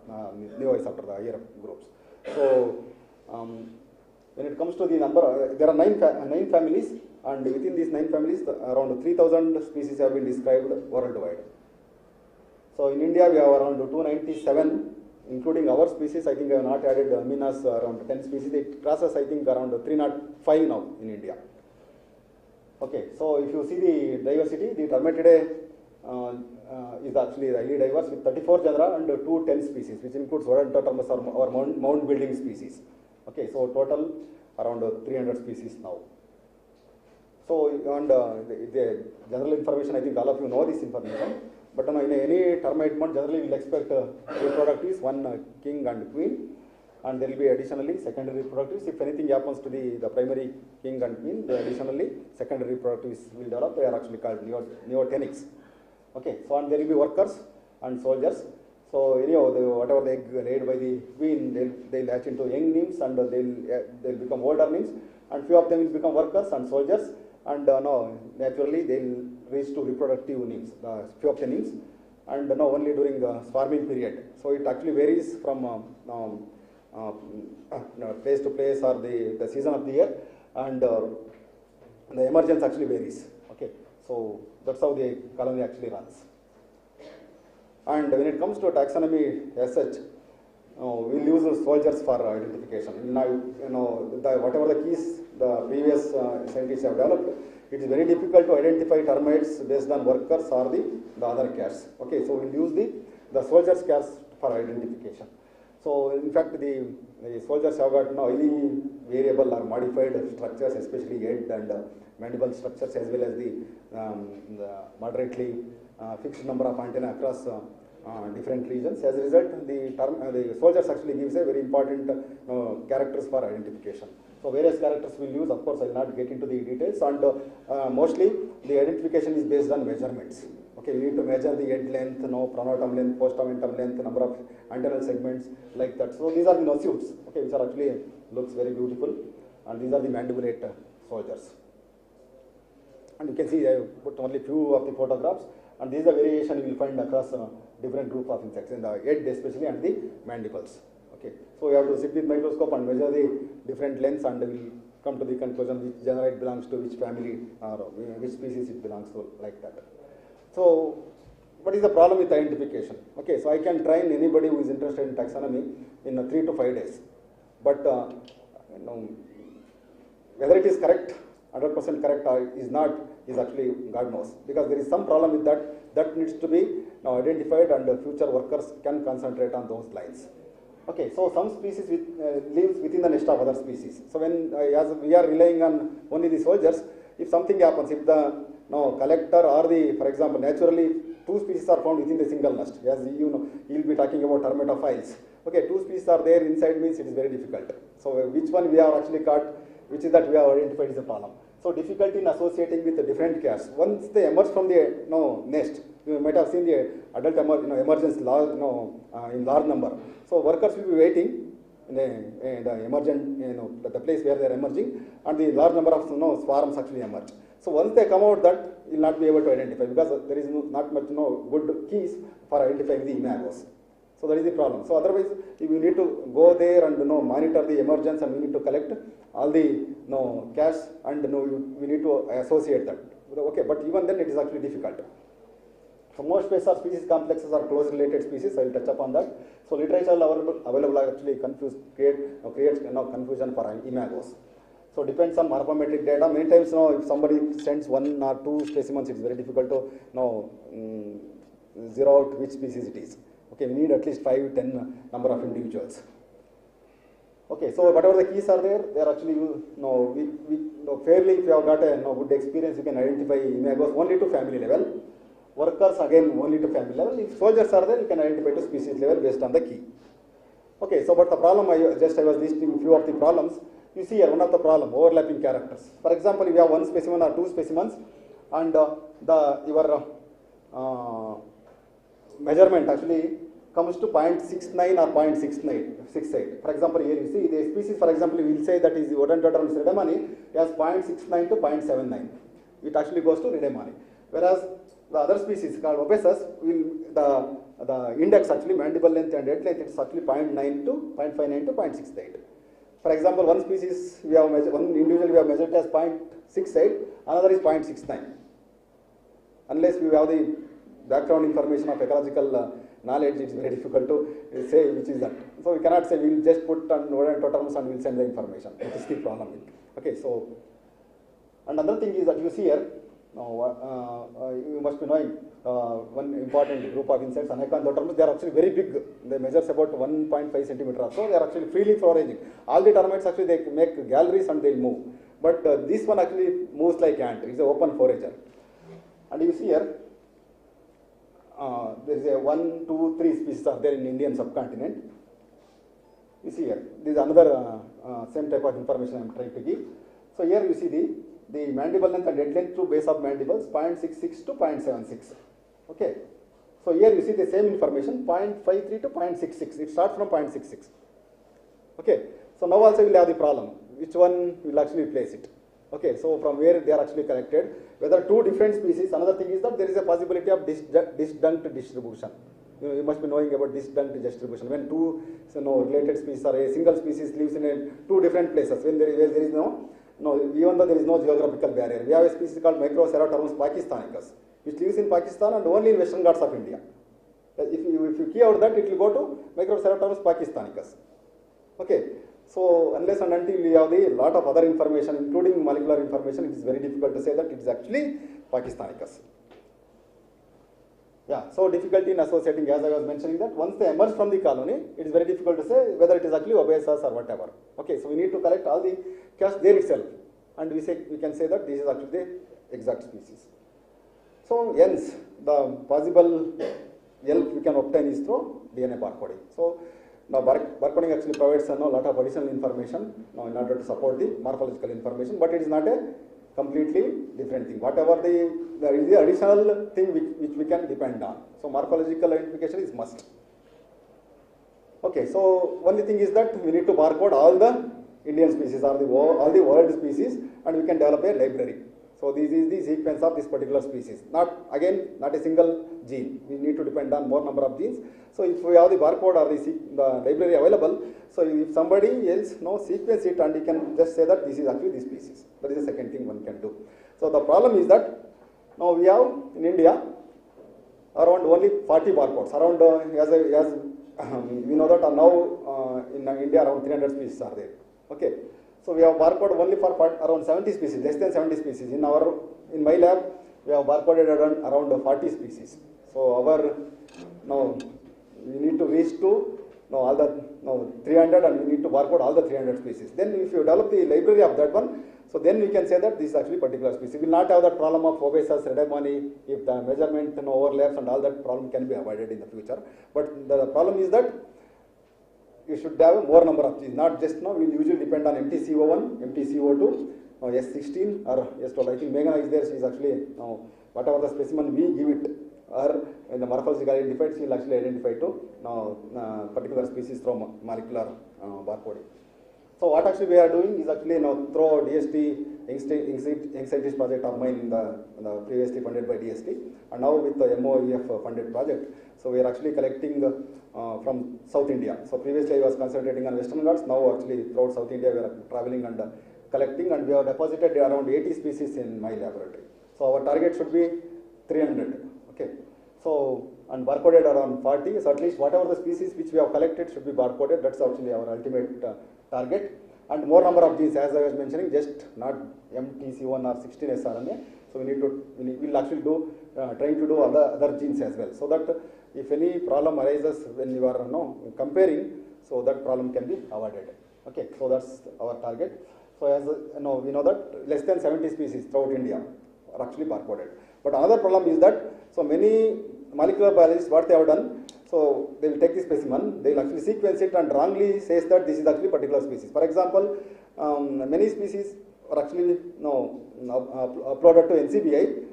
Neo-Isoptera, the higher groups. So when it comes to the number, there are nine families, and within these 9 families, around 3,000 species have been described worldwide. So in India, we have around 297, including our species. I think I have not added Amina's around 10 species. It crosses, I think, around 305 now in India. Okay, so if you see the diversity, the Termitidae is actually highly diverse with 34 genera and 210 species, which includes Odontotermus or mound building species. Okay, so total around 300 species now. So, and the general information, I think all of you know this information, but in any termite mound, generally we will expect reproductives, one king and queen, and there will be additionally secondary reproductives. If anything happens to the primary king and queen, additionally secondary reproductives will develop. They are actually called neotenics. Okay, so and there will be workers and soldiers. So anyhow, whatever the egg laid by the queen, they'll hatch into young nymphs, and they'll become older nymphs, and few of them will become workers and soldiers, and naturally they'll reach to reproductive nymphs, few of the nymphs, and only during the swarming period. So it actually varies from place to place or the season of the year, and the emergence actually varies. Okay, so that's how the colony actually runs. And when it comes to taxonomy as such, we'll use soldiers for identification. Now, whatever the keys the previous scientists have developed, it is very difficult to identify termites based on workers or the other casts. Okay, so we'll use the soldiers casts for identification. So in fact, the soldiers have got highly variable or modified structures, especially head and mandible structures, as well as the moderately fixed number of antennae across different regions. As a result, the soldiers actually gives a very important characters for identification. So various characters we'll use. Of course, I will not get into the details, and mostly the identification is based on measurements. Okay, we need to measure the head length, pronotum length, postamentum length, number of antennal segments, like that. So these are the suits, okay, which are actually looks very beautiful, and these are the mandibulate soldiers. And you can see I put only few of the photographs, and these are variation you will find across different group of insects, in the head especially and the mandibles. Okay, so we have to sit with microscope and measure the different lengths, and we will come to the conclusion which genera it belongs to, which family or which species it belongs to, like that. So, what is the problem with identification? Okay, so I can train anybody who is interested in taxonomy in 3 to 5 days, but whether it is correct, 100% correct or is not, is actually God knows, because there is some problem with that needs to be identified, and future workers can concentrate on those lines. Okay, so some species lives within the nest of other species. So when as we are relying on only the soldiers, if something happens, if the collector or for example, naturally 2 species are found within the single nest. As you will be talking about termitophilous. Okay, 2 species are there inside means it is very difficult. So which one we have actually caught, which is that we have identified is a problem. So difficulty in associating with the different castes. Once they emerge from the nest, you might have seen the adult emergence in large number. So workers will be waiting in the emergent, the place where they are emerging, and the large number of swarms actually emerge. So once they come out, that you will not be able to identify, because there is not much good keys for identifying the imagos. So that is the problem. So otherwise, we need to go there and monitor the emergence, and we need to collect all the castes, and we need to associate that. Okay, but even then it is actually difficult. So most species complexes are close related species. I will touch upon that. So literature available actually creates confusion for imagos. So depends on morphometric data. Many times if somebody sends 1 or 2 specimens, it is very difficult to zero out which species it is. Okay, we need at least 5-10 number of individuals. Okay, so whatever the keys are there, they are actually fairly, if you have got a good experience, you can identify imagos only to family level. Workers again only to family level. If soldiers are there, you can identify to species level based on the key. Okay, so but the problem I was listing few of the problems. You see here one of the problem, overlapping characters. For example, if you have 1 specimen or 2 specimens, and your measurement actually comes to 0.69 or 0.68. For example, here you see the species, for example, we will say that is the Odontoderm sridevi, it has 0.69 to 0.79. It actually goes to Redemani. Whereas the other species called Obesus, the index actually mandible length and head length, it's actually 0.9 to 0.59 to 0.68. For example, one species we have measured, one individual we have measured as 0.68, another is 0.69. Unless we have the background information of ecological knowledge, it's very difficult to say which is that. So we cannot say we will just put on terms and we will send the information. That is the problem. Okay, so another thing is that you see here, you must be knowing one important group of insects, Anaconda, they are actually very big. They measure about 1.5 centimeter or so. They are actually freely foraging. All the termites actually they make galleries and they move. But this one actually moves like ant. It's an open forager. And you see here, there is a 1, 2, 3 species are there in Indian subcontinent. You see here, this is another same type of information I am trying to give. So here you see the mandible length and head length to base of mandibles 0.66 to 0.76. Okay. So here you see the same information 0.53 to 0.66. It starts from 0.66. Okay. So now also we will have the problem. Which one will actually place it? Okay. So from where they are actually collected, whether two different species. Another thing is that there is a possibility of disjunct distribution. You must be knowing about disjunct distribution. When two related species or a single species lives in two different places, when there is even though there is no geographical barrier. We have a species called Microceratops pakistanicus, which lives in Pakistan and only in Western Ghats of India. If you key out that, it will go to Microceratops pakistanicus. Okay. So unless and until we have a lot of other information, including molecular information, it is very difficult to say that it is actually pakistanicus. Yeah, so difficulty in associating, as I was mentioning, that once they emerge from the colony, it is very difficult to say whether it is actually Obesus or whatever. Okay, so we need to collect all the casts there itself, and we can say that this is actually the exact species. So hence, the possible help we can obtain is through DNA barcoding. So now barcoding actually provides a lot of additional information in order to support the morphological information, but it is not a completely different thing. Whatever there is the additional thing which we can depend on. So morphological identification is must. Okay, so only thing is that we need to barcode all the Indian species or all the world species, and we can develop a library. So this is the sequence of this particular species. Not a single gene. We need to depend on more number of genes. So if we have the barcode or the library available, so if somebody else sequence it and he can just say that this is actually this species. That is the second thing one can do. So the problem is that now we have in India around only 40 barcodes. Around as we know that now in India around 300 species are there. Okay. So we have barcode only for around 70 species, less than 70 species. In my lab, we have barcoded around 40 species. So we need to reach to all the 300, and we need to barcode all the 300 species. Then if you develop the library of that one, so then we can say that this is actually particular species. We will not have that problem of Obesus, Redemani, if the measurement overlaps, and all that problem can be avoided in the future. But the problem is that you should have more number of genes, not just we usually depend on MTCO1, MTCO2, S16 or S12. I think Meghana is there, she is actually, whatever the specimen we give it, or in the morphological identified, she will actually identify to particular species through molecular barcoding. So what actually we are doing is actually through DST, Young Scientist project of mine in the previously funded by DST, and now with the MOEF funded project. So we are actually collecting from South India. So previously I was concentrating on Western Ghats. Now actually throughout South India we are traveling and collecting, and we have deposited around 80 species in my laboratory. So our target should be 300. Okay. So and barcoded around 40. So at least whatever the species which we have collected should be barcoded. That's actually our ultimate target. And more number of genes, as I was mentioning, just not MTC1 or 16S RNA. So we will actually do trying to do other genes as well, so that if any problem arises when you are comparing, so that problem can be avoided. Okay, so that's our target. So as we know that less than 70 species throughout India are actually barcoded. But another problem is that so many molecular biologists, what they have done, so they will take the specimen, they will actually sequence it and wrongly says that this is actually particular species. For example, many species are actually uploaded to NCBI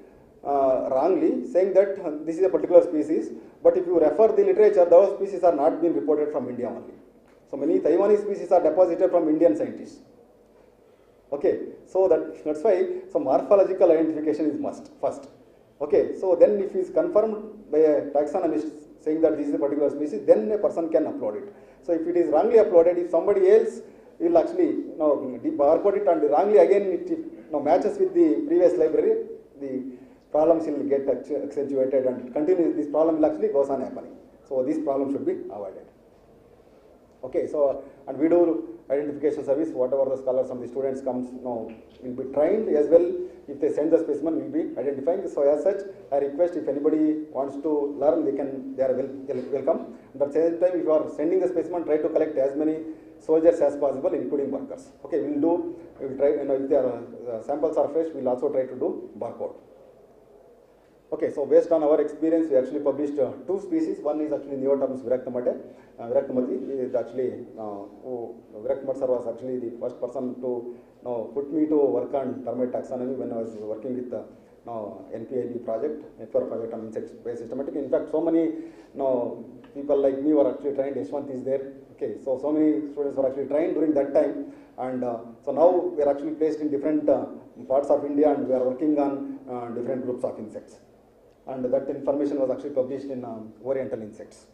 wrongly, saying that this is a particular species, but if you refer the literature, those species are not being reported from India only. So many Taiwanese species are deposited from Indian scientists. Okay, so that's why some morphological identification is must first. Okay, so then if it is confirmed by a taxonomist saying that this is a particular species, then a person can upload it. So if it is wrongly uploaded, if somebody else will actually barcode it and wrongly again it matches with the previous library, the problems will get accentuated and continue. This problem will actually goes on happening. So this problem should be avoided. Okay, so and we do identification service. Whatever the scholars and the students comes, will be trained as well. If they send the specimen, we will be identifying. So as such, I request if anybody wants to learn, they are welcome. At the same time, if you are sending the specimen, try to collect as many soldiers as possible, including workers. Okay, we will try. If their samples are fresh, we will also try to do barcode. Okay, so based on our experience, we actually published 2 species. One is actually Neoterms Viraktamati. Actually, Viraktamati sir was actually the first person to put me to work on termite taxonomy when I was working with the NPIB project, Network Project on Insect-Based Systematic. In fact, so many people like me were actually trained. Yashwant is there. Okay, so many students were actually trained during that time, and so now we are actually placed in different parts of India, and we are working on different groups of insects. And that information was actually published in Oriental Insects.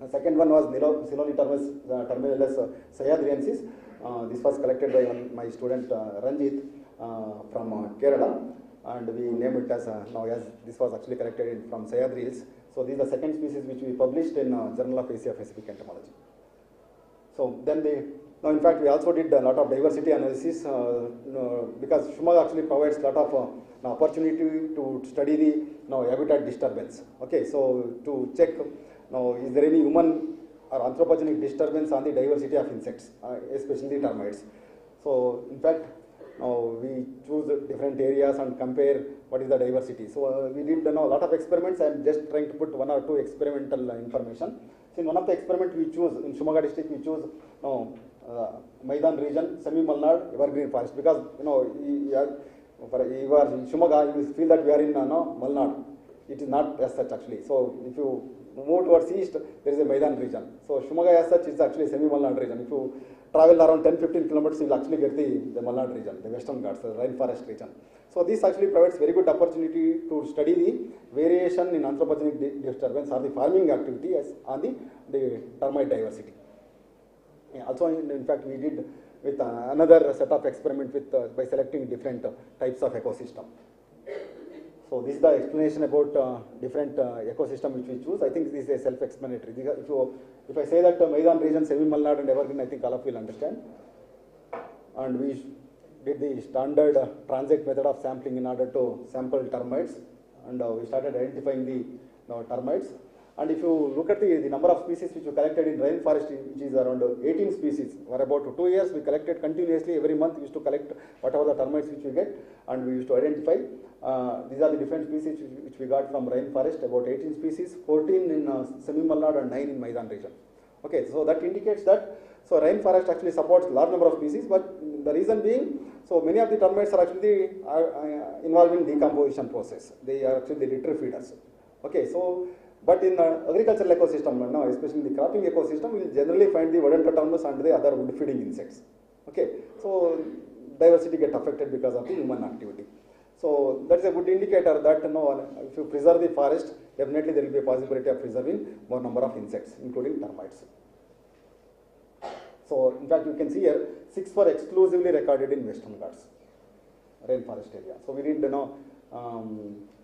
The second one was Silonitermus terminales sayadriensis. This was collected by my student Ranjit from Kerala, and we named it as this was actually collected from sayadriels. So this is the second species which we published in Journal of Asia Pacific Entomology. So then in fact, we also did a lot of diversity analysis because Shivamogga actually provides a lot of opportunity to study the habitat disturbance. Okay, so to check is there any human or anthropogenic disturbance on the diversity of insects, especially termites. So in fact, we choose different areas and compare what is the diversity. So we did a lot of experiments. I am just trying to put 1 or 2 experimental information. So in one of the experiments we choose, in Shivamogga district we choose Maidan region, semi-Malnad, evergreen forest, because if you are in Shivamogga, you will feel that we are in Malnad. It is not as such actually. So if you move towards east, there is a Maidan region. So Shivamogga as such is actually a semi-Malnad region. If you travel around 10-15 kilometers, you will actually get the Malnad region, the Western Ghats, the rainforest region. So this actually provides very good opportunity to study the variation in anthropogenic disturbance or the farming activity on the termite diversity. Also, in fact, we did with another set of experiment by selecting different types of ecosystem. So this is the explanation about different ecosystem which we choose. I think this is self-explanatory. If I say that Maidan region, semi-Malnad and evergreen, I think all of you will understand. And we did the standard transect method of sampling in order to sample termites, and we started identifying the termites. And if you look at the number of species which we collected in rainforest, which is around 18 species, for about 2 years we collected continuously. Every month we used to collect whatever the termites which we get, and we used to identify. These are the different species which we got from rainforest, about 18 species, 14 in semi-Malnad and 9 in Maidan region. Okay, so that indicates that rainforest actually supports large number of species, but the reason being, so many of the termites are actually involved in decomposition process. They are actually the litter feeders. Okay, so but in agricultural ecosystem, especially the cropping ecosystem, we will generally find the Odontosaurus and the other wood feeding insects. Okay, so diversity get affected because of the human activity. So that's a good indicator that if you preserve the forest, definitely there will be a possibility of preserving more number of insects, including termites. So in fact, you can see here 6 were exclusively recorded in Western Ghats, rainforest area. So we did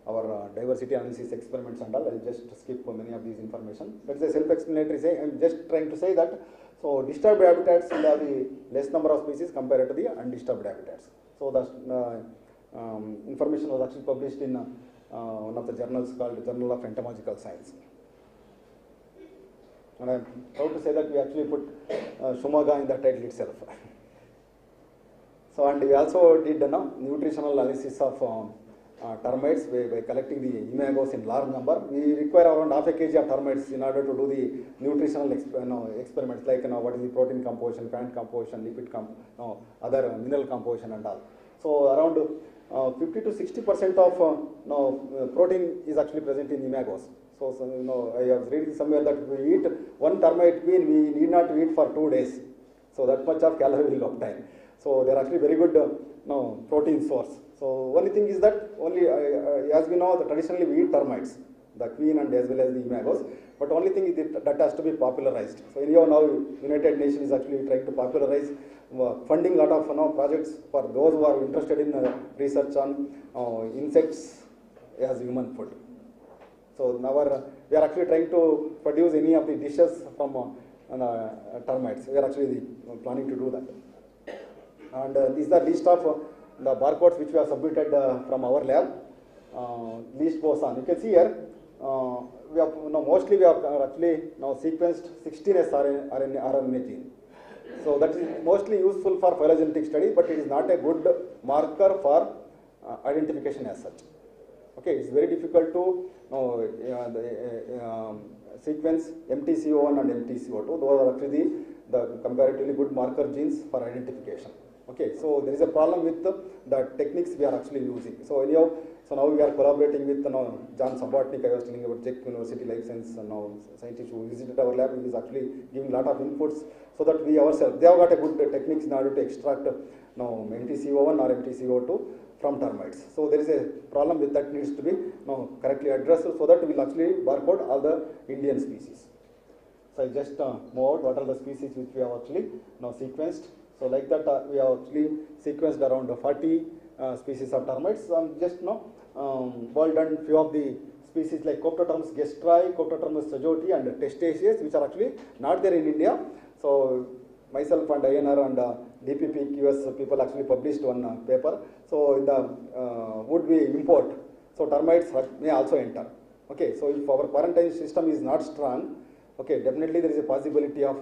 our diversity analysis experiments and all. I'll just skip many of these information. That's a self-explanatory say. I'm just trying to say that so disturbed habitats will have the less number of species compared to the undisturbed habitats. So the information was actually published in one of the journals called Journal of Entomological Science. And I'm proud to say that we actually put Shivamogga in the title itself. So, and we also did nutritional analysis of termites by collecting the imagos in large number. We require around half a kg of termites in order to do the nutritional experiments like what is the protein composition, fat composition, lipid other mineral composition and all. So around 50 to 60% of protein is actually present in imagos. So I was reading somewhere that if we eat one termite queen, we need not eat for 2 days. So that much of calorie will obtain. So they are actually very good protein source. So only thing is that only as we know, traditionally we eat termites, the queen and as well as the imagos. But only thing is that has to be popularized. So anyhow now United Nations is actually trying to popularize, funding a lot of projects for those who are interested in research on insects as human food. So now we are actually trying to produce any of the dishes from termites. We are actually planning to do that. And these are list of the barcodes which we have submitted from our lab. List goes on. You can see here, we have mostly we have actually now sequenced 16S RNA gene. So that is mostly useful for phylogenetic study, but it is not a good marker for identification as such. Okay, it's very difficult to sequence MTCO1 and MTCO2. Those are actually the comparatively good marker genes for identification. Okay, so there is a problem with the techniques we are actually using. So anyhow, so now we are collaborating with John Sabatnik. I was telling about Czech University Life Science scientist who visited our lab. He is actually giving a lot of inputs so that we ourselves, they have got a good techniques in order to extract MTCO1 or MTCO2 from termites. So there is a problem with that needs to be correctly addressed so that we will actually barcode all the Indian species. So I just move out what are the species which we have actually sequenced. So like that we have actually sequenced around 40 species of termites. Just boiled down few of the species like Coptotermus gestri, Coptotermus sajoti and testaceous, which are actually not there in India. So myself and INR and DPPQS people actually published one paper. So in the would we import, so termites may also enter. Okay, so if our quarantine system is not strong, okay, definitely there is a possibility of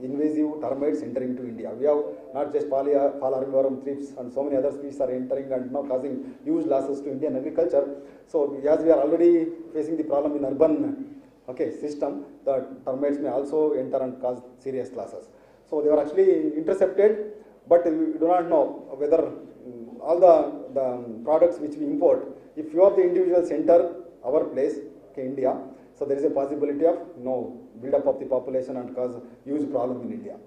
invasive termites entering to India. We have not just fall arboretum thrips and so many other species are entering and causing huge losses to Indian agriculture. So as we are already facing the problem in urban system, the termites may also enter and cause serious losses. So they were actually intercepted, but we do not know whether all the products which we import, if few of the individuals enter our place, India, so there is a possibility of build-up of the population and cause huge problem in India.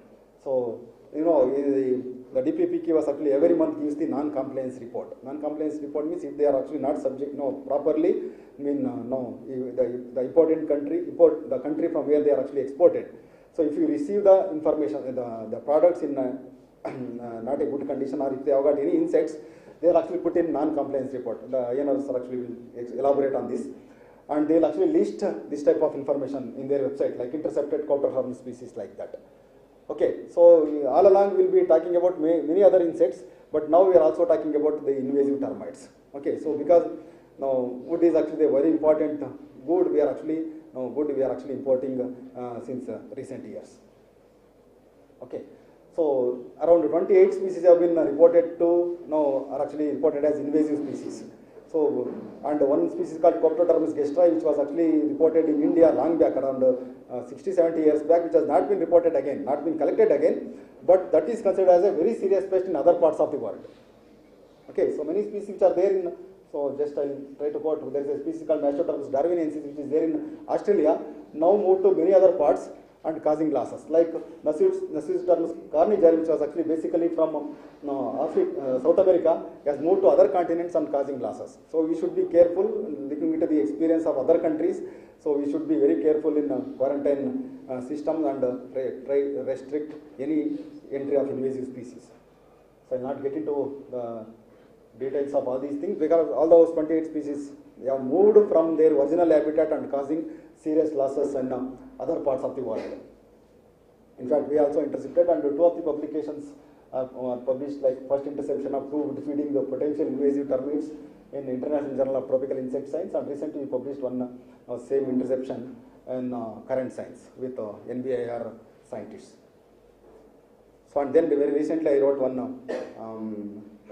So the DPPQ was actually every month gives the non-compliance report. Non-compliance report means if they are actually not subject properly, the important country, the country from where they are actually exported. So if you receive the information, the products in not a good condition, or if they have got any insects, they will actually put in non-compliance report. The INRs actually will elaborate on this. And they will actually list this type of information in their website, like intercepted Coptotermus species like that. Okay, so all along we will be talking about many other insects, but now we are also talking about the invasive termites. Okay, so because wood is actually a very important good, we are actually importing since recent years. Okay, so around 28 species have been reported to are actually reported as invasive species. So, and one species called Coptotermus gestri, which was actually reported in India long back, around 60-70 years back, which has not been reported again, not been collected again, but that is considered as a very serious pest in other parts of the world. Okay, so many species which are there in, so just I'll try to quote, there is a species called Mastrotermus darwinensis, which is there in Australia, now moved to many other parts and causing losses, like Nasistotermus carnigel, which was actually basically from South America, has moved to other continents and causing losses. So we should be careful looking into the experience of other countries. So we should be very careful in quarantine systems and try restrict any entry of invasive species. So I'll not get into the details of all these things, because all those 28 species, they have moved from their original habitat and causing serious losses in other parts of the world. In fact, we also intercepted, and two of the publications are published, like first interception of 2 wood-feeding the potential invasive termites in International Journal of Tropical Insect Science, and recently we published one same interception in Current Science with NBIR scientists. So, and then very recently I wrote one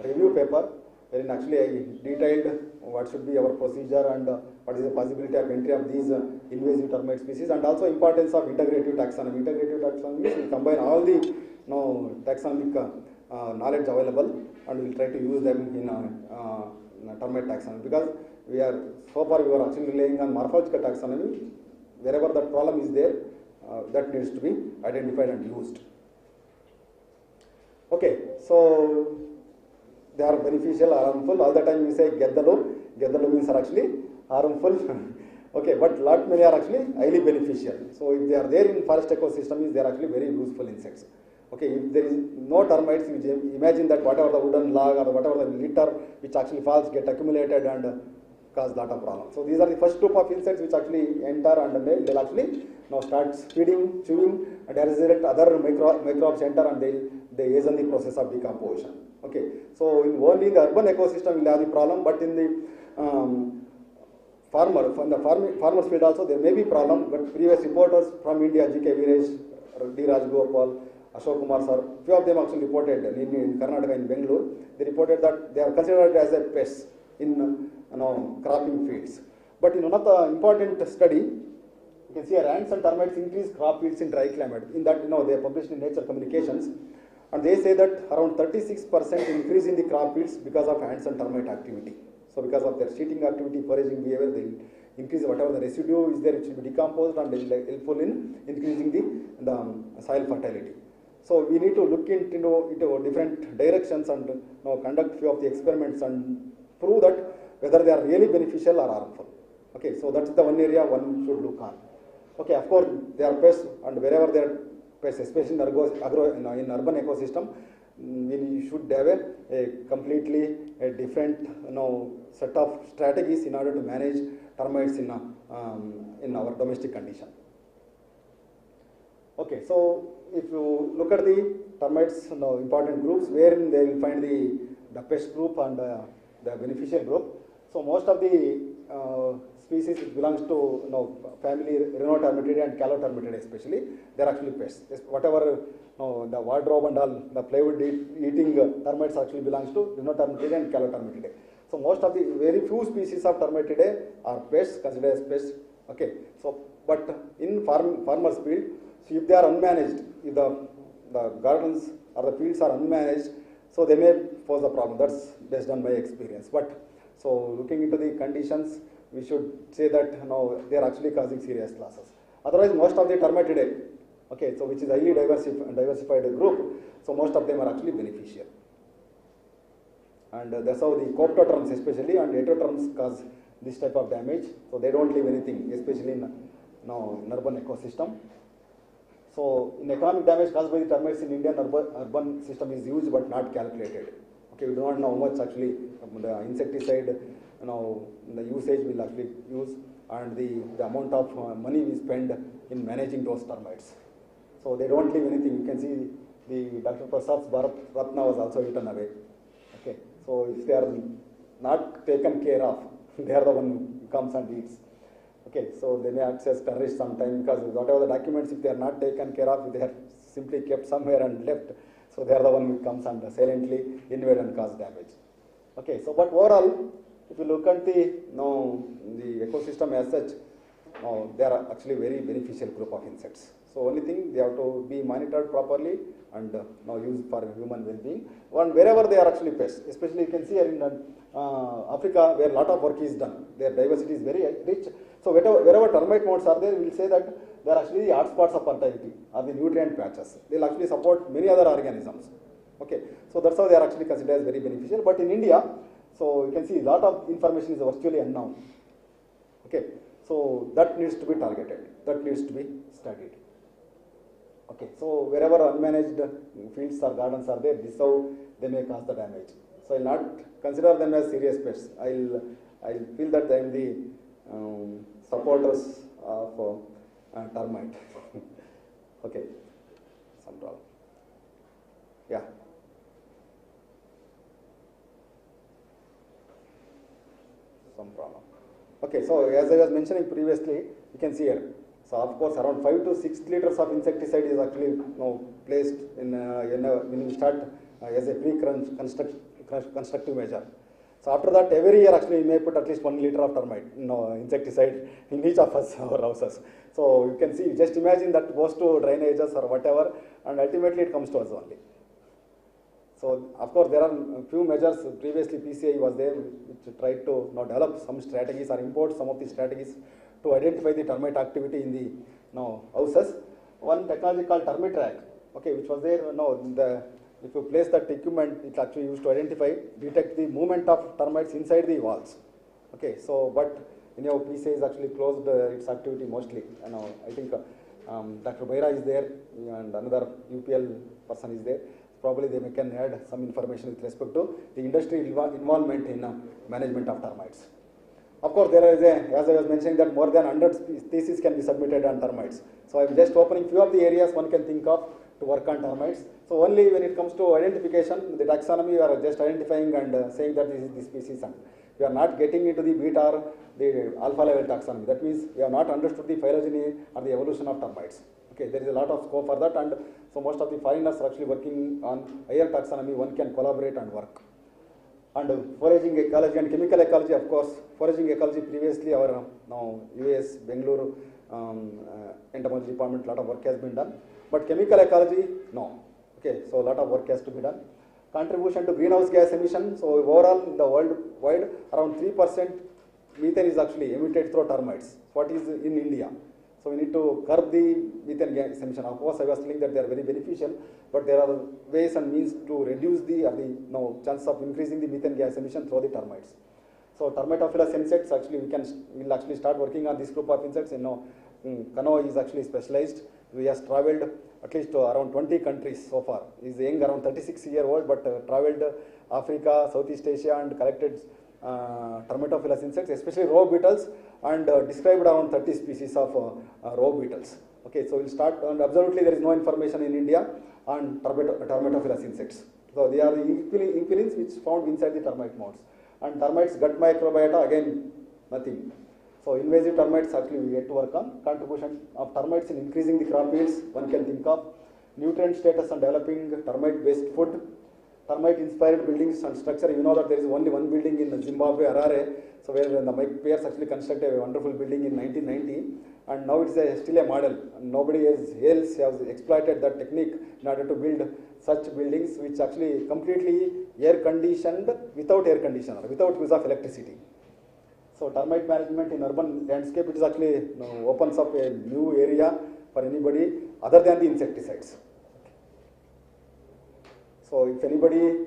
review paper wherein actually I detailed what should be our procedure and what is the possibility of entry of these invasive termite species, and also importance of integrative taxonomy. Integrative taxonomy means we combine all the taxonomic knowledge available and we'll try to use them in termite taxonomy, because so far we are actually relying on morphological taxonomy. Wherever that problem is there, that needs to be identified and used. Okay, so they are beneficial or harmful. All the time we say geddalu means are actually harmful. Okay, but lot many are actually highly beneficial. So if they are there in forest ecosystem, they are actually very useful insects. Okay, if there is no termites, you imagine that whatever the wooden log or whatever the litter which actually falls get accumulated and cause lot of problems. So these are the first group of insects which actually enter and they'll actually now start feeding, chewing, and as a result other microbes enter and they hasten the process of decomposition. Okay, so only in the urban ecosystem will have the problem, but in the farmer's field also there may be problem, but previous reporters from India, G.K. Veeresh, D. Rajgopal, Ashok Kumar sir, few of them actually reported in Karnataka, in Bangalore, they reported that they are considered as a pest in cropping fields. But in one of the important study, you can see ants and termites increase crop yields in dry climate. In that, they are published in Nature Communications, and they say that around 36% increase in the crop yields because of ants and termite activity. So because of their seeding activity, foraging behavior, they will increase whatever the residue is there, it will be decomposed and it will be helpful in increasing the soil fertility. So we need to look into different directions and conduct few of the experiments and prove that whether they are really beneficial or harmful. Okay, so that's the one area one should look on. Okay, of course they are pests, and wherever they are pests, especially in urban ecosystem, we should have a completely different set of strategies in order to manage termites in our domestic condition. Okay, so if you look at the termites, important groups, wherein they will find the pest group and the beneficial group. So most of the species which belongs to family Rhinotermitidae and Calotermitidae especially, they are actually pests. Whatever the wardrobe and all the plywood eating termites actually belongs to Rhinotermitidae and Calotermitidae. So most of the very few species of Termitidae are pests, considered as pests. Okay, so but in farmers' field, so if they are unmanaged, if the gardens or the fields are unmanaged, so they may pose a problem. That's based on my experience. But so looking into the conditions, we should say that they are actually causing serious losses. Otherwise, most of the Termitidae, okay, so which is highly diversified group, so most of them are actually beneficial. And that's how the coptoterms especially and heteroterms cause this type of damage. So they don't leave anything, especially in urban ecosystem. So in economic damage caused by the termites in Indian urban system is huge but not calculated. Okay, we do not know how much actually the insecticide, the usage will actually use, and the amount of money we spend in managing those termites. So they don't leave anything. You can see the Dr. Prasad's Bharat Ratna was also eaten away. Okay, so if they are not taken care of, they are the one who comes and eats. Okay, so they may act as terrorists sometime, because whatever the documents, if they are not taken care of, they are simply kept somewhere and left. So they are the one who comes and silently invade and cause damage. Okay, so but overall, if you look at the ecosystem as such, they are actually very beneficial group of insects. So only thing, they have to be monitored properly and used for human well-being. And wherever they are actually pests, especially you can see here in Africa, where a lot of work is done, their diversity is very rich. So wherever termite mounds are there, we will say that they are actually the hotspots of fertility or the nutrient patches. They will actually support many other organisms. Okay, so that's how they are actually considered as very beneficial. But in India, so you can see a lot of information is virtually unknown. Okay, so that needs to be targeted. That needs to be studied. Okay, so wherever unmanaged fields or gardens are there, this is how they may cause the damage. So I will not consider them as serious pests. I feel that I am the supporters of termite. Okay, some problem. Yeah. Some problem. Okay, so as I was mentioning previously, you can see here. So of course, around 5 to 6 liters of insecticide is actually placed in when you start as a pre-constructive measure. So after that, every year actually you may put at least 1 liter of termite, insecticide in each of us our houses. So you can see, just imagine that goes to drainages or whatever, and ultimately it comes to us only. So of course there are a few measures. Previously PCI was there which tried to develop some strategies or import some of the strategies to identify the termite activity in the houses. One technology called termite track, okay, which was there. If you place that equipment, it's actually used to detect the movement of termites inside the walls. Okay, so but PCI is actually closed its activity mostly. I think Dr. Baira is there and another UPL person is there. Probably they can add some information with respect to the industry involvement in management of termites. Of course, there is as I was mentioning, that more than 100 theses can be submitted on termites. So I'm just opening few of the areas one can think of to work on termites. So only when it comes to identification, the taxonomy, we are just identifying and saying that this is the species, and we are not getting into the beta or the alpha level taxonomy. That means we have not understood the phylogeny or the evolution of termites. Okay, there is a lot of scope for that, and so most of the foreigners are actually working on higher taxonomy. One can collaborate and work. And foraging ecology and chemical ecology, of course, foraging ecology previously our UAHS, Bengaluru entomology department, lot of work has been done. But chemical ecology, no. Okay, so a lot of work has to be done. Contribution to greenhouse gas emission. So overall in the worldwide, around 3% methane is actually emitted through termites. What is in India? So we need to curb the methane gas emission. Of course, I was telling that they are very beneficial, but there are ways and means to reduce the chance of increasing the methane gas emission through the termites. So termitophilous insects, actually we'll actually start working on this group of insects. Kanoa is actually specialized. We has traveled at least around 20 countries so far. He's young, around 36-year-old, but traveled Africa, Southeast Asia, and collected termitophilous insects, especially row beetles, and described around 30 species of row beetles. Okay, so we'll start, and absolutely there is no information in India on termitophilous insects. So they are the inquilins which found inside the termite mounds. And termites gut microbiota, again nothing. So invasive termites actually we yet to work on. Contribution of termites in increasing the crop yields, one can think of. Nutrient status and developing termite-based food. Termite-inspired buildings and structure. You know that there is only one building in Zimbabwe, Harare, so where my peers actually constructed a wonderful building in 1990, and now it's still a model. Nobody else has exploited that technique in order to build such buildings which actually completely air-conditioned without air conditioner, without use of electricity. So termite management in urban landscape, it is actually opens up a new area for anybody other than the insecticides. So if anybody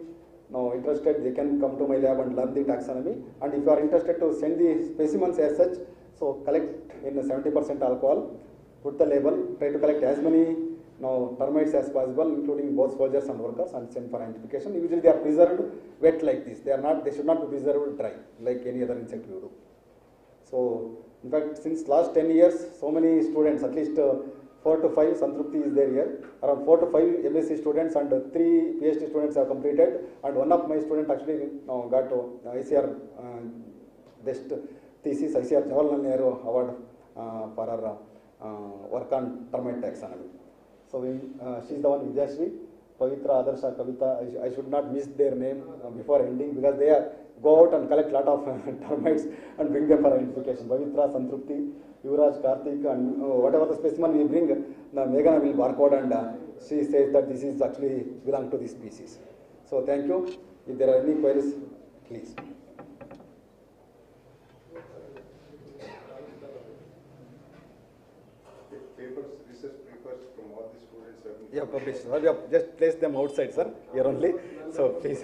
interested, they can come to my lab and learn the taxonomy. And if you are interested to send the specimens as such, so collect in 70% alcohol, put the label, try to collect as many termites as possible, including both soldiers and workers, and send for identification. Usually they are preserved wet like this. They should not be preserved dry like any other insect you do. So in fact, since last 10 years, so many students, at least 4 to 5, Santrupti is there here, around 4 to 5 MSc students and 3 PhD students have completed, and one of my students actually got ICR best thesis, ICR Jawaharlal Nehru Award for her work on termite taxonomy. So she is the one, Vidyashri, Pavitra, Adarsha, Kavita. I should not miss their name before ending, because they go out and collect lot of termites and bring them for identification. Pavitra, Santrupti, Yuvraj, Karthik, and whatever the specimen we bring, Meghana will barcode, and she says that this is actually belong to this species. So thank you. If there are any queries, please. Papers, research papers from all the students have been published. We have just placed them outside, sir, here only. So please.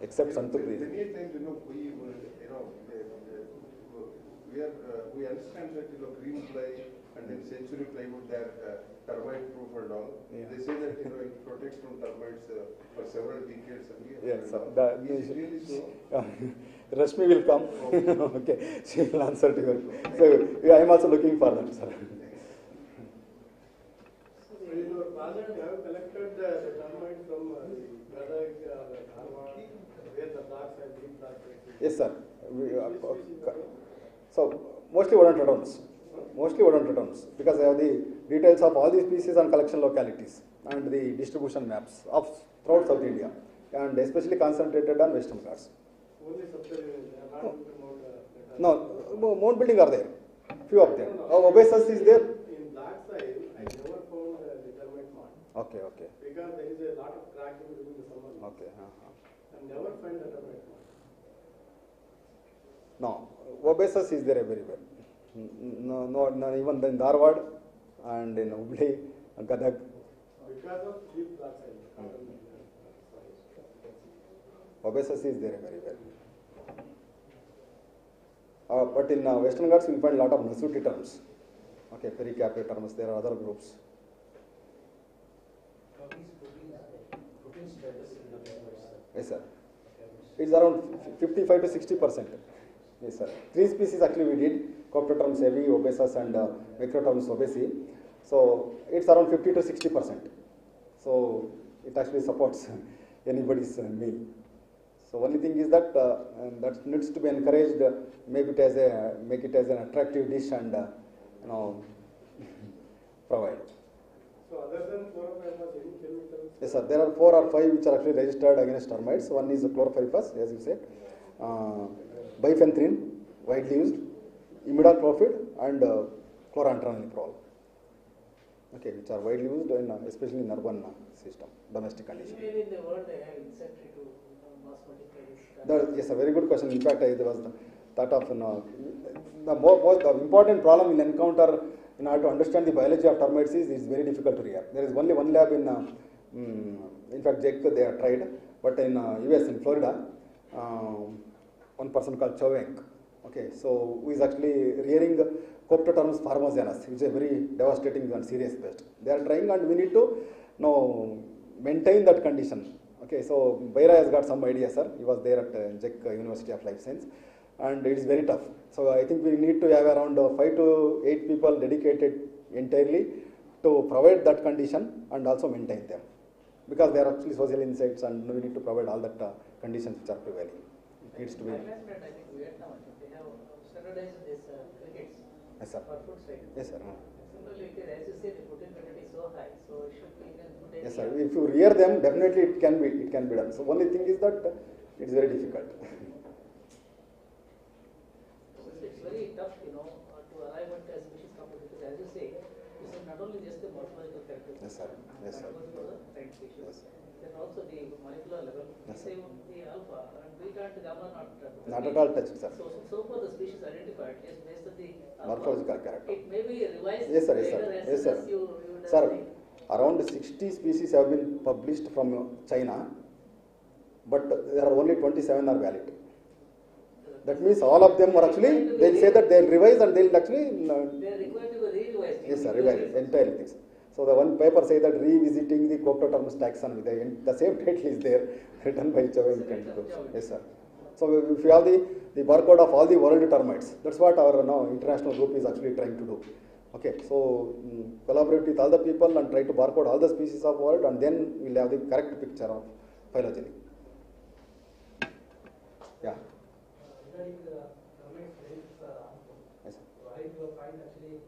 Except Santrupti. Many times, we understand that green ply and then century plywood, they are termite proof and all. Yeah. They say that it protects from termites for several decades. Yes, sir. Is it really so? Rashmi will come. Okay, she will answer to you. So I am also looking for that, sir. So in your project, you have collected the termite from Gadag, Dharwad, where the blocks and deep blocks. Yes, sir. So mostly odontodons. Mostly odontodons, because I have the details of all the species and collection localities and the distribution maps of throughout South India, and especially concentrated on Western Ghats. Only subterranean, they are not promote. No, mound building are there. Few of them. Obesus is there. In that side, I never found the termite mound. Okay, okay. Because there is a lot of cracking during the summer. Okay. And never find the termite mound. No, obesus is there everywhere. No, even in Dharwad and in Hubli, Gadag. Because of cheap oxide. Obesus is there everywhere. But in Western Ghats, we find a lot of Nasuti terms. Okay, pericarpate terms, there are other groups. Yes, sir. It's around 55 to 60%. Yes, sir. 3 species actually we did, Coptoterms heavy, obesus and Microterms obesi. So it's around 50 to 60%. So it actually supports anybody's meal. So only thing is that that needs to be encouraged. Make it as an attractive dish and provide. So other than chlorpyrifos, any chemicals? Yes, sir. There are 4 or 5 which are actually registered against termites. One is chlorpyrifos, as you said, bifenthrin, widely used, imidacloprid, and chlorantraniliprole. Okay, which are widely used in especially in urban system, domestic condition. Maybe in the world they have insectary to mass multiply this. Yes, a very good question. In fact, there was the thought of the important problem we'll encounter in order to understand the biology of termites is it's very difficult to rear. There is only one lab in fact, Jake, they have tried, but in US, in Florida, one person called Chowenk, okay, so who is actually rearing Coptoterms formosanus, which is a very devastating and serious pest. They are trying, and we need to maintain that condition. Okay, so Baira has got some idea, sir. He was there at Jek University of Life Science, and it is very tough. So I think we need to have around 5 to 8 people dedicated entirely to provide that condition and also maintain them, because they are actually social insects, and we need to provide all that conditions which are prevailing. It needs to be. I think Vietnam, they have standardized these crickets for food side. Yes, sir. Similarly, as you say, the protein content is so high, so it should be good. Yes, sir. If you rear them, definitely it can be done. So only thing is that it is very difficult. It's very tough, to arrive at a species couple, because as you say, this is not only just the morphological characteristics. Yes, sir. Yes, sir. Right species. Then also the molecular level. Yes, Say the alpha and beta and gamma not at all touched, sir. So for the species identified is based on the Morphological character. It may be revised. Yes, sir. Yes, sir. later Yes, as sir. you Sir, around 60 species have been published from China, but there are only 27 are valid. That means all of them are actually, they'll say that they'll revise and they'll actually. They are required to be revised. Yes, sir, revise entire things. So the one paper say that revisiting the Coptoterms taxonomy, the same title is there, written by Chowenk and Gurbs. Yes, sir. So if you have the barcode of all the world termites, that's what our international group is actually trying to do. Okay, so collaborate with all the people and try to barcode all the species of world, and then we'll have the correct picture of phylogeny. Yeah. Regarding the termites rates, Yes, sir. so I find actually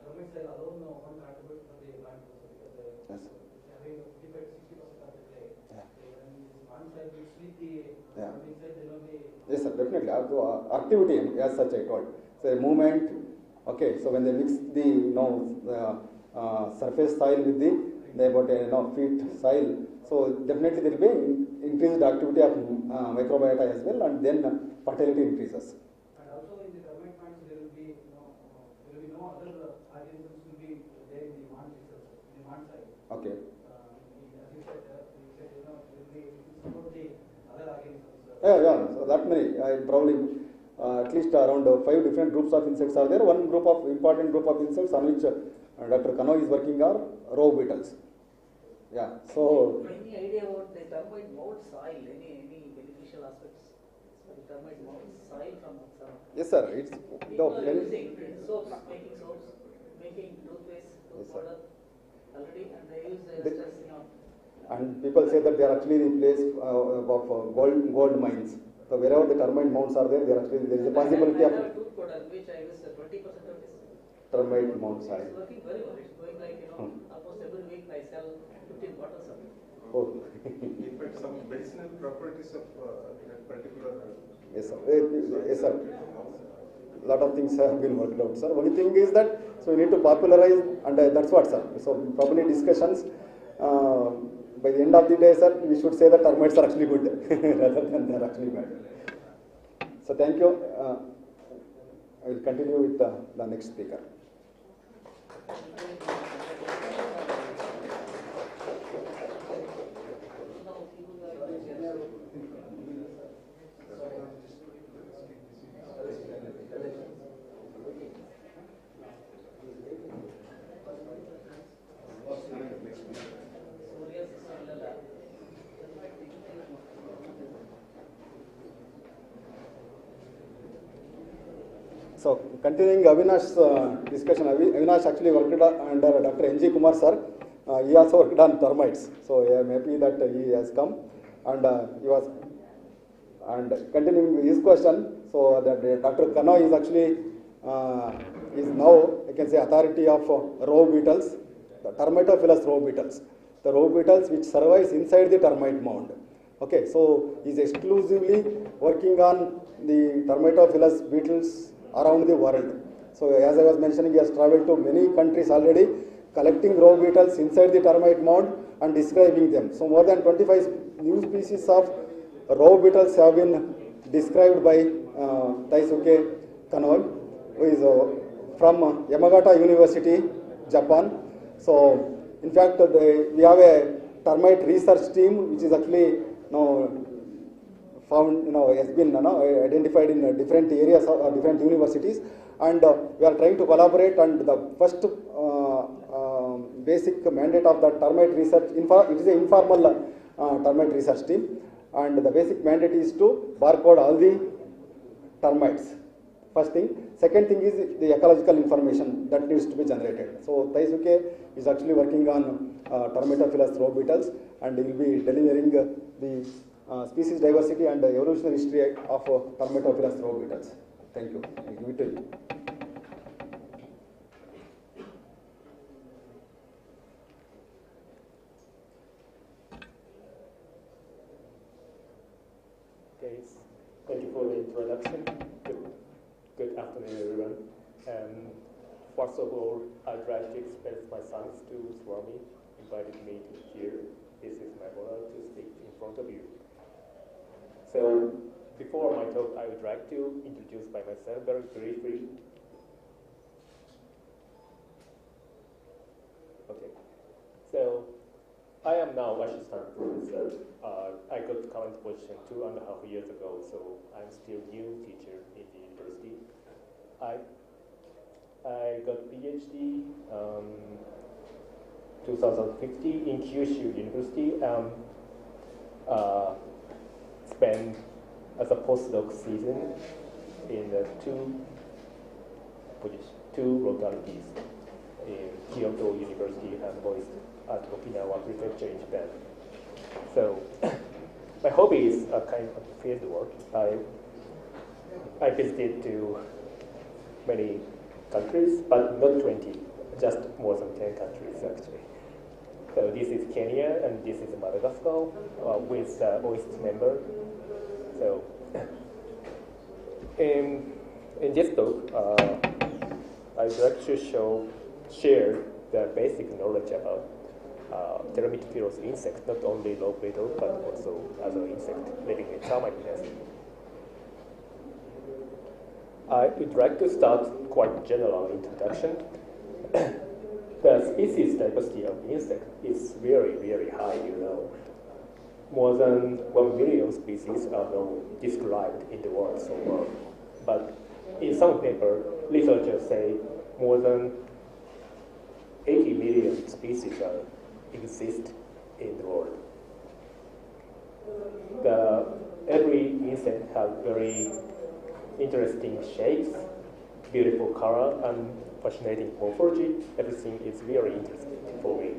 termites are alone one contribute for the plant growth, because Yes, sir. having 55 to 60% of the play. Yeah. So when this one side will sleep the Yeah. inside, there will be. Yes, sir, definitely. Activity as such I told. So movement. Okay, so when they mix the surface soil with the about feet soil, so definitely there will be increased activity of microbiota as well, and then fertility increases. And also in the termite plants there will be no other organisms will be there in the plant itself, in the plant side. Okay. As you said, there will be support the other organisms. Yeah. So that many, probably at least around 5 different groups of insects are there. One important group of insects on which Dr. Kanoa is working are row beetles. Yeah. So. Any idea about the termite mold soil? Any beneficial aspects? The termite mold soil from Saturn. Yes, sir. It's people are using soaps, making toothpaste, tooth powder already, and they use and people say that they are actually the place of gold mines. So wherever the termite mounds are there, there is a possibility of. I have a tooth powder which I use 20% of this. Termite mounds are. It's working very well. It's going like almost every week I sell 15 bottles of it. Oh. In fact, some medicinal properties of that particular. Yes, sir. Yes, sir. A lot of things have been worked out, sir. Only thing is that, so we need to popularize, and that's what, sir. So probably discussions by the end of the day, sir, we should say that termites are actually good rather than they are actually bad. So thank you. I will continue with the next speaker. So continuing Avinash's discussion, Avinash actually worked under Dr. N.G. Kumar sir. He also worked on termites. So I am happy that he has come, and he was, and continuing his question. So that Dr. Kanoa is actually is now, I can say, authority of row beetles, the termitophilous row beetles, the row beetles which survives inside the termite mound. Okay, so he is exclusively working on the termitophilous beetles around the world. So as I was mentioning, he has traveled to many countries already, collecting row beetles inside the termite mound and describing them. So more than 25 new species of row beetles have been described by Taisuke Kanoa, who is from Yamagata University, Japan. So in fact, we have a termite research team which is actually found, has been identified in different areas of different universities, and we are trying to collaborate. And the first basic mandate of the termite research, it is an informal termite research team, and the basic mandate is to barcode all the termites. First thing. Second thing is the ecological information that needs to be generated. So Taisuke is actually working on termitophilous row beetles, and he will be delivering the species diversity and the evolutionary history of termitophilous row beetles. Thank you. I give it to you. Okay, thank you for the introduction. Good afternoon, everyone. First of all, I'd like to express my thanks to Rashmi invited me to here. This is my honor to speak in front of you. So, before my talk, I would like to introduce by myself very briefly. Okay. So, I am now assistant professor. I got current position 2.5 years ago, so I'm still new teacher in the university. I got PhD 2015 in Kyushu University. Spent as a postdoc season in two localities in Kyoto University and voiced at Okinawa Prefecture in Japan. So my hobby is a kind of field work. I visited to many countries, but not 20, just more than 10 countries actually. So this is Kenya and this is Madagascar with OIST member. So in this talk, I'd like to share the basic knowledge about termitophilous insects, not only log beetle, but also other insects living in termite nests. I would like to start quite general introduction. The species diversity of insect is very, very high, More than 1 million species are now described in the world so far. But in some paper, researchers say more than 80 million species exist in the world. Every insect has very interesting shapes, beautiful color, and fascinating morphology. Everything is very interesting for me.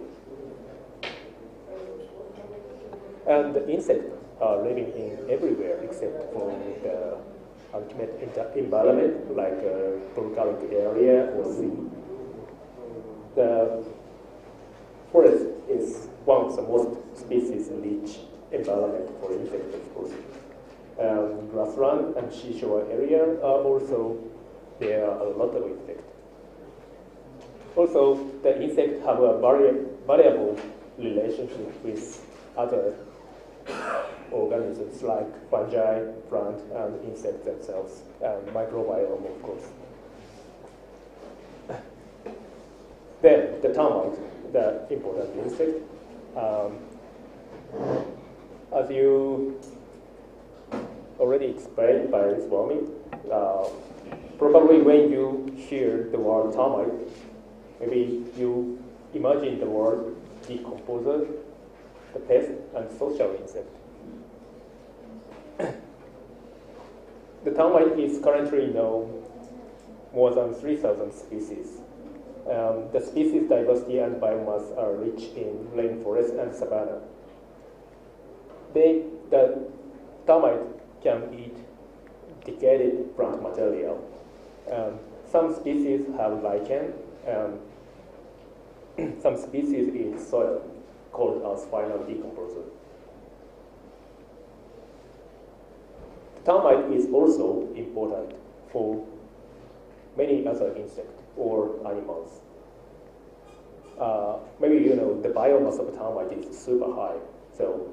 And the insects are living in everywhere except for the ultimate environment like volcanic area or sea. The forest is one of the most species-rich environment for insects, of course. Grassland and seashore area are also, there are a lot of insects. Also, the insects have a variable relationship with other organisms like fungi, plant, and insects themselves, and microbiome, of course. Then the termite, the important insect. As you already explained by Swami, probably when you hear the word termite, maybe you imagine the word decomposer, the pest, and social insect. The termite is currently known more than 3,000 species. The species diversity and biomass are rich in rainforest and savanna. The termite can eat decayed plant material. Some species have lichen, some species eat soil, called as final decomposer. Termite is also important for many other insects or animals. Maybe you know the biomass of termite is super high, so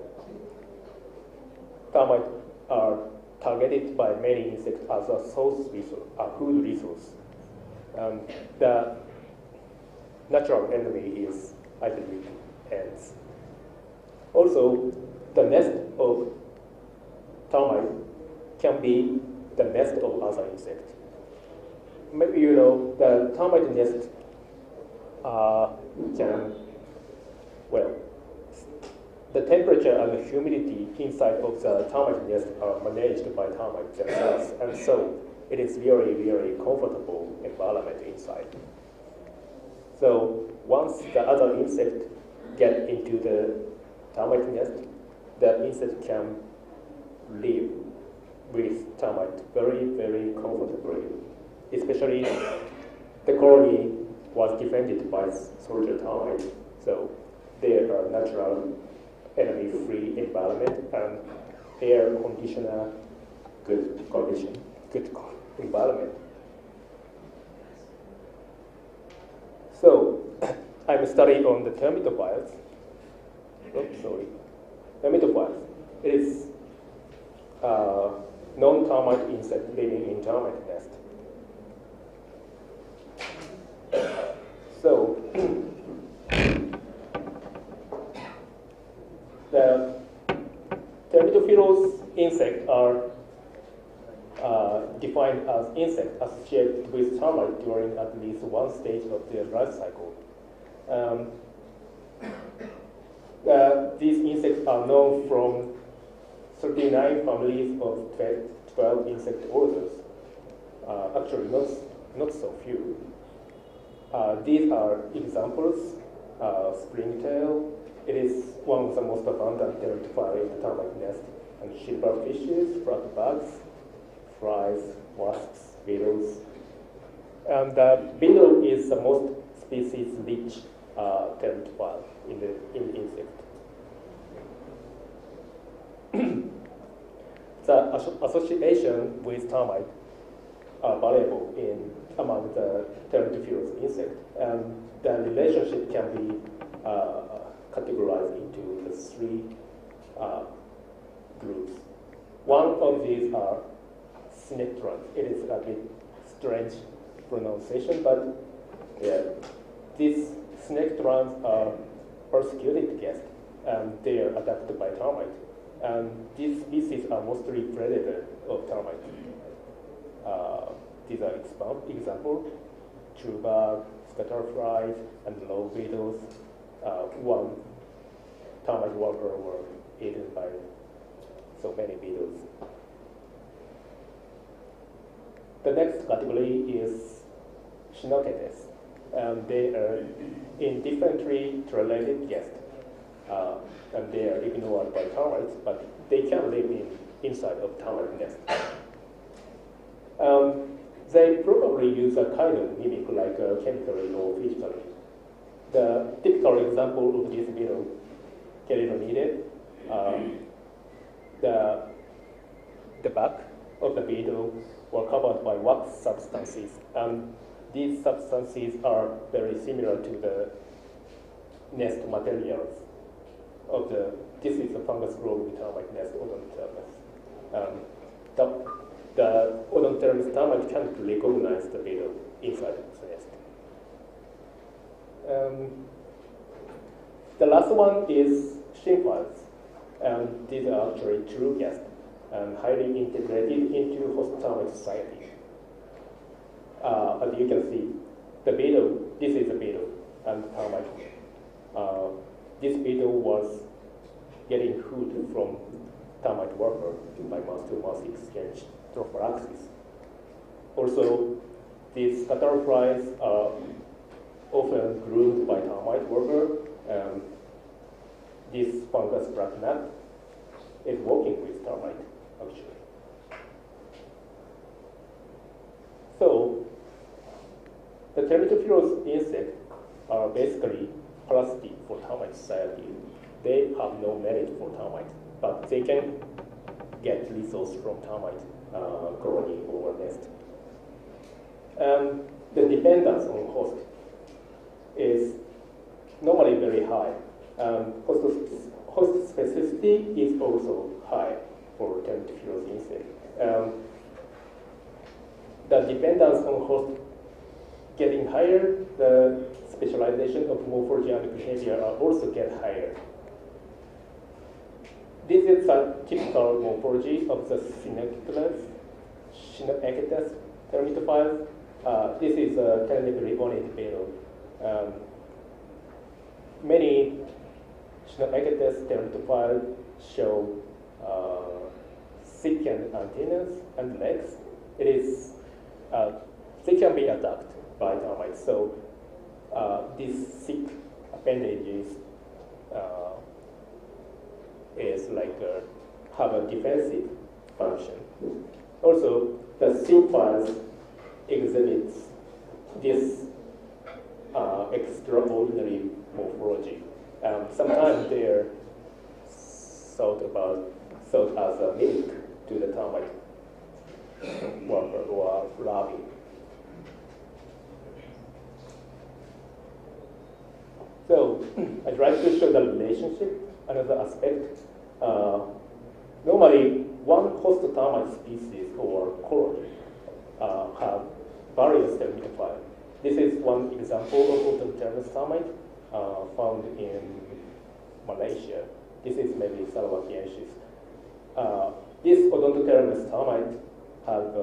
termites are targeted by many insects as a source resource, a food resource. The natural enemy is, I believe, ants. Also, the nest of termite can be the nest of other insects. Maybe you know the termite nest the temperature and the humidity inside of the termite nest are managed by termites themselves, and so it is very, very comfortable environment inside. So once the other insect get into the termite nest, the insect can live with termite very, very comfortably. Especially the colony was defended by soldier termite, so they are natural enemy-free environment and air conditioner, good condition, good environment. So I'm studying on the termitophilous. Termitophilous. It is non-termite insect living in termite nest. So the termitophilous insects are defined as insects associated with termite during at least one stage of their life cycle. These insects are known from 39 families of 12 insect orders. Actually, not so few. These are examples. Springtail, it is one of the most abundant termitophile in the termite nest, and silverfishes, flatbugs, flies, wasps, beetles. And the beetle is the most species-rich termitophile in the insect. The association with termite are variable among the termitophilous insect, and the relationship can be categorized into the three groups. One of these are snectrons. It is a bit strange pronunciation, but these snectrons are persecuted guests, and they are adapted by termite. And these species are mostly predators of termites. These are examples: true bug, scatterflies, and low beetles. One termite worker were eaten by so many beetles. The next category is Shinoketes. They are indifferently related guests, and they are ignored by termites, but they can live inside of termite nest. They probably use a kind of mimic, like chemically or physically. The typical example of this beetle, Keladi, the back of the beetle were covered by wax substances, and these substances are very similar to the nest materials. of this is the fungus growing termite nest, Odontermis. The Odontermis termite can't recognize the beetle inside the nest. The last one is shapers. These are actually true guests and highly integrated into host termite society. As you can see, the beetle, this is a beetle and termite. This beetle was getting food from termite worker by month-to-month exchange prophylaxis. Also, these butterflies are often groomed by termite worker. This fungus black gnat is working with termite, actually. So, the termitophilous insects are basically parasitic for termite society. They have no merit for termite, but they can get resource from termite colony or nest. The dependence on host is normally very high. Host specificity is also high for termitophilous insects. The dependence on host getting higher, the specialization of morphology and behavior are also get higher. This is a typical morphology of the Shivappa termitophile. This is a technically ornate beetle. Many Shivappa termitophile show thickened antennas and legs. It is they can be attacked by termites. So these thick appendages is like have a defensive function. Also, the symphiles exhibits this extraordinary morphology. Sometimes they are thought as a mimic to the termite worker or larvae. So I try to show the relationship. Another aspect. Normally, one host termite species or colony have various termitophiles. This is one example of Odontermis termite found in Malaysia. This is maybe Salvakiensis. This Odontermis termite have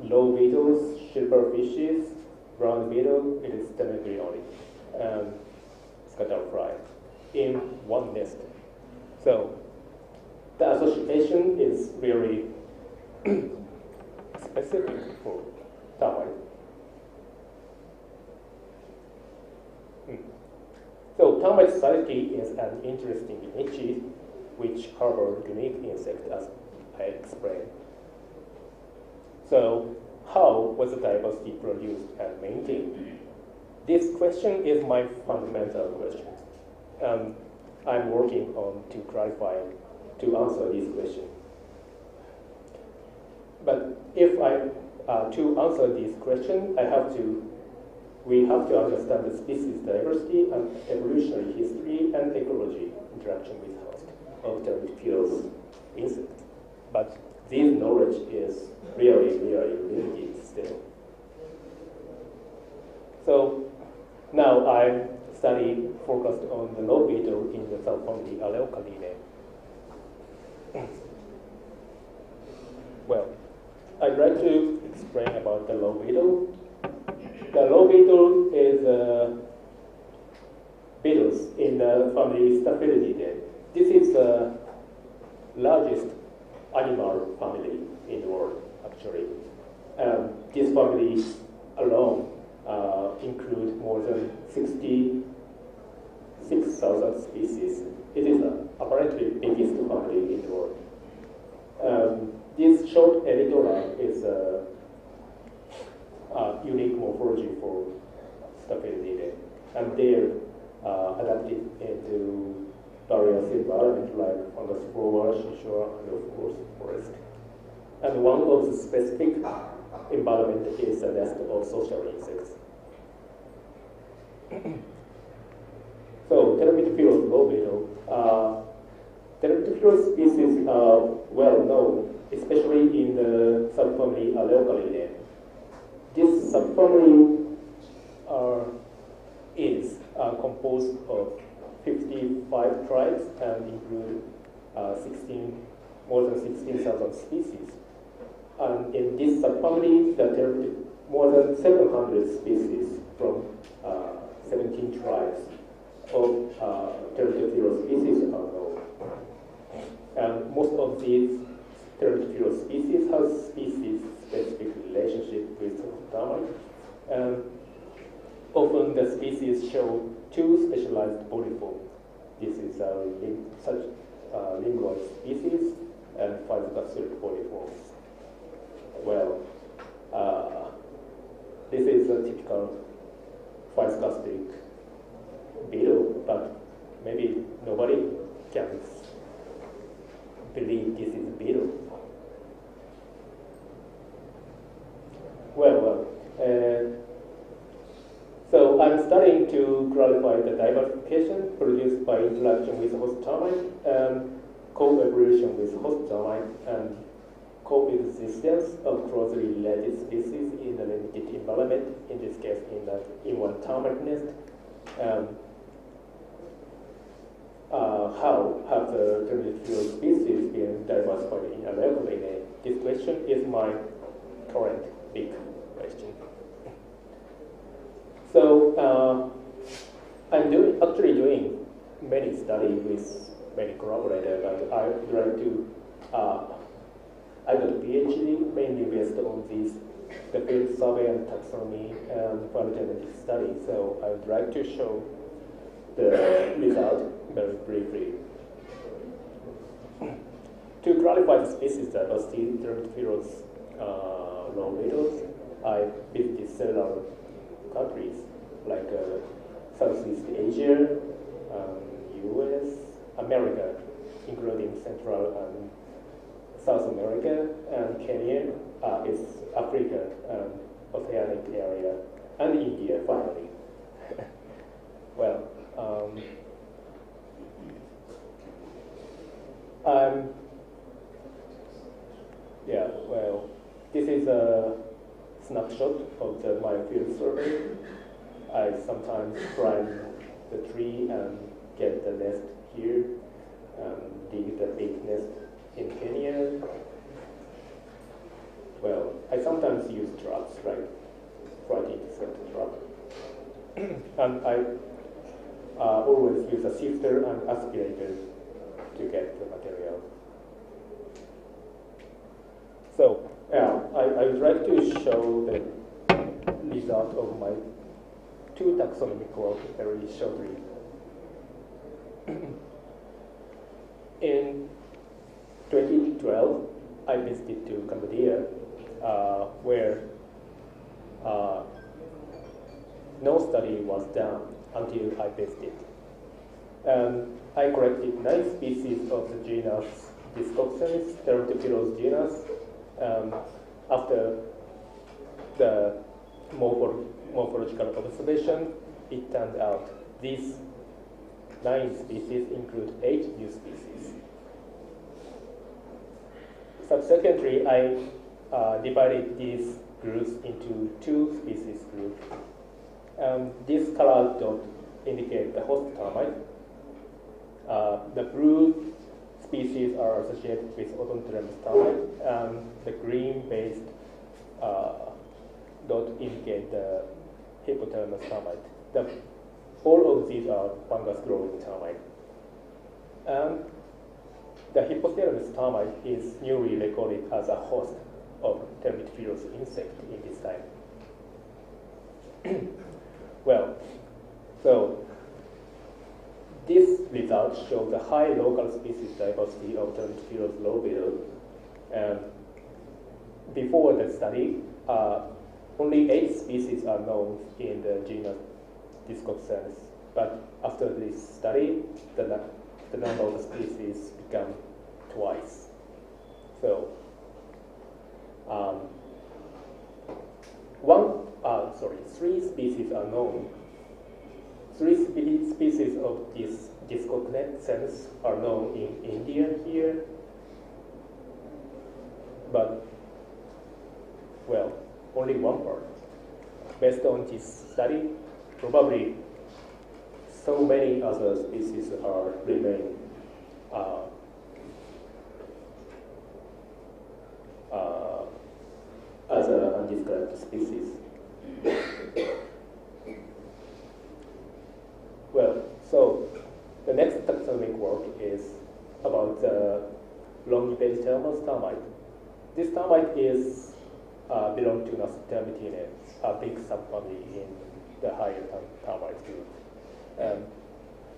low beetles, silver fishes, brown beetle. It is technically only scatterfly in one nest. So the association is really specific for termite. So termite society is an interesting niche which harbor unique insects, as I explained. So how was the diversity produced and maintained? This question is my fundamental question. I'm working on to clarify, to answer this question. But if to answer this question, we have to understand the species diversity and evolutionary history and ecology interaction with host of termitophilous insects. But this knowledge is really limited still. So now I study focused on the low beetle in the subfamily Aleocalinae. Well, I'd like to explain about the low beetle. The low beetle is beetles in the family Staphylinidae. This is the largest animal family in the world, actually. This family alone include more than 66,000 species. It is apparently biggest family in the world. This short elytra is a unique morphology for Staphylinidae, and they're adapted into various environments like fungus flora, seashore, and of course forest. And one of the specific environment is the nest of social insects. So well known, especially in the subfamily Aleocalidae. This subfamily is composed of 55 tribes and include more than 16,000 species. And in this subfamily, there are more than 700 species from 17 tribes of termitophilous species are known. And most of these termitophilous species have species-specific relationship with termites. And often the species show two specialized body forms. This is such lingual species and five gastric body forms. Well, this is a typical five gastric beetle, but maybe nobody can believe this is a beetle. So I'm starting to clarify the diversification produced by interaction with host termite and co-evolution with host termite and coexistence of closely related species in a limited environment, in this case in one termite nest. How have the termitophilous species been diversified in Aleocalidae? This question is my current big question. So I'm actually doing many studies with many collaborators, but I would like to I got a PhD mainly based on the field survey and taxonomy and fraternity study. So I would like to show the result very briefly. To clarify the species diversity, termitophilous long beetles, I visited several countries like Southeast Asia, US, America, including Central and South America, and Kenya, is Africa and Oceanic area, and India finally. Well, this is a snapshot of my field survey. I sometimes climb the tree and get the nest here, dig the big nest in Kenya. Well, I sometimes use traps, like flight insect trap. And I always use a sifter and aspirator to get the material. So, I would like to show the result of my two taxonomic work very shortly. In 2012, I visited to Cambodia, where no study was done until I visited. And I collected 9 species of the genus Discoxenis, termitophilous genus. After the morphological observation, it turned out these 9 species include 8 new species. Subsequently, I divided these groups into 2 species groups. This color dot indicate the host termite. The blue species are associated with Odontoremus termite, and the green-based dot indicate the Hippotermus termite. All of these are fungus-growing termite. And the Hippotermus termite is newly recorded as a host of termitophilous insect in this time. Well, so this result shows the high local species diversity of termitophilous low beetle. And before the study, only 8 species are known in the genus Discoxenis. But after this study, the number of species become twice. So, 3 species are known. 3 species of this Discoxenis are known in India here, but, well, only one part. Based on this study, probably so many other species are remain as an undescribed species. Well, so the next taxonomic work is about the long-lived termite. This termite is belong to Termitine, a big subfamily in the higher termite group.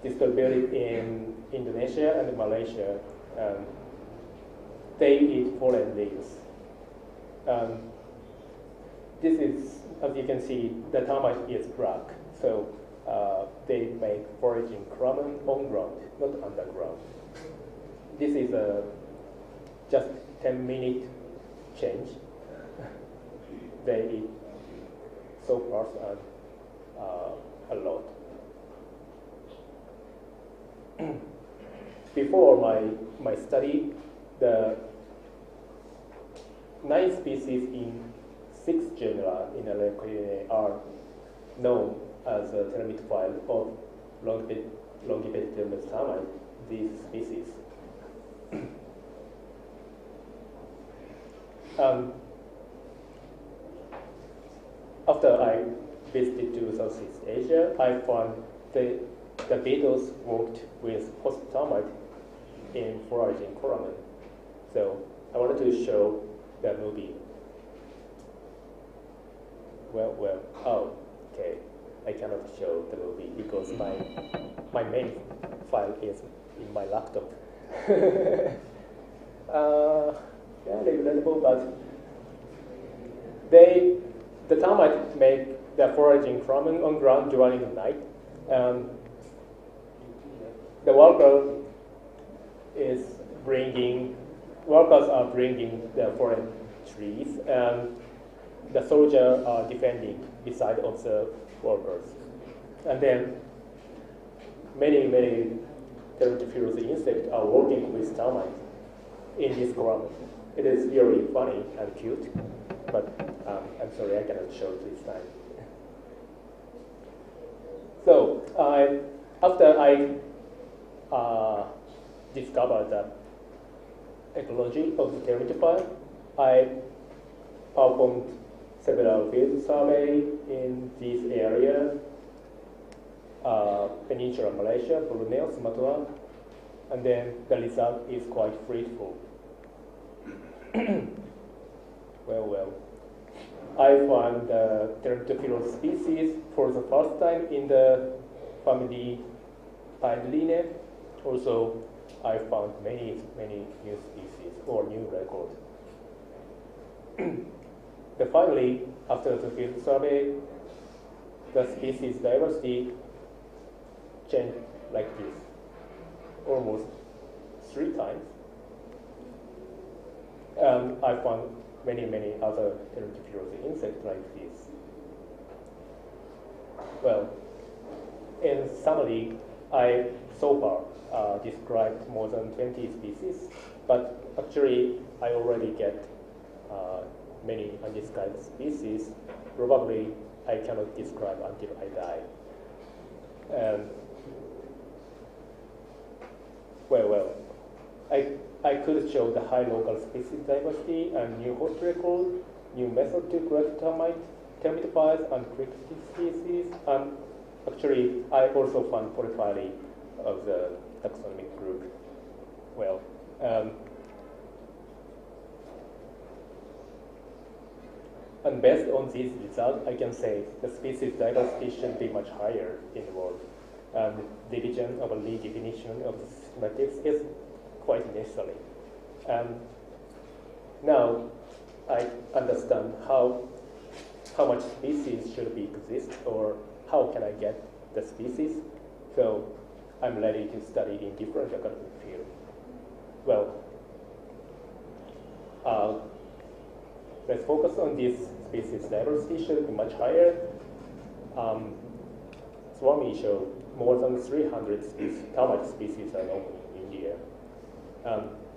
Distributed in Indonesia and Malaysia. They eat fallen leaves. This is, as you can see, the termite is black, so they make foraging common on ground, not underground. This is a just 10-minute change. They eat so fast and a lot. Before my study, the 9 species in 6 genera in Alecrinae are known as a termitophile of Longipetalus termite, these species. After I visited to Southeast Asia, I found the beetles worked with host termite in foraging common. So I wanted to show the movie. Well, oh, okay. I cannot show the movie because my main file is in my laptop. Yeah, relatable, but the termite make the foraging common on ground during the night. The workers are bringing the foreign trees, and the soldiers are defending beside of the workers. And then many termitophilous insects are working with termites in this ground. It is really funny and cute, but I'm sorry I cannot show this time. So after I discovered the ecology of the termitophile, I performed several field surveys in this area, Peninsular Malaysia, Borneo, Sumatra, and then the result is quite fruitful. Well, I found the termitophilous species for the first time in the family Pindalinae. Also, I found many new species or new records. Finally, after the field survey, the species diversity changed like this, almost 3 times. I found many other termitophilous insects like this. Well, in summary, I so far described more than 20 species, but actually I already get many undescribed species. Probably I cannot describe until I die. Well, I could show the high local species diversity and new host record, new method to collect termitophiles and cricket species, and actually I also found polyphyly of the taxonomic group. Well, and based on these results, I can say the species diversity should be much higher in the world. And division of a redefinition of the systematics is quite necessary. Now I understand how much species should be exist, or how can I get the species. So I'm ready to study in different academic fields. Well, let's focus on this species diversity should be much higher. Swami showed more than 300 termite species are known in India.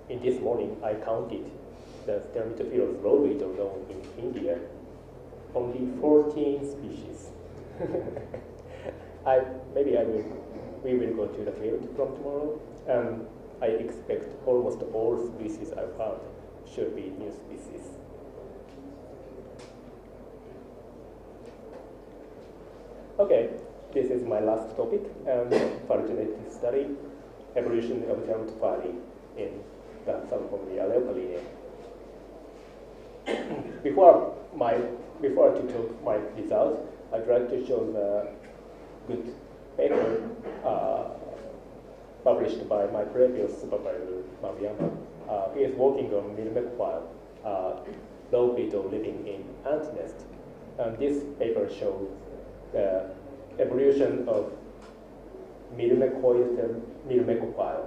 In this morning, I counted the termitophilous low beetle known in India, only 14 species. We will go to the field from tomorrow, and I expect almost all species I found should be new species. Okay, this is my last topic, fraternity study, evolution of termitophily in the subfamily Aleocalinae. Before to talk my results, I'd like to show the good paper published by my previous supervisor, Mariana. He is working on myrmecophile, low beetle living in ant nest. And this paper shows the evolution of myrmecophile,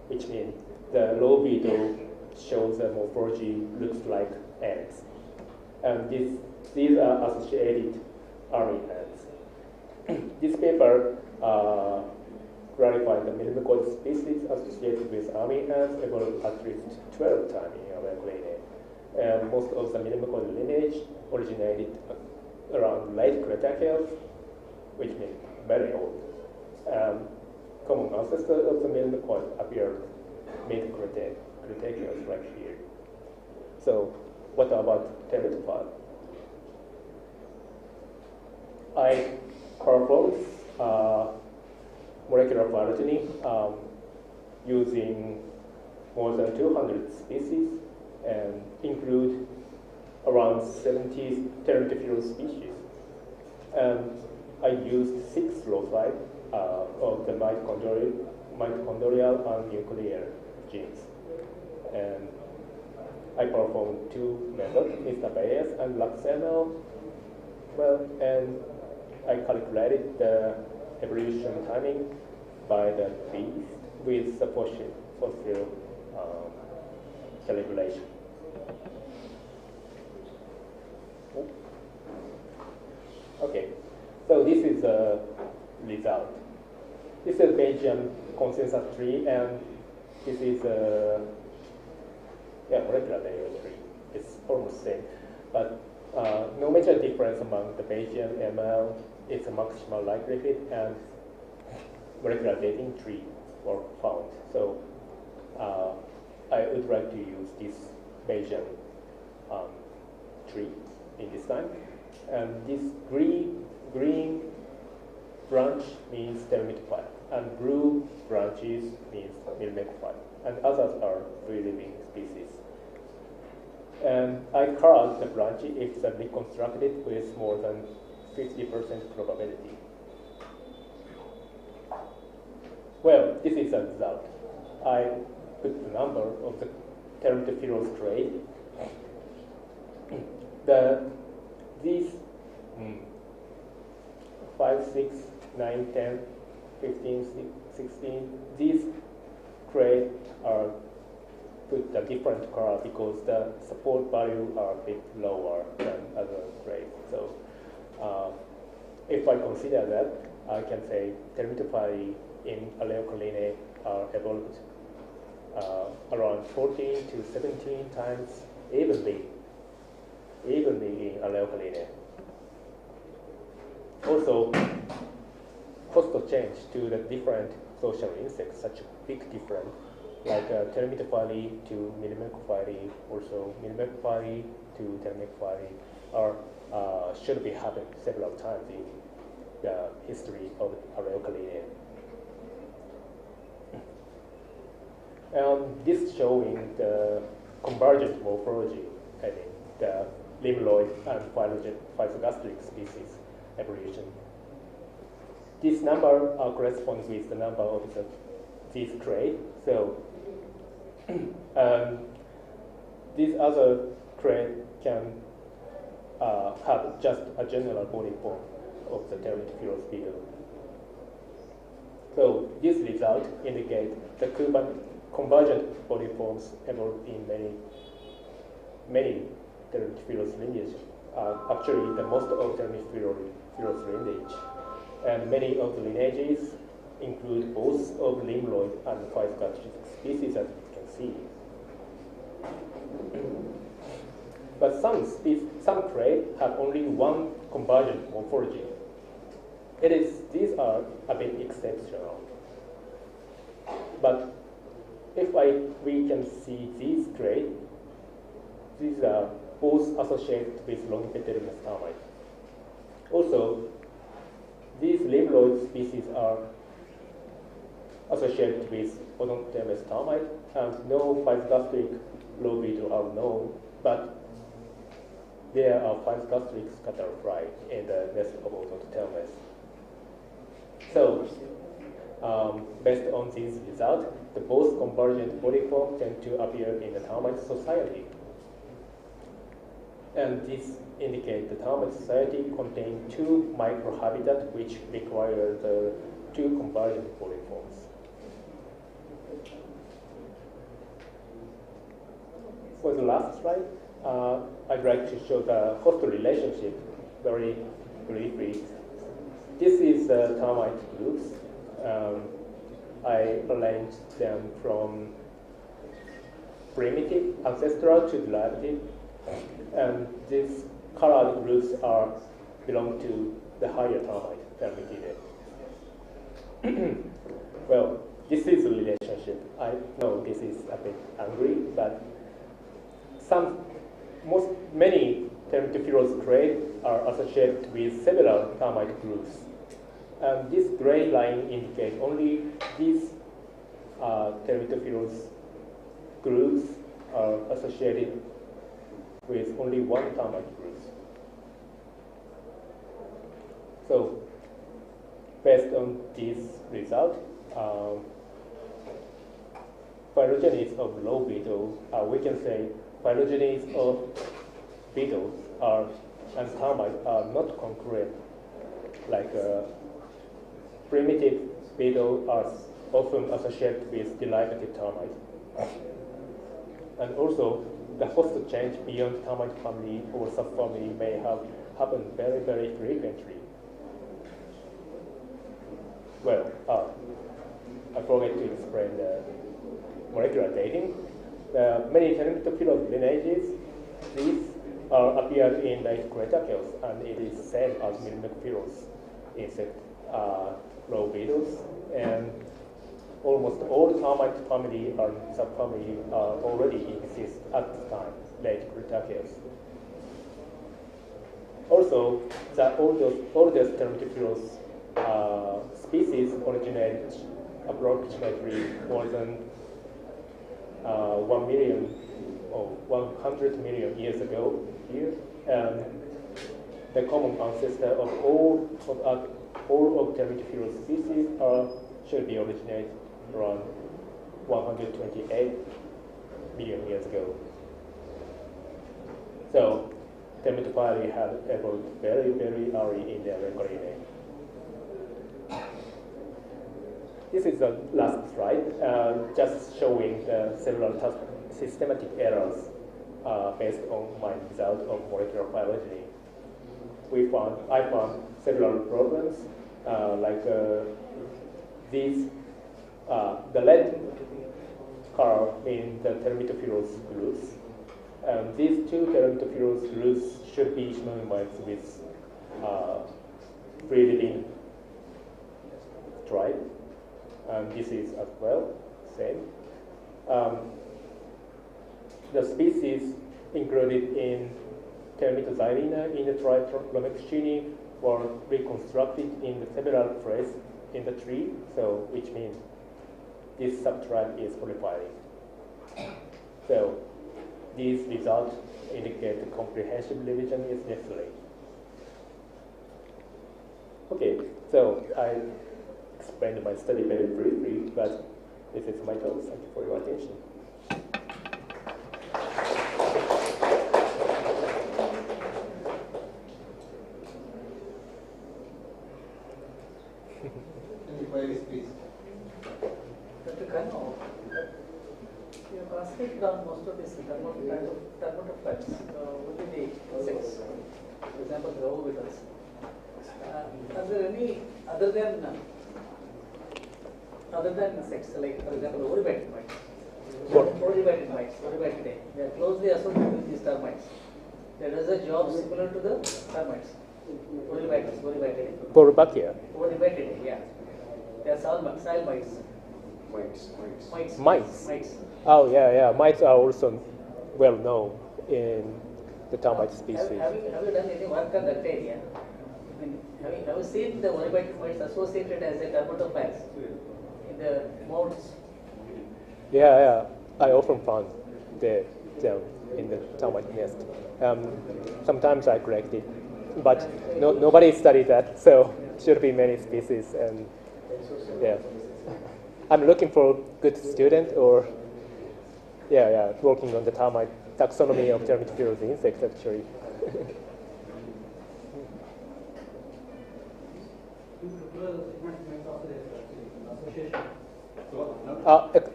which means the low beetle shows the morphology looks like ants. And these are associated army ants. This paper clarified the myrmecoid species associated with army ants evolved at least 12 times in Aleocalinae. And most of the myrmecoid lineage originated around late Cretaceous, which means very old. Common ancestor of the myrmecoid appeared mid-Cretaceous, like here. So, what about termitophile? I performed molecular phylogeny using more than 200 species and include around 70 termitophilous species. I used 6 loci of the mitochondrial and nuclear genes. And I performed 2 methods, Mr. Bayes and Luxemel. Well, and I calculated the evolution timing by the bees with the fossil calibration. Okay, so this is the result. This is Bayesian consensus tree, and this is molecular layer tree. It's almost the same, but no major difference among the Bayesian ML. It's a maximal likelihood, and molecular dating tree were found. So I would like to use this Bayesian tree in this time. And this green branch means termitophile, and blue branches means myrmecophile, and others are free-living species. And I carved the branch if it's reconstructed with more than 50% probability. Well, this is the result. I put the number of the termitophilous trade. These 5, 6, 9, 10, 15, 16, these grades are put a different color because the support value are a bit lower than other grades. So if I consider that, I can say termitophily in Aleocalinae are evolved around 14 to 17 times evenly in Aleocalinae. Also, cost change to the different social insects, such a big difference, like termitophily to myrmecophily, also myrmecophily to termitophily, should be happened several times in the history of Aleocalinae. This showing the convergent morphology, I mean the limnoid and physogastric species evolution. This number corresponds with the number of these traits. So these other traits can have just a general body form of the termitophilous beetle. So this result indicates the convergent body forms evolved in many termitophilous lineages. Actually, the most of termitophilous lineage. And many of the lineages include both of limnoid and physogastric species, as you can see. But some clade have only one convergent morphology. These are a bit exceptional. But if we can see these clade, these are both associated with longitudinal termite. Also, these limblioid species are associated with odontogynous termite, and no 5 gastric low beetle are known, but there are 5 gastric scatterfly in the nest of odontogynous. So, based on these results, the both convergent body forms tend to appear in the termite society. And this indicates the termite society contains 2 microhabitats which require the 2 convergent body forms. For the last slide, I'd like to show the host relationship very briefly. This is the termite groups. I arranged them from primitive, ancestral to derivative, and these colored groups belong to the higher termite termitidae. Well, this is a relationship. I know this is a bit angry, but many termitophilous clade are associated with several termite groups. And this gray line indicates only these termitophilous groups are associated with only one termite group. So, based on this result, phylogenies of low beetle, we can say phylogenies of beetles and termites are not concurrent. Like primitive beetles are often associated with derivative termites. And also, the host change beyond termite family or subfamily may have happened very, very frequently. Well, I forgot to explain the molecular dating. Many termitophilous lineages, these appear in late Cretaceous, and it is same as myrmecophilous insect low beetles, and almost all termite family and subfamily already exist at the time, late Cretaceous. Also, the oldest termitophilous species originate approximately more than 1 million or 100 million years ago here, and the common ancestor of all of termitophilous species should be originate around 128 million years ago. So, termitophilia had evolved very, very early in their recording. This is the last slide, just showing the several systematic errors based on my result of molecular phylogeny. I found several problems, like these. The red color means the termitophilous groups. These 2 termitophilous groups should be synonymized with free-living tribe. This is as well same. The species included in Termitoxylina in the tribe Lomexini were reconstructed in the several places in the tree, so which means this subtribe is proliferating. So these results indicate the comprehensive revision is necessary. Okay, so I explained my study very briefly, but this is my talk. Thank you for your attention. Dr. Kanoa, you have concentrated on most of these termitophilous, only the insects, for example, the oviparous. Are there any other than insects, like for example, oribatid mites? Oribatid mites, they are closely associated with these termites. There is a job similar to the termites. Boribacea. Yeah. They are soil mites. Mites. Oh yeah. Mites are also well known in the termite species. Have you done any work on that area? I mean, have you seen the Boribacea mites associated as a termitophilous in the mounds? Yeah. I often found them in the termite nest. Sometimes I collect it, but nobody studied that, so should be many species. And yeah, I'm looking for good student or working on the termite taxonomy of termitophilous insects actually.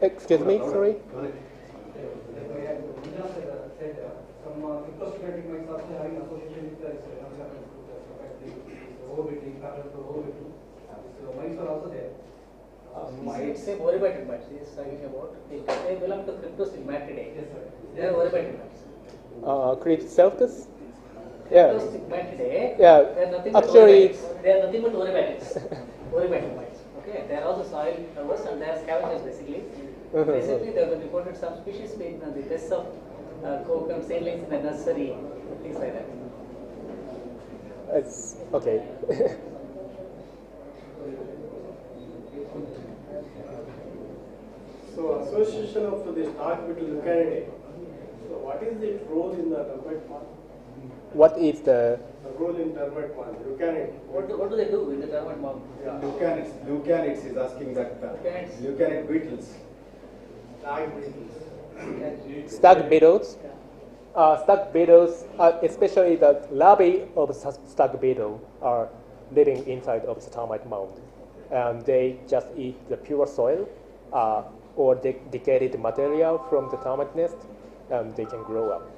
Excuse me, sorry. Some cryptostigmatic mites also having association with the overbeating, pattern for overbeating. So mites are also there. Mites say Boribacea mites. He is talking about. They belong to cryptostigmatidae. Yes, sir. They are Boribacea mites. Cryptocelcus? Yeah. Cryptostigmatidae. Yeah. They are nothing Actually, but they are nothing but Boribacea mites. Okay. They are also soil covers and they are scavengers basically. Recently, there have been reported some species being on the tests of coke and seedlings in the nursery, things like that. It's okay. So, association of this dark beetle Lucanidae. So, what is its role in the termite mound? What is the role in termite mound? Lucanidae. What do they do with the termite mound? Yeah. Lucanids is asking that. Lucanid beetles. Stag beetles. stag beetles? Stag beetles, especially the larvae of stag beetle, are living inside of the termite mound. And they just eat the pure soil or decayed material from the termite nest, and they can grow up.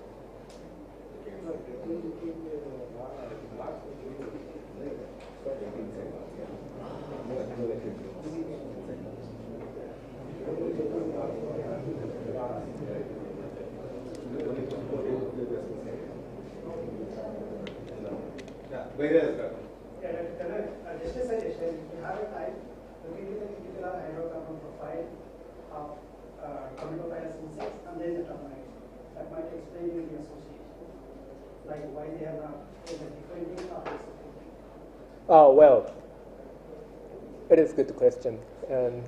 Just a suggestion, if you have a time, looking at the typical hydrocarbon profile of termitophilous insects and then the termites, that might explain you the association, like why they have not different of this. Oh, well, it is a good question. And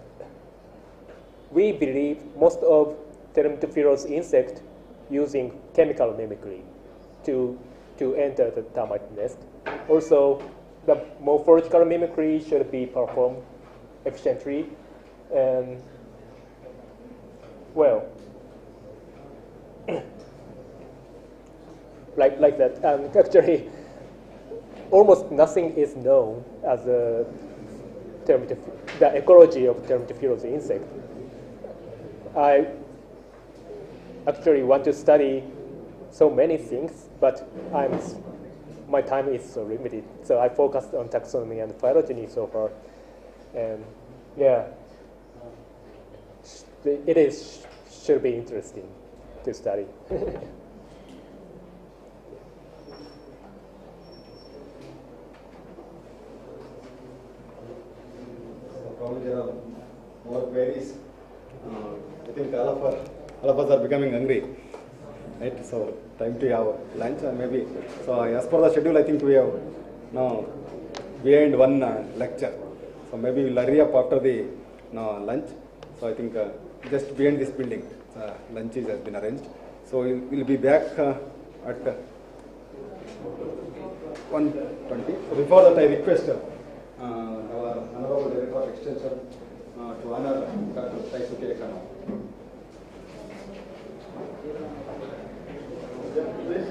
we believe most of termitophilous insects using chemical mimicry to enter the termite nest. Also, the morphological mimicry should be performed efficiently. And, well, like that. And actually, almost nothing is known as the ecology of termitophilous insect. I actually want to study so many things, but my time is so limited. So I focused on taxonomy and phylogeny so far. And yeah, should be interesting to study. Probably there are more queries. I think all of us are becoming hungry, right? So time to have lunch and maybe. So as per the schedule, I think we have now behind one lecture. So maybe we'll hurry up after the lunch. So I think just behind this building, lunch has been arranged. So we'll be back at 1:20. So before that, I request our Honorable Director of Extension to honor Dr. Taisuke Kanoa. Please.